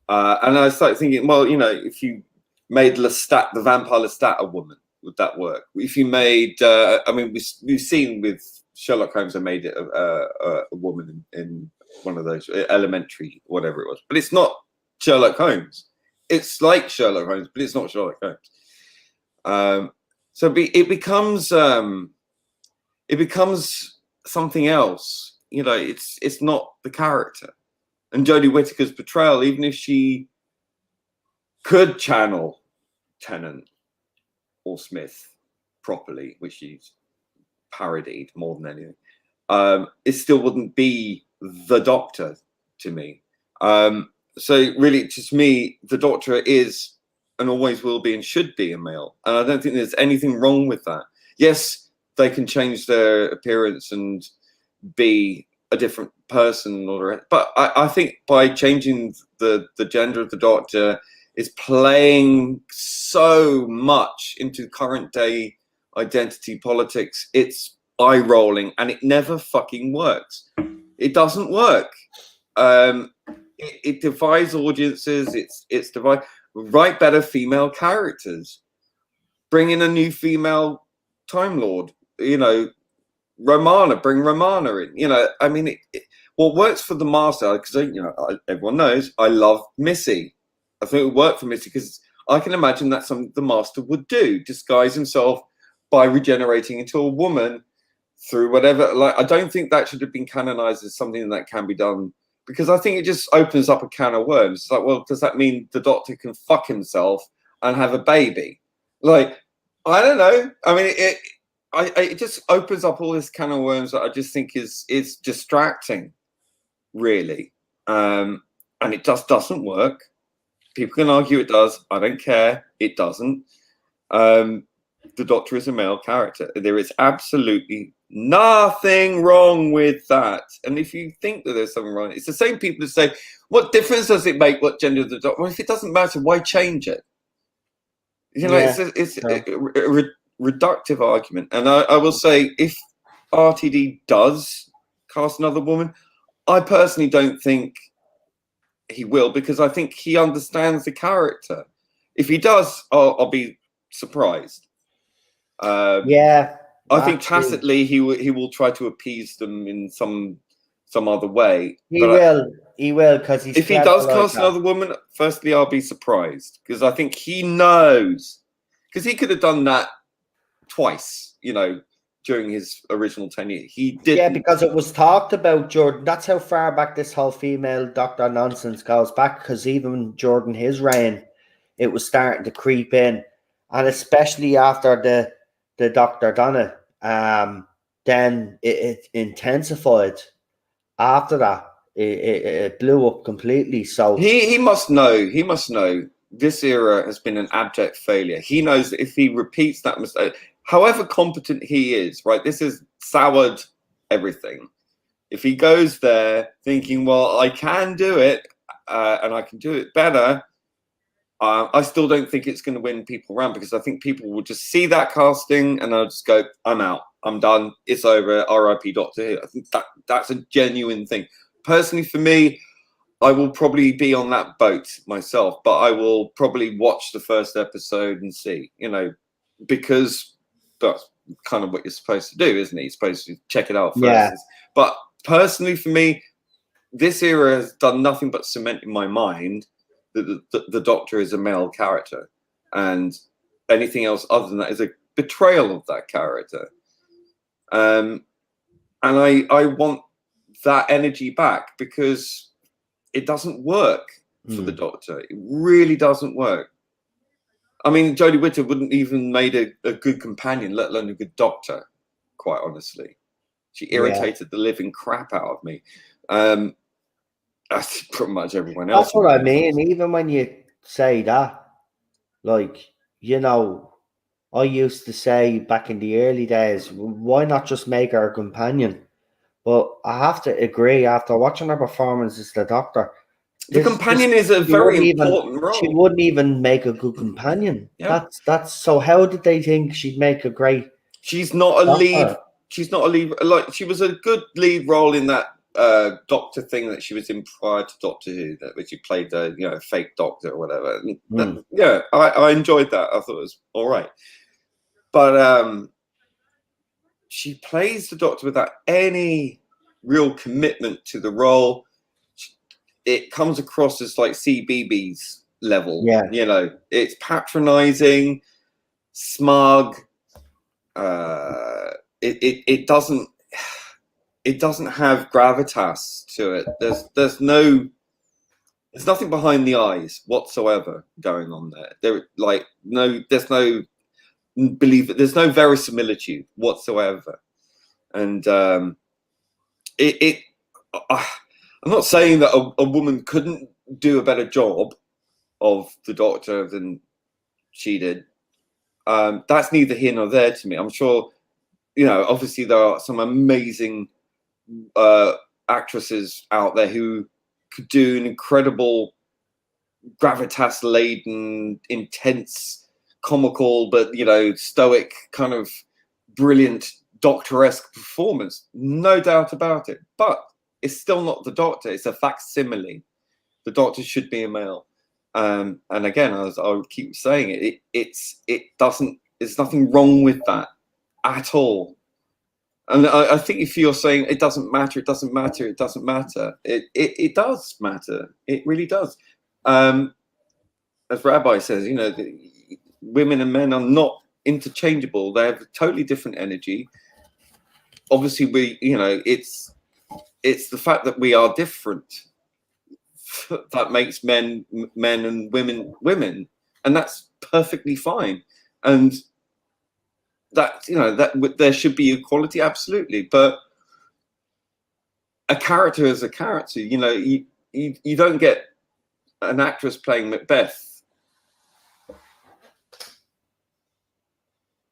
And I started thinking, well, you know, if you made Lestat, the vampire Lestat, a woman, would that work? If you made I mean, we've seen with Sherlock Holmes, I made it a woman in one of those Elementary, whatever it was, but it's not Sherlock Holmes. It's like Sherlock Holmes, but it's not Sherlock Holmes. So it becomes something else. You know, it's not the character. And Jodie Whittaker's portrayal, even if she could channel Tennant or Smith properly, which she's parodied more than anything, it still wouldn't be the Doctor to me. So really, to me, the Doctor is and always will be and should be a male. And I don't think there's anything wrong with that. Yes, they can change their appearance and be a different person, but I think by changing the gender of the Doctor is playing so much into current day identity politics. It's eye rolling, and it never fucking works. It doesn't work. It divides audiences. It's divide. Write better female characters. Bring in a new female Time Lord. You know, Romana. Bring Romana in. You know, I mean, what works for the Master, because you know, everyone knows I love Missy. I think it would work for Missy because I can imagine that's something the Master would do, disguise himself by regenerating into a woman through whatever. Like, I don't think that should have been canonized as something that can be done, because I think it just opens up a can of worms. It's like, well, does that mean the Doctor can fuck himself and have a baby? Like, I don't know. I mean, it just opens up all this can of worms that I just think is distracting, really. And it just doesn't work. People can argue it does. I don't care. It doesn't. The Doctor is a male character. There is absolutely nothing wrong with that. And if you think that there's something wrong, it's the same people that say, what difference does it make what gender the Doctor? Well, if it doesn't matter, why change it? You know, Yeah, it's a reductive argument. And I will say, if RTD does cast another woman, I personally don't think he will, because I think he understands the character. If he does, I'll be surprised. yeah. I think Actually, tacitly he will try to appease them in some other way. he But will. He will, because he's if he clever does like cast that. another woman, firstly I'll be surprised, because I think he knows, because he could have done that twice, you know, during his original tenure. He did. Yeah, because it was talked about, Jordan. That's how far back this whole female doctor nonsense goes back, because even Jordan, his reign, it was starting to creep in. And especially after the Dr. Donna, then it intensified. After that, it blew up completely. So He must know. He must know this era has been an abject failure. He knows that if he repeats that mistake, however competent he is, right, this has soured everything. If he goes there thinking, well, I can do it, and I can do it better, I still don't think it's going to win people around, because I think people will just see that casting and they'll just go, I'm out, I'm done, it's over, RIP Doctor Who. I think that's a genuine thing. Personally, for me, I will probably be on that boat myself, but I will probably watch the first episode and see, you know, because that's kind of what you're supposed to do, isn't it? You're supposed to check it out first. yeah, But personally, for me, this era has done nothing but cement in my mind that the Doctor is a male character, and anything else other than that is a betrayal of that character. And I want that energy back, because it doesn't work for the Doctor. It really doesn't work. I mean, Jodie Whittaker wouldn't even made a good companion, let alone a good Doctor, quite honestly. She irritated the living crap out of me. That's pretty much everyone else. that's what I mean. Even when you say that, like, you know, I used to say back in the early days, why not just make her a companion? But I have to agree, after watching her performance as the Doctor, The companion is a very important role. She wouldn't even make a good companion. Yeah. That's so. How did they think she'd make a great? She's not a Doctor? lead. She's not a lead. Like, she was a good lead role in that Doctor thing that she was in prior to Doctor Who, that where she played the fake Doctor or whatever. Yeah, I enjoyed that. I thought it was all right. But she plays the Doctor without any real commitment to the role. It comes across as like CBBS level. Yeah. You know, it's patronizing, smug. It doesn't have gravitas to it. There's nothing behind the eyes whatsoever going on there. There's no verisimilitude whatsoever. And I'm not saying that a woman couldn't do a better job of the Doctor than she did. That's neither here nor there to me. I'm sure, obviously there are some amazing actresses out there who could do an incredible gravitas-laden, intense, comical, but stoic, kind of brilliant Doctor-esque performance. No doubt about it. But it's still not the Doctor. It's a facsimile. The Doctor should be a male. And again, as I would keep saying there's nothing wrong with that at all. And I think if you're saying it doesn't matter, it doesn't matter, it doesn't matter, it does matter. It really does. As Rabbi says, women and men are not interchangeable. They have a totally different energy. Obviously, it's the fact that we are different that makes men and women, and that's perfectly fine. And that there should be equality, absolutely, but a character is a character. You don't get an actress playing Macbeth.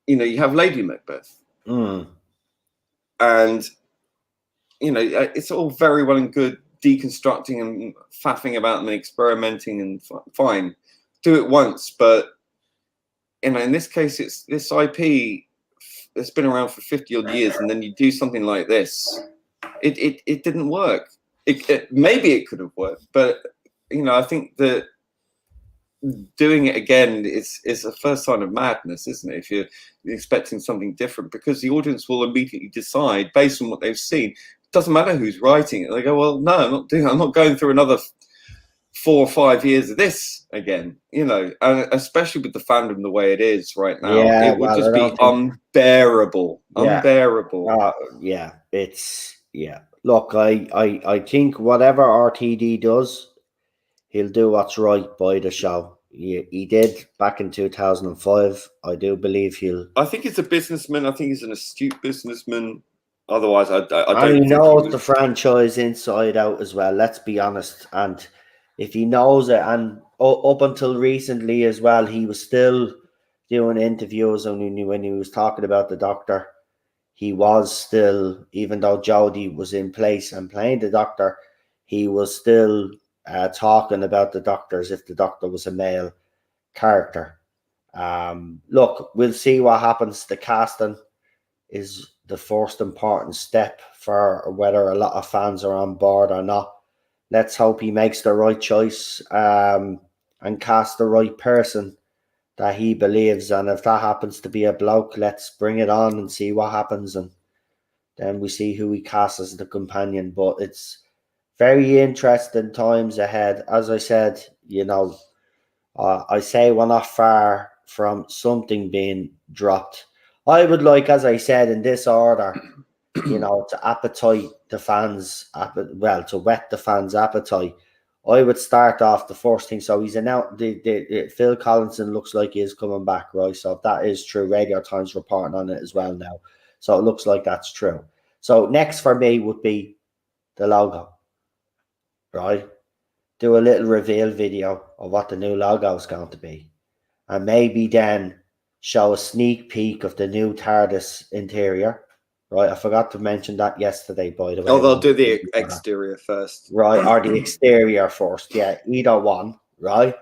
You have Lady Macbeth, and it's all very well and good deconstructing and faffing about them and experimenting, and fine, do it once, but in this case, it's this IP that's been around for 50 odd years, and then you do something like this. It didn't work. Maybe it could have worked, but I think that doing it again is a first sign of madness, isn't it? If you're expecting something different, because the audience will immediately decide based on what they've seen. It doesn't matter who's writing it. They go, well, no, I'm not going through another 4 or 5 years of this again, and especially with the fandom the way it is right now, it would just be unbearable. Unbearable. Look, I think whatever RTD does, he'll do what's right by the show. He did back in 2005. I do believe I think he's a businessman. I think he's an astute businessman. Otherwise, I don't. And he knows the franchise inside out as well. Let's be honest. And if he knows it, and up until recently as well, he was still doing interviews, and when he was talking about the Doctor, he was still, even though Jodie was in place and playing the Doctor, he was still talking about the Doctor as if the Doctor was a male character. Look, we'll see what happens. The casting is the first important step for whether a lot of fans are on board or not. Let's hope he makes the right choice and cast the right person that he believes. And if that happens to be a bloke, let's bring it on and see what happens. And then we see who he casts as the companion. But it's very interesting times ahead. As I said, I say we're not far from something being dropped. I would like, as I said, in this order, to appetite the fans, to whet the fans' appetite. I would start off the first thing. So he's announced, Phil Collinson looks like he is coming back, right? So if that is true, Radio Times reporting on it as well now. So it looks like that's true. So next for me would be the logo, right? Do a little reveal video of what the new logo is going to be. And maybe then show a sneak peek of the new TARDIS interior. Right, I forgot to mention that yesterday, by the way. Oh, they'll do the exterior first. Right, or the exterior first. Yeah, either one, right?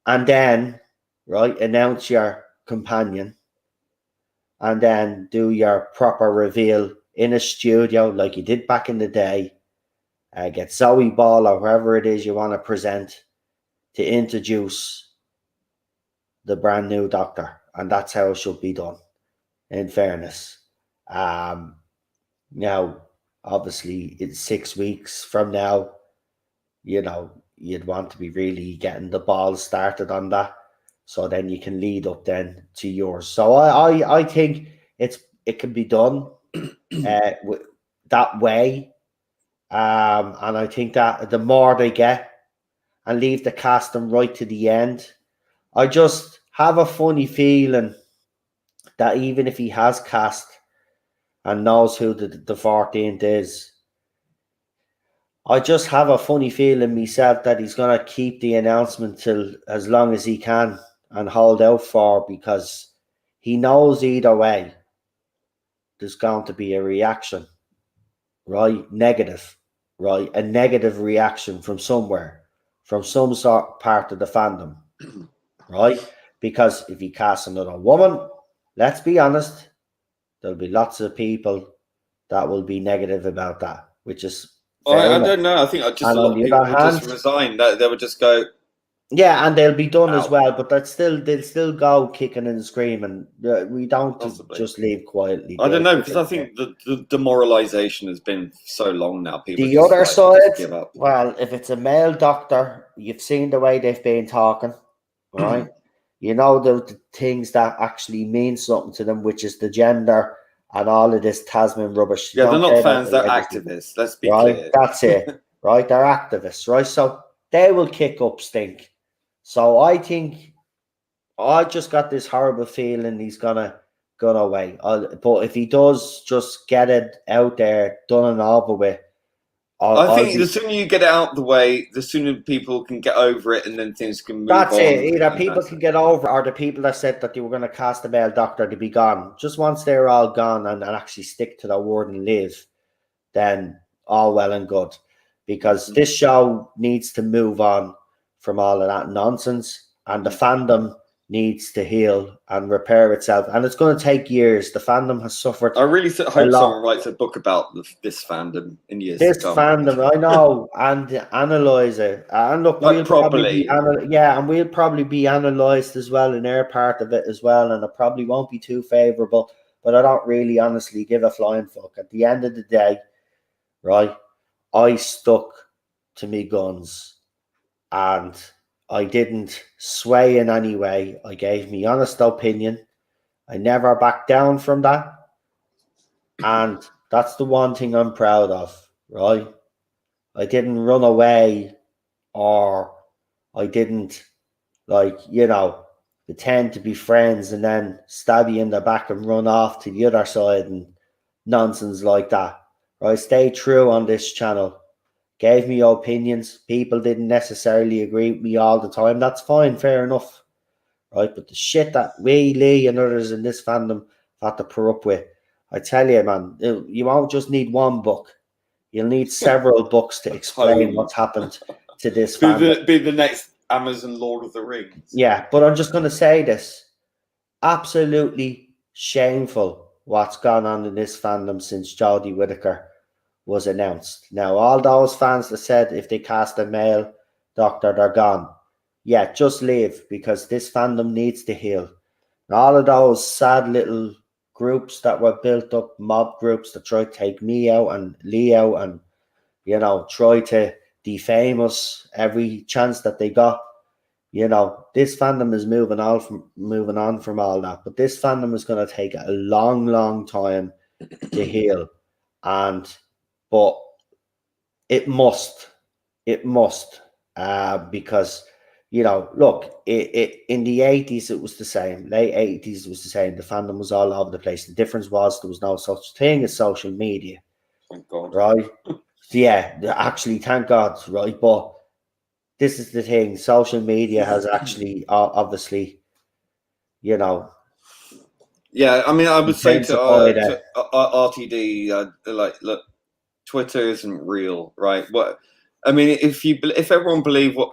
And then, right, announce your companion. And then do your proper reveal in a studio like you did back in the day. Get Zoe Ball or whoever it is you want to present to introduce the brand new Doctor. And that's how it should be done, in fairness. Now, obviously, it's 6 weeks from now, you'd want to be really getting the ball started on that, so then you can lead up then to yours. So I think it can be done that way, and I think that the more they get and leave the casting right to the end, I just have a funny feeling that even if he has cast and knows who the 14th is, I just have a funny feeling myself that he's going to keep the announcement till as long as he can and hold out for, because he knows either way there's going to be a reaction, right? Negative, right? A negative reaction from somewhere, from some sort of part of the fandom, right? Because if he casts another woman, let's be honest, there'll be lots of people that will be negative about that, which is I don't know. I think a lot of people would just resign. They would just go. Yeah, and they'll be done as well, but they'll still go kicking and screaming. We don't just leave quietly. I don't know, because I think the demoralization has been so long now. People the other side, give up. Well, if it's a male Doctor, you've seen the way they've been talking, right? The things that actually mean something to them, which is the gender and all of this Tasman rubbish. Yeah, they're not fans, they're activists. Let's be clear. That's it, right? They're activists, right? So they will kick up stink. So I think I just got this horrible feeling he's going to gonna wait. But if he does just get it out there, done and over with, I think the sooner you get it out of the way, the sooner people can get over it, and then things can move on. That's it. Either people can get over, or the people that said that they were going to cast a male Doctor to be gone. Just once they're all gone and actually stick to their word and live, then all well and good. Because this show needs to move on from all of that nonsense, and the fandom needs to heal and repair itself. And it's going to take years. The fandom has suffered. I really hope someone writes a book about this fandom in years to come. This fandom, I know, and analyze it. And look, like we'll properly. probably be and we'll probably be analysed as well in our part of it as well, and it probably won't be too favourable. But I don't really honestly give a flying fuck. At the end of the day, right, I stuck to me guns, and I didn't sway in any way. I gave me honest opinion. I never backed down from that. And that's the one thing I'm proud of, right? I didn't run away, or I didn't, pretend to be friends and then stab you in the back and run off to the other side and nonsense like that. I stayed true on this channel. Gave me opinions. People didn't necessarily agree with me all the time. That's fine, fair enough. Right? But the shit that we, Lee, and others in this fandom have to put up with, I tell you, man, you won't just need one book. You'll need several books to explain what's happened to this fandom. Be the next Amazon Lord of the Rings. Yeah, but I'm just going to say this. Absolutely shameful what's gone on in this fandom since Jodie Whittaker was announced. Now, all those fans that said if they cast a male Doctor, they're gone. Yeah, just leave, because this fandom needs to heal. And all of those sad little groups that were built up, mob groups that tried to take me out and Lee out and, try to defame us every chance that they got. This fandom is moving on from all that. But this fandom is going to take a long, long time to heal. But it must, because, look, in the 80s, it was the same. Late 80s, it was the same. The fandom was all over the place. The difference was there was no such thing as social media. Thank God. Right? Yeah, actually, thank God, right? But this is the thing. Social media has actually, obviously, Yeah, I mean, I would say to RTD, look, Twitter isn't real, right? If everyone believed what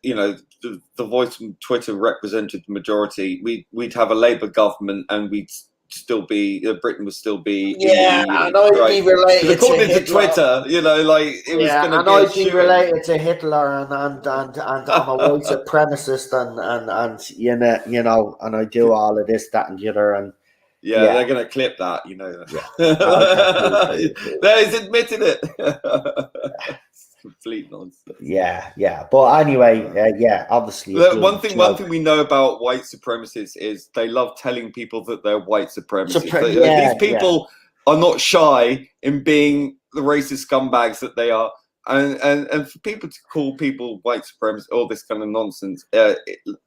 the voice from Twitter represented the majority, we'd have a Labour government, and we'd still be Britain would still be in the EU, and I'd be related according to Twitter, it was going to be. I'd be related to Hitler and I'm a white supremacist and I do all of this, that, and the other, and they're going to clip that, He's admitted it. Complete nonsense. Yeah. But anyway, obviously. One thing we know about white supremacists is they love telling people that they're white supremacists. These people are not shy in being the racist scumbags that they are. And for people to call people white supremacists, all this kind of nonsense,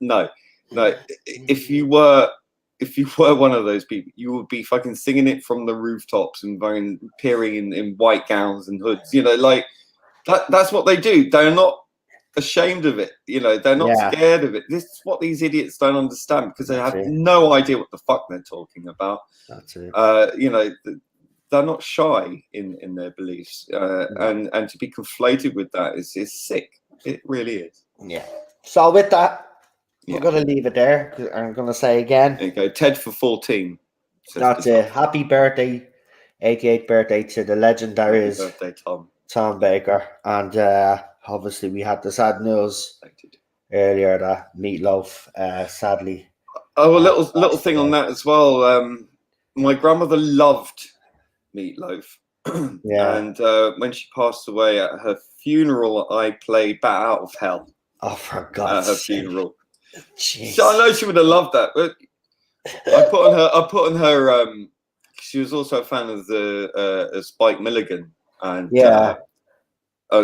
no. If you were one of those people, you would be fucking singing it from the rooftops and appearing in white gowns and hoods. That's what they do. They're not ashamed of it. They're not scared of it. This is what these idiots don't understand, because they have no idea what the fuck they're talking about. That's it. They're not shy in their beliefs, and to be conflated with that is sick. It really is. Yeah. So with that, we're going to leave it there. I'm going to say again. There you go. Ted for 14. That's it. Happy birthday, 88th birthday to the legend that is birthday, Tom Baker. And obviously we had the sad news earlier that Meatloaf, sadly. Oh, a little thing on that as well. My grandmother loved Meatloaf. And when she passed away, at her funeral, I played Bat Out of Hell. Oh, for God's sake. At her funeral. Jeez. So I know she would have loved that, but I put on her. She was also a fan of the Spike Milligan, and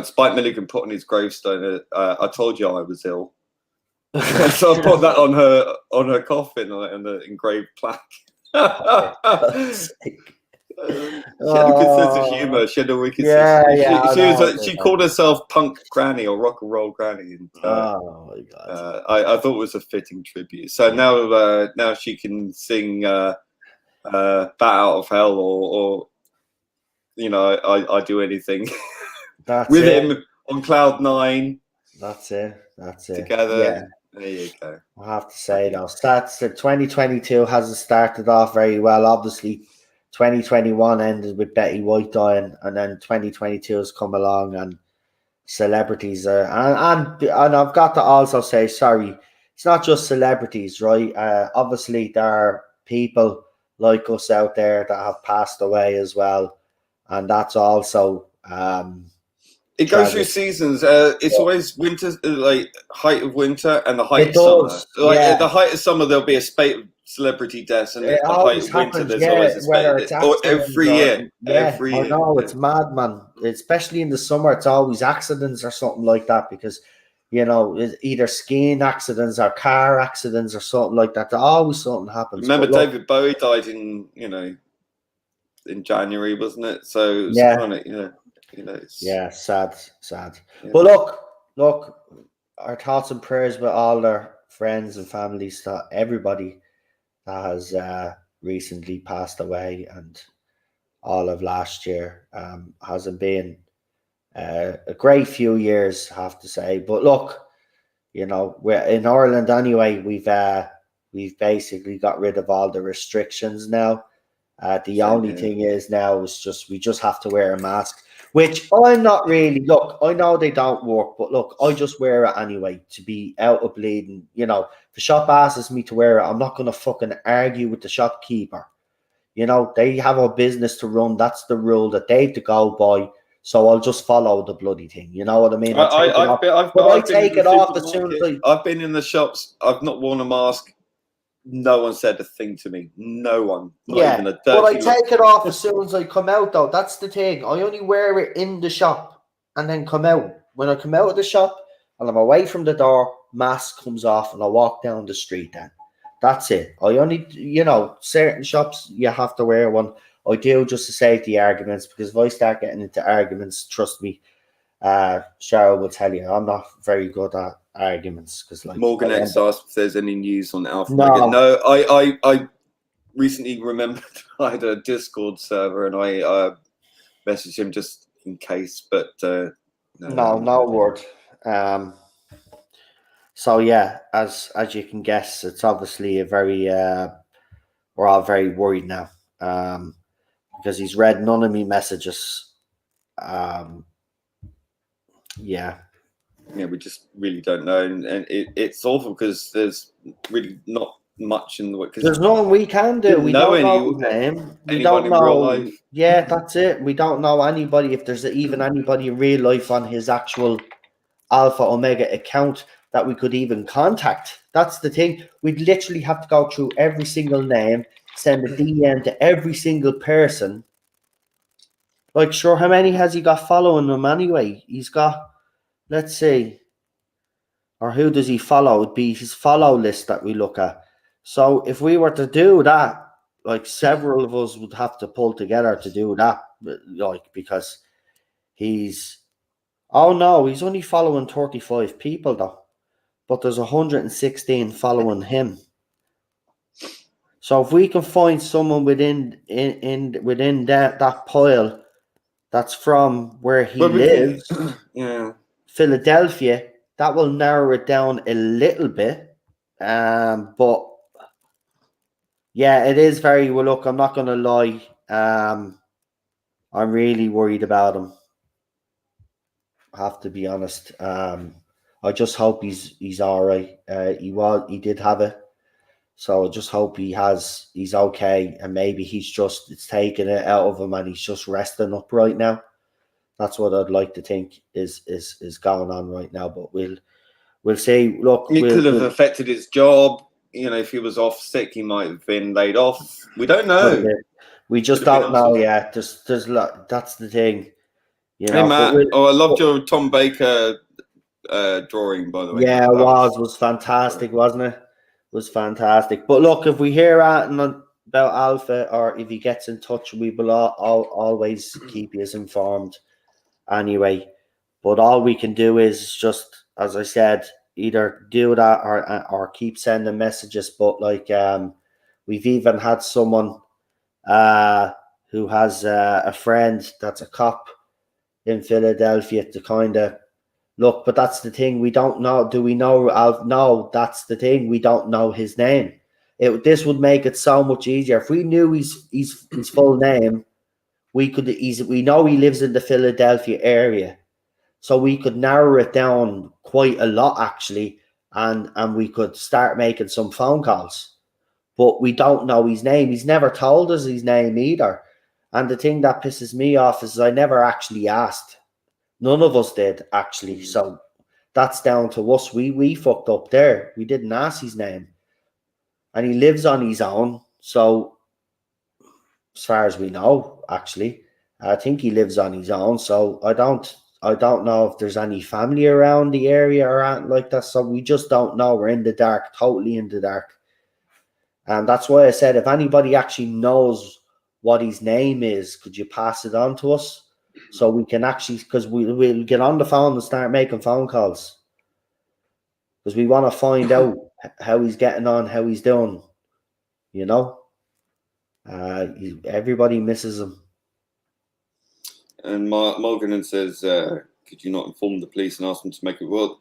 Spike Milligan put on his gravestone, "I told you I was ill." So I put that on her coffin, on the engraved plaque. She had a good sense of humor. She had a wicked yeah, sense. yeah. She called herself Punk Granny or Rock and Roll Granny. And, oh my god! I thought it was a fitting tribute. So now she can sing "Bat Out of Hell" or I do anything with him on cloud 9. That's it. Together. Yeah. There you go. I have to say though, stats that 2022 hasn't started off very well. Obviously, 2021 ended with Betty White dying, and then 2022 has come along, and celebrities are, and I've got to also say, sorry, it's not just celebrities, right? Obviously, there are people like us out there that have passed away as well, and that's also it goes through seasons. It's always winter, like height of winter and the height of summer. Like at the height of summer, there'll be a spate of celebrity deaths, and at the height of winter, there's always a spate. Or every year. I know it's mad, man. Especially in the summer, it's always accidents or something like that because it's either skiing accidents or car accidents or something like that. Always something happens. Remember, David Bowie died in January, wasn't it? So it's kind of sad. Yeah. But look, our thoughts and prayers with all their friends and families, that everybody that has recently passed away, and all of last year hasn't been a great few years, I have to say. But look, we're in Ireland anyway. We've basically got rid of all the restrictions now. The only thing is now is we just have to wear a mask. Which I'm not really. Look, I know they don't work, but look, I just wear it anyway to be out of bleeding. If the shop asks me to wear it, I'm not going to fucking argue with the shopkeeper. They have a business to run. That's the rule that they have to go by. So I'll just follow the bloody thing. You know what I mean? I take it off as soon as I've been in the shops. I've not worn a mask. No one said a thing to me. No one. Not even a dirty but I take it off as soon as I come out, though. That's the thing. I only wear it in the shop and then come out. When I come out of the shop and I'm away from the door, mask comes off and I walk down the street then. That's it. I only, certain shops, you have to wear one. I do, just to save the arguments, because if I start getting into arguments, trust me, Cheryl will tell you, I'm not very good at arguments. Because Morgan X asked if there's any news on Alpha Omega. No, I recently remembered I had a Discord server and I messaged him just in case, but no word. So yeah, as you can guess, it's obviously we're all very worried now, because he's read none of me messages. We just really don't know, and it's awful because there's really not much in the way. There's nothing we can do. We don't know his name. We don't know. Real life. Yeah, that's it. We don't know anybody, if there's even anybody in real life on his actual Alpha Omega account that we could even contact. That's the thing. We'd literally have to go through every single name, send a DM to every single person. Like, sure, how many has he got following him anyway? He's got, let's see, or who does he follow? It'd be his follow list that we look at. So if we were to do that, like, several of us would have to pull together to do that, like, because he's only following 35 people though, but there's 116 following him. So if we can find someone within that pile that's from where he lives, Philadelphia, that will narrow it down a little bit. But yeah, it is very well. Look, I'm not going to lie. I'm really worried about him. I have to be honest. I just hope he's all right. He did have it, so I just hope he's okay, and maybe it's taking it out of him and he's just resting up right now. That's what I'd like to think is going on right now. But we'll see. Look, it could have affected his job. If he was off sick, he might have been laid off. We don't know. We just don't know. Yeah, there's that's the thing. Hey Matt, I loved your Tom Baker drawing, by the way. Yeah, it was fantastic, wasn't it? It was fantastic. But look, if we hear out and about Alpha, or if he gets in touch, we will always keep you as informed anyway. But all we can do is just, as I said, either do that or keep sending messages. But like we've even had someone who has a friend that's a cop in Philadelphia to kind of look. But that's the thing, we don't know. Do we know? No, that's the thing. We don't know his name. This would make it so much easier if we knew his full name. We know he lives in the Philadelphia area, so we could narrow it down quite a lot actually, and we could start making some phone calls. But we don't know his name. He's never told us his name either. And the thing that pisses me off is I never actually asked. None of us did actually. So that's down to us. We fucked up there. We didn't ask his name. And he lives on his own. So as far as we know, actually, I think he lives on his own. So I don't know if there's any family around the area or anything like that. So we just don't know. We're in the dark, totally in the dark. And that's why I said, if anybody actually knows what his name is, could you pass it on to us? So we can actually, because we'll get on the phone and start making phone calls. Because we want to find out how he's getting on, how he's doing. You know? Everybody misses him. And Morgan says, could you not inform the police and ask them to make it work?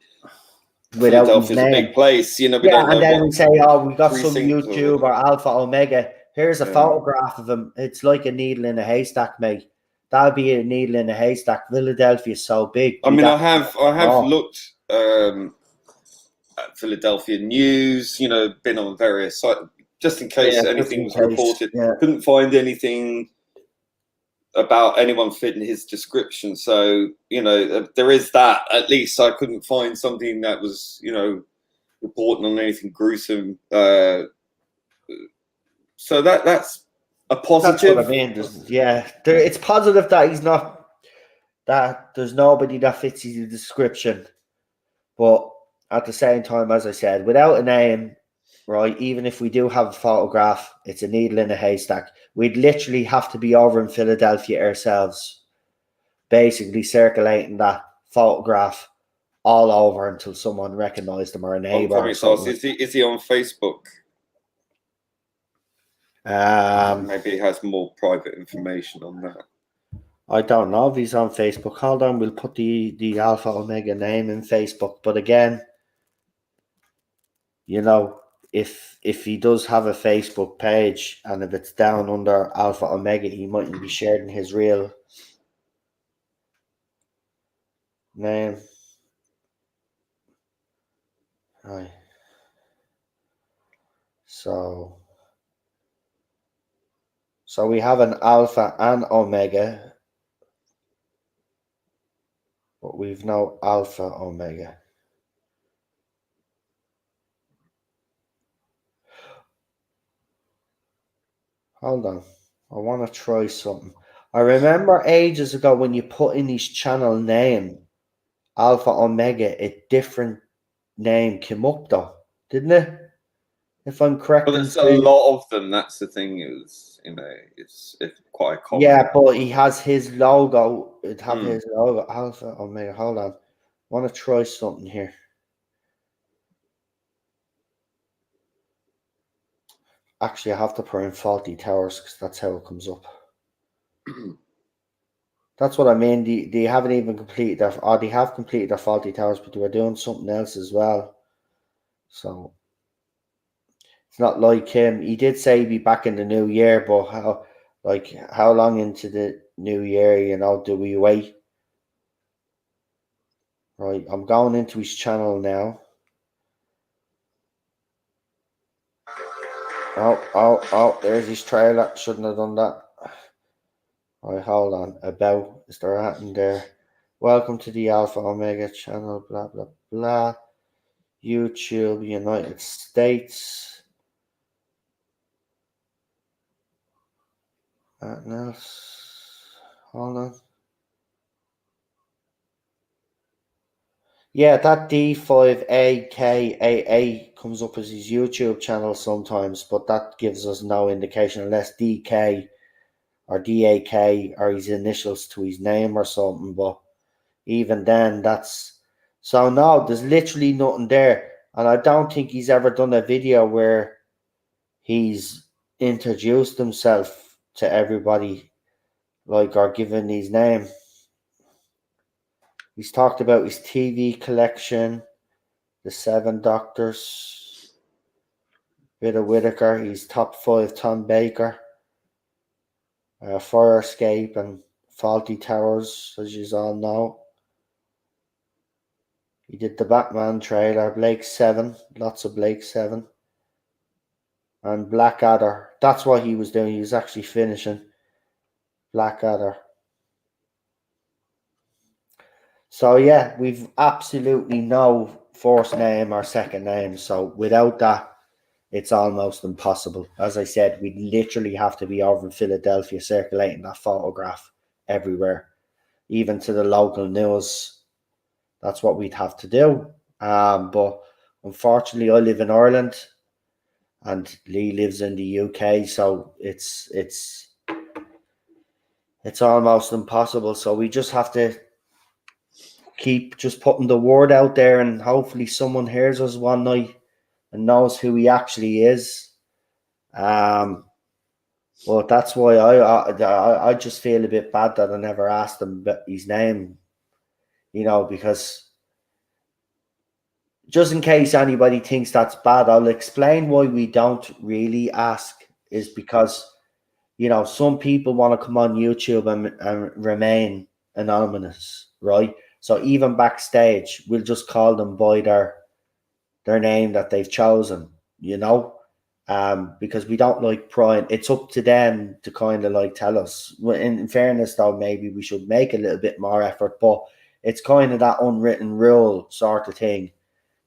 Without Philadelphia's a big place, we yeah, don't know. and then we say, "Oh, we got some precinct YouTube or Alpha Omega. Here's a photograph of him. It's like a needle in a haystack, mate. That'd be a needle in a haystack. Philadelphia's so big." I mean, I have looked at Philadelphia news. Been on various sites just in case anything was reported. Yeah. Couldn't find anything about anyone fitting his description. So, there is that. At least I couldn't find something that was, reporting on anything gruesome. So that's a positive. That's what I mean. It's positive that he's not, that there's nobody that fits his description. But at the same time, as I said, without a name, right, even if we do have a photograph, it's a needle in a haystack. We'd literally have to be over in Philadelphia ourselves, basically circulating that photograph all over until someone recognised him or a neighbour. Is he on Facebook? Maybe he has more private information on that. I don't know if he's on Facebook. Hold on, we'll put the Alpha Omega name in Facebook. But again, if he does have a Facebook page and if it's down under Alpha Omega, he mightn't be sharing his real name. Right. So we have an Alpha and Omega, but we've no Alpha Omega. Hold on. I want to try something. I remember ages ago when you put in his channel name, Alpha Omega, a different name came up though, didn't it? If I'm correct. But there's a lot of them. That's the thing. It's quite common. Yeah, but he has his logo. It have his logo. Alpha Omega. Hold on. I want to try something here. Actually, I have to put in Faulty Towers because that's how it comes up. That's what I mean. They haven't even completed their, or they have completed their Faulty Towers, but they were doing something else as well. So it's not like him. He did say he'd be back in the new year, but how long into the new year, do we wait? Right, I'm going into his channel now. Oh, there's his trailer. Shouldn't have done that. Right, hold on. Is there anything there? Welcome to the Alpha Omega channel, blah, blah, blah. YouTube, United States. Anything else? Hold on. Yeah, that D5AKAA comes up as his YouTube channel sometimes, but that gives us no indication unless DK or DAK are his initials to his name or something. But even then, that's so no, there's literally nothing there. And I don't think he's ever done a video where he's introduced himself to everybody, like, or given his name. He's talked about his TV collection, the Seven Doctors, bit of Whitaker, he's top 5 Tom Baker, Fire Escape and Faulty Towers, as you all know. He did the Batman trailer, Blake 7, lots of Blake 7. And Blackadder, that's what he was doing. He was actually finishing Blackadder. So yeah, we've absolutely no first name or second name. So without that, it's almost impossible. As I said, we literally have to be over in Philadelphia circulating that photograph everywhere, even to the local news. That's what we'd have to do. But unfortunately, I live in Ireland, and Lee lives in the UK, so it's almost impossible. So we just have to keep just putting the word out there, and hopefully someone hears us one night and knows who he actually is. Well, that's why I just feel a bit bad that I never asked him his name, because just in case anybody thinks that's bad, I'll explain why we don't really ask. Is because some people want to come on YouTube and remain anonymous, right? So even backstage, we'll just call them by their name that they've chosen, because we don't like prying. It's up to them to kind of like tell us. In fairness, though, maybe we should make a little bit more effort, but it's kind of that unwritten rule sort of thing.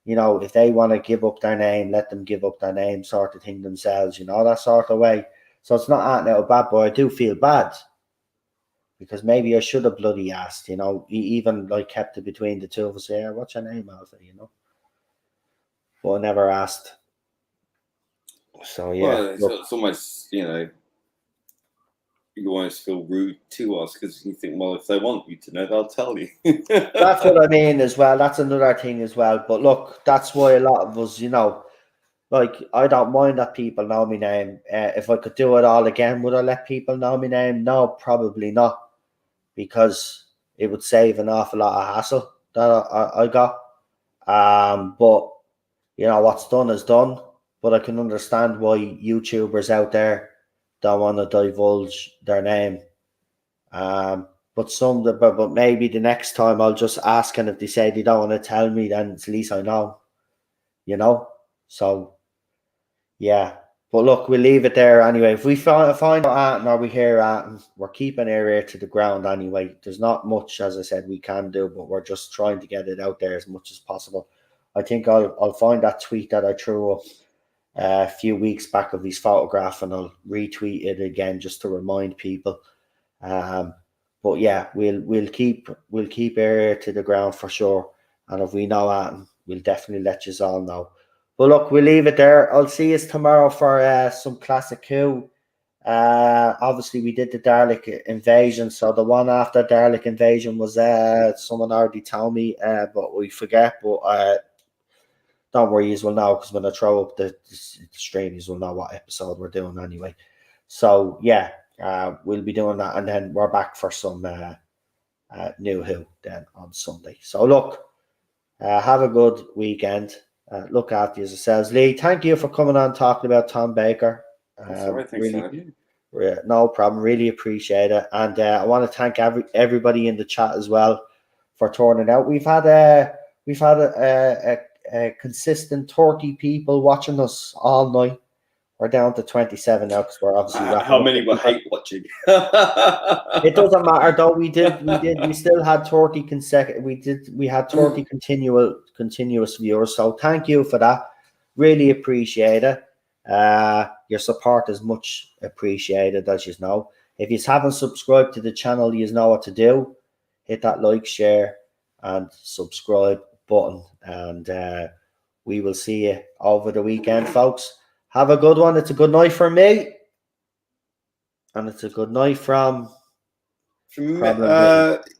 If they want to give up their name, let them give up their name sort of thing themselves, that sort of way. So it's not acting out bad, but I do feel bad because maybe I should have bloody asked, even like kept it between the two of us. Yeah, what's your name, Alpha, But I never asked. So yeah. Well, it's almost, you always feel rude to us because you think, well, if they want you to know, they'll tell you. That's what I mean as well. That's another thing as well. But look, that's why a lot of us, like, I don't mind that people know my name. If I could do it all again, would I let people know my name? No, probably not, because it would save an awful lot of hassle that I got. But what's done is done. But I can understand why YouTubers out there don't want to divulge their name. But maybe the next time I'll just ask, and if they say they don't want to tell me, then at least I know. So yeah. But look, we'll leave it there anyway. If we find out or we hear we're keeping our ear to the ground anyway. There's not much, as I said, we can do, but we're just trying to get it out there as much as possible. I think I'll find that tweet that I threw up a few weeks back of his photograph, and I'll retweet it again just to remind people. But yeah, we'll keep our ear to the ground for sure. And if we know that, we'll definitely let you all know. But look, we'll leave it there. I'll see you tomorrow for some classic Who. Obviously, we did the Dalek invasion, so the one after Dalek invasion was someone already told me, but we forget. But don't worry, you will know, because when I throw up the stream, you will know what episode we're doing anyway. So yeah, we'll be doing that, and then we're back for some new Who then on Sunday. So look, have a good weekend. Look after yourselves. Lee, thank you for coming on talking about Tom Baker. Sorry, thanks for having you. No problem. Really appreciate it. And I want to thank everybody in the chat as well for turning out. We've had a consistent 30 people watching us all night. We're down to 27 now because we're obviously how many were hate watching? It doesn't matter though. We still had 30 consecutive. We had 30 continuous viewers. So thank you for that. Really appreciate it. Your support is much appreciated, as you know. If you haven't subscribed to the channel, you know what to do. Hit that like, share, and subscribe button. And we will see you over the weekend, folks. Have a good one. It's a good night from me. And it's a good night from From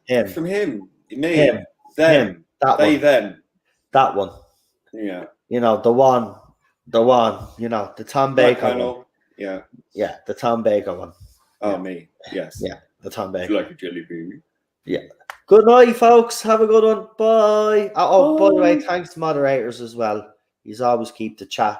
him. From him. Me. Him. Them. Him. That They, one. them. That one. Yeah. You know, the one, you know, the Tom Black Baker one. panel. Yeah. Yeah, the Tom Baker one. Oh, Yeah. me. Yes. Yeah, the Tom Would Baker. you like a jelly bean? Yeah. Good night, folks. Have a good one. Bye. Oh, by the way, Bye. thanks to moderators as well. You always keep the chat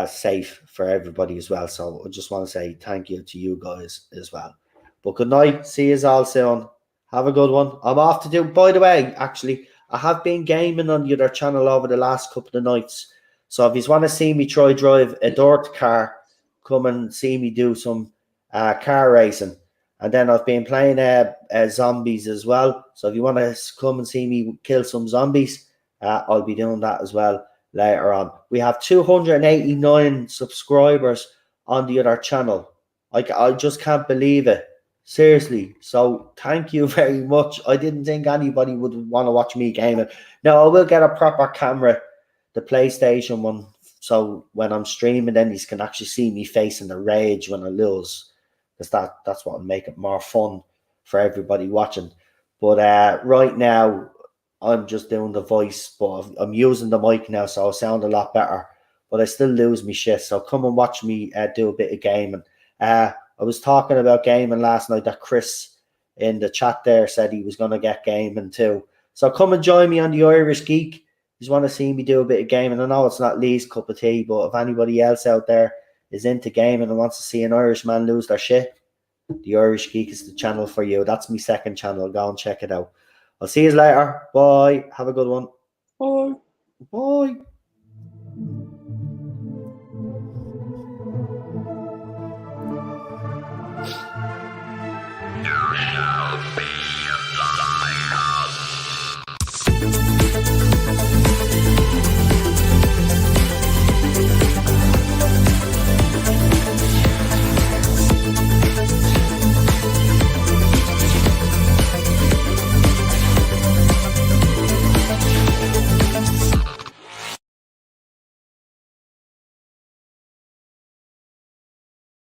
safe for everybody as well. So I just want to say thank you to you guys as well. But good night. See you all soon. Have a good one. I'm off to do, by the way, actually, I have been gaming on the other channel over the last couple of nights. So if you want to see me try drive a dirt car, come and see me do some car racing. And then I've been playing zombies as well. So if you want to come and see me kill some zombies, I'll be doing that as well later on. We have 289 subscribers on the other channel. I just can't believe it. Seriously. So thank you very much. I didn't think anybody would want to watch me gaming. Now I will get a proper camera, the PlayStation one. So when I'm streaming, then you can actually see me facing the rage when I lose. Because that's what will make it more fun for everybody watching. But right now, I'm just doing the voice, but I'm using the mic now, so I sound a lot better. But I still lose me shit. So come and watch me do a bit of gaming. I was talking about gaming last night that Chris in the chat there said he was going to get gaming too. So come and join me on the Irish Geek. You just want to see me do a bit of gaming. I know it's not Lee's cup of tea, but if anybody else out there is into gaming and wants to see an Irish man lose their shit, the Irish Geek is the channel for you. That's my second channel. Go and check it out. I'll see you later. Bye. Have a good one. Bye. Bye. There shall be